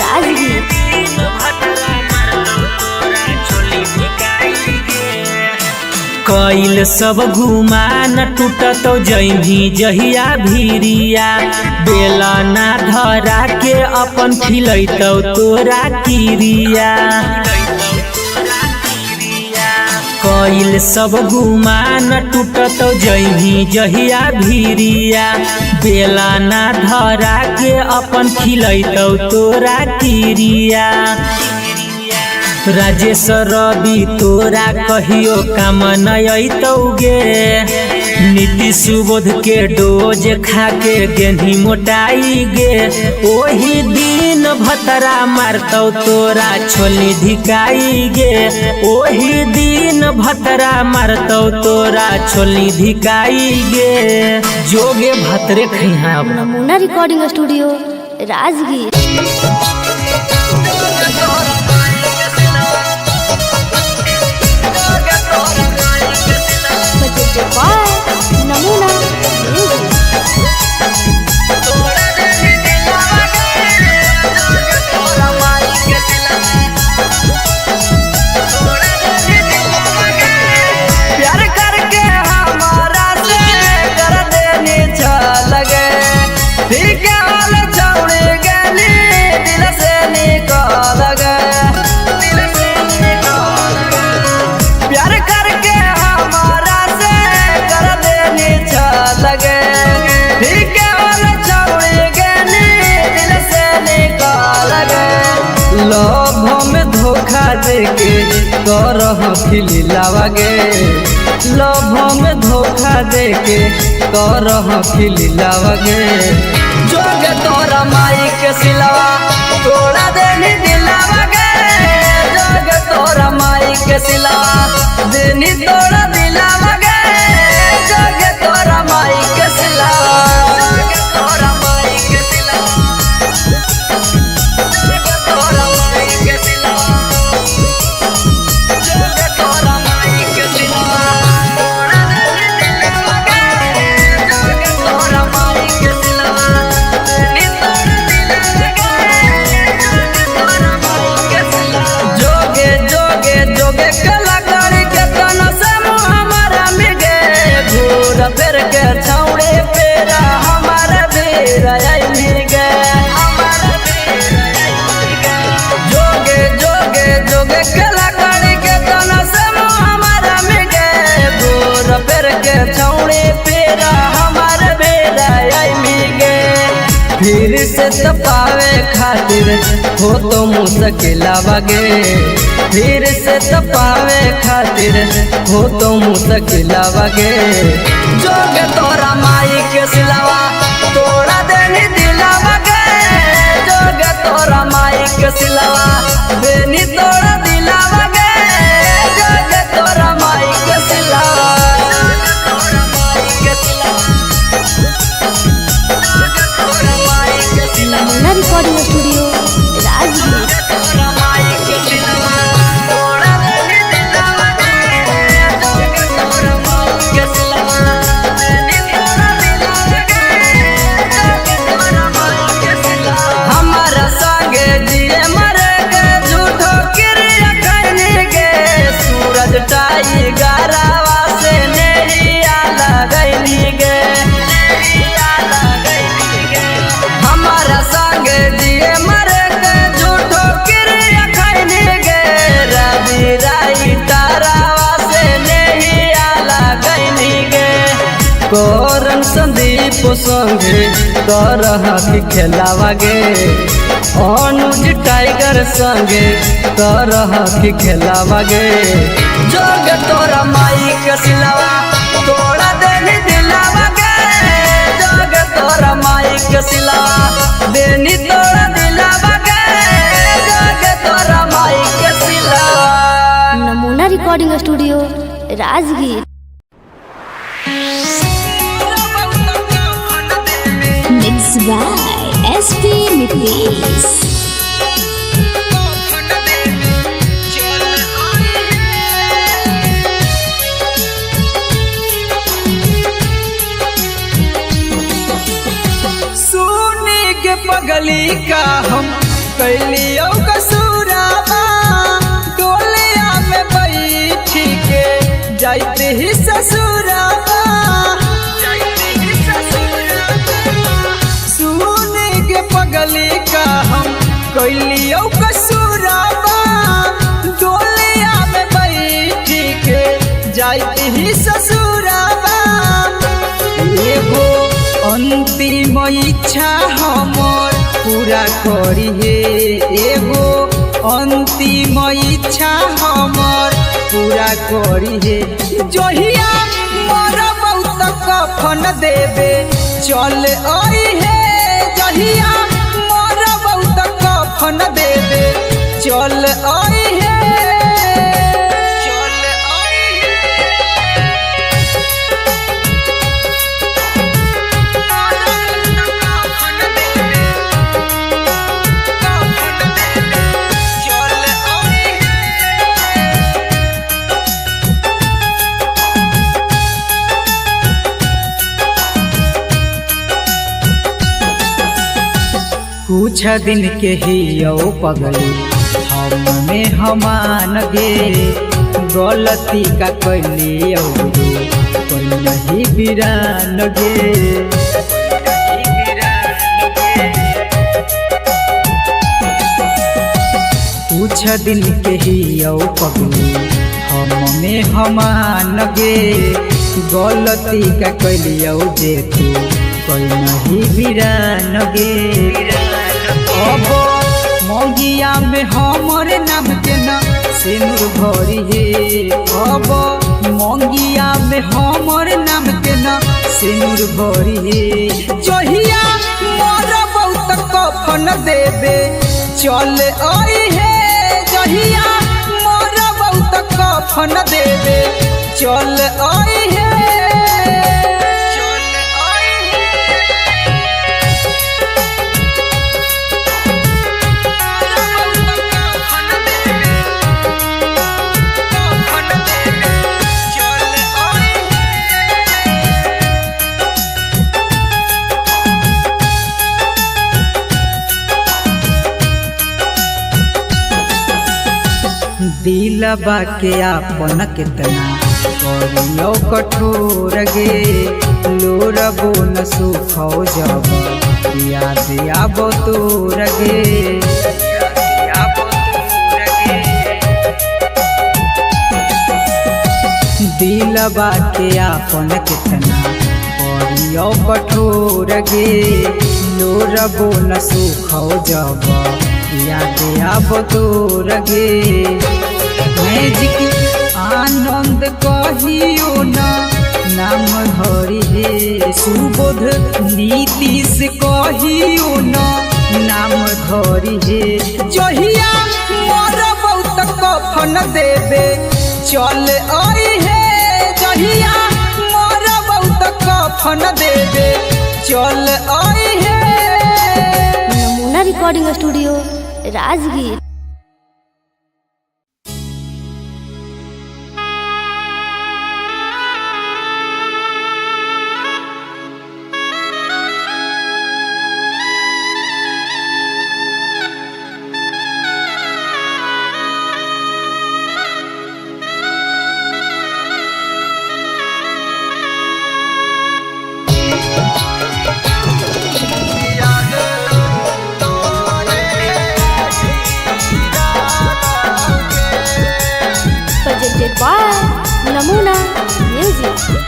राजगीर। कइल सब घुमान टूटतौ जही जहिया भीरिया बेला ना धरा के अपन खिलैतौ तोरा किरिया कइल सब गुमान टूटतौ जही जहिया भीरिया बेला ना धरा के अपन खिलैतौ तोरा किरिया राजेश रवि तोरा कहियो काम नयतौ गे नीति सुबोध के डोज खा के गेंधी मोटाई गे ओही दिन भतरा मारतौ तोरा छोली धिकाई गे ओही दिन भतरा मारतौ तोरा छोली धिकाई गे जोगे भतरे खैहा Namuna recording studio Rajgir. presented by Namuna Music. प्यार करके हमारा से कर देनी लगे फिर क्या हाल छोड़ गली दिल से निकाल गए प्यार करके हमारा से कर देनी लगे फिर क्या हाल छोड़ गली दिल से निकाल गए लोभों में धोखा देके करह खिलावागे लोभों में धोखा देके करह खिलावागे जोगे तोरा माई के सिलवा तोड़ा देनी दिलावागे जोगे तोरा माई के सिलवा देनी तोड़ा दिलावागे जोगे तोरा माई के सिलवा जोगे तोरा माई के सिलवा जोगे तोरा माई के सिलवा जोगे तोरा माई के सिलवा तोड़ा देनी दिलावागे जोगे तोरा माई के सिलवा देनी तोड़ा दिलावागे जोगे तोरा माई के सिलवा जोगे जोगे जोगे कलाकारी के तना से मुँह हमारा मिगे घूर फिर के छौड़े पेरा हमारा बेरा आई मिगे हमारा बेरा आई मिगे जोगे जोगे जोगे कलाकारी के तना से मुँह हमारा मिगे घूर फिर के छौड़े पेरा हमारा बेरा आई मिगे फिर से तपावे खातिर हो तो मुश्किल आवागे फिर से तपावे खातिर हो तो मुश्किल आवागे जोगे तोरा माई के सिलवा तोड़ा देनी दिलावागे जोगे तोरा माई के सिलवा देनी तोड़ा दिलावागे जोगे तोरा माई के सिलवा जोगे तोरा माई के सिलवा जोगे तोरा माई के रिकॉर्डिंग स्टूडियो राजगीर। हमारा संगे जिए मरे गे झूठो क्रिया करने गे सूरज टाइगरवा से नैया लगैली गे हमारा संगे जिए मरे गे झूठो क्रिया करने गे रवि राइटरवा से नैया लगैली गे कोरन संदीप संगे करह खेलावा गे अनुज टाइगर संगे करह खेलावा गे जोग तोरा माई के सिलावा तोड़ा देनी दिलावा गे जोग तोरा माई के सिलावा देनी तोड़ा दिलावा गे जोग तोरा माई के सिलावा। नमूना recording studio Rajgir. Mixed by SP Nicks. सुनी के पगली का हम कैलियो कसूराबा डोलिया में बैठी के जाते ही ससुराबा सुनी के पगली का हम कैलियो कसूराबा डोलिया में बैठी के जाते ही ससुराबा एगो अंतिम इच्छा हमर पूरा करी हे एगो अंतिम इच्छा हमर पूरा करी हे जहिया मोर बहुत कफन देवे चल आई हे जहिया मोर बहुत कफन देवे चल आई हे कुछ दिन के ही यो पगली हम में हमान गे गलती का कैली कोई नहीं बिरान गे कुछ दिन के ही यो पगली हम में हमान गे गलती का कैली जे तू कोई नहीं बिरान गे अब मंगिया में हमर नाम के न सिंदूर भरी हे अब मंगिया में हमर नाम के न सिंदूर भरी हे जहिया मोर बहुत कफन देवे चल आई हे जहिया मोर बहुत कफन देवे चल आई हे दिलबा के आपन कितना करियो कठोर गे लोरबो न सुखो जब याद आबो तोर गे दिलबा के आपन कितना करियो कठोर गे लोरबो न सुखो जब याद आबो तोर गे मैजिक आनंद कहियो न नाम धरी हे सुबोध नीतीश कहियो न नाम धरी हे जहिया मोर बहुत कफन देवे चल आई हे जहिया मोर बहुत कफन देवे चल आई हे। नमूना recording studio Rajgir. Presented by Namuna Music।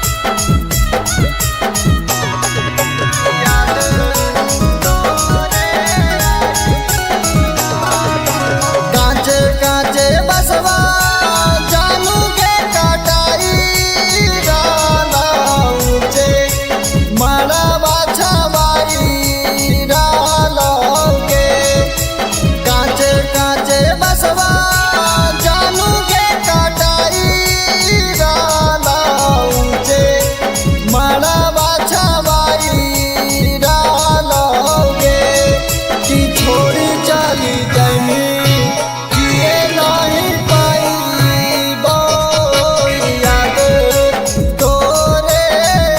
कांचे कांचे बसवा जानू के कटाई डाला ऊंचे मड़वा छवाई डाला के कांचे कांचे बसवा जानू के कटाई डाला ऊंचे मड़वा छवाई डाला के कि छोड़ी चली जानी जिए नहीं पाई बो याद तोरे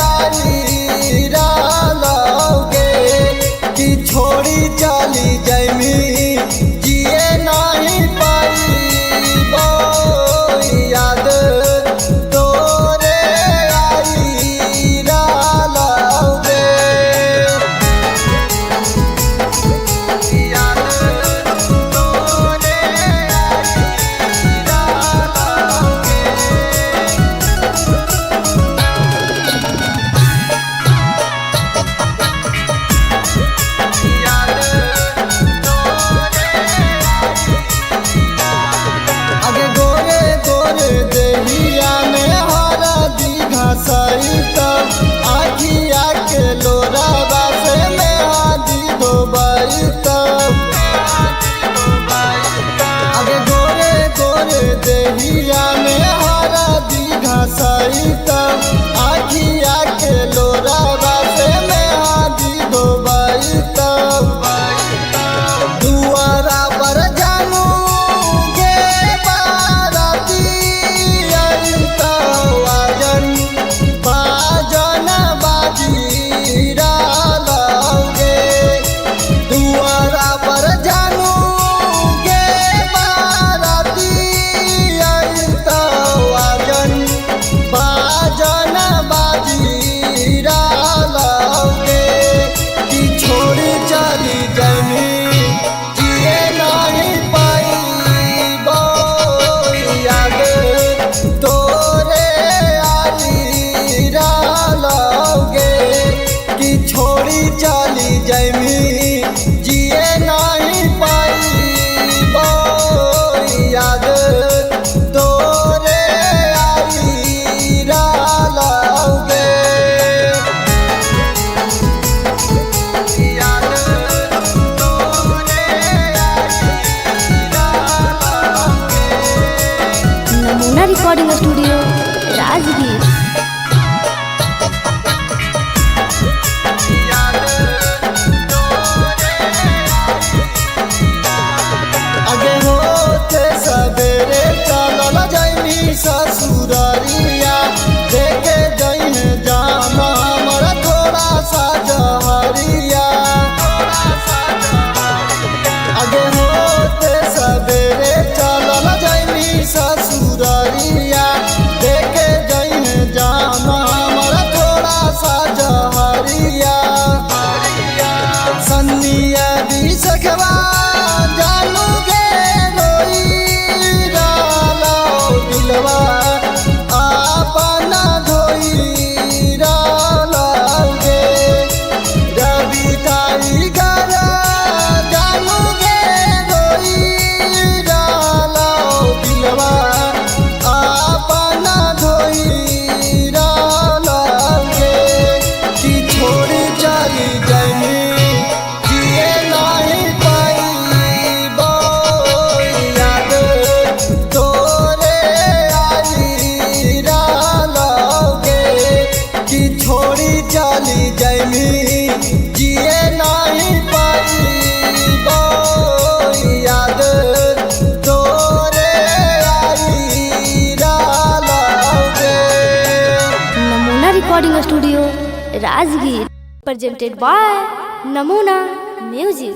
आई डालोगे कि छोड़ी चली जानी जिए नहीं पाई बो याद तोरे आई डालोगे आगे गोरे गोरे देहिया में हरा दीघा सहिता आखिया के लोरा बासे में आदि धोबाइता आगे गोरे गोरे देहिया में हरा दीघा सहिता आखिया के लोरा बासे में आदि धोबाइता दुआरा पर जानू गे बाराती आइता वाजन बाजन बाजी डालोगे दुआरा पर जानू गे बाराती आइता वाजन बाजन बाजी डालोगे कि छोड़ी चली जानी जिए नहीं पाई बो याद तोरे आई डालोगे कि छोड़ी चली जानी जिए नहीं पाई बो याद तोरे आई डालोगे नमूना रिकॉर्डिंग स्टूडियो राजगीर। आगे होते सवेरे चलल जाइनी ससुरारिया देखे जइन जाना हमारा थोड़ा सा जहरिया आगे होते सवेरे चलल जाइनी ससुरारिया देखे जइन जाना हमारा थोड़ा सा जहरिया सन्निया दी सखवा जानू गे रोई डालो दिलवा आपना धोई डालोगे रवि ताई गरा जानू गे रोई डालो दिलवा आपना धोई डालोगे कि छोड़ी चली जानी जिए नहीं पाई recording studio Rajgir presented by Namuna music.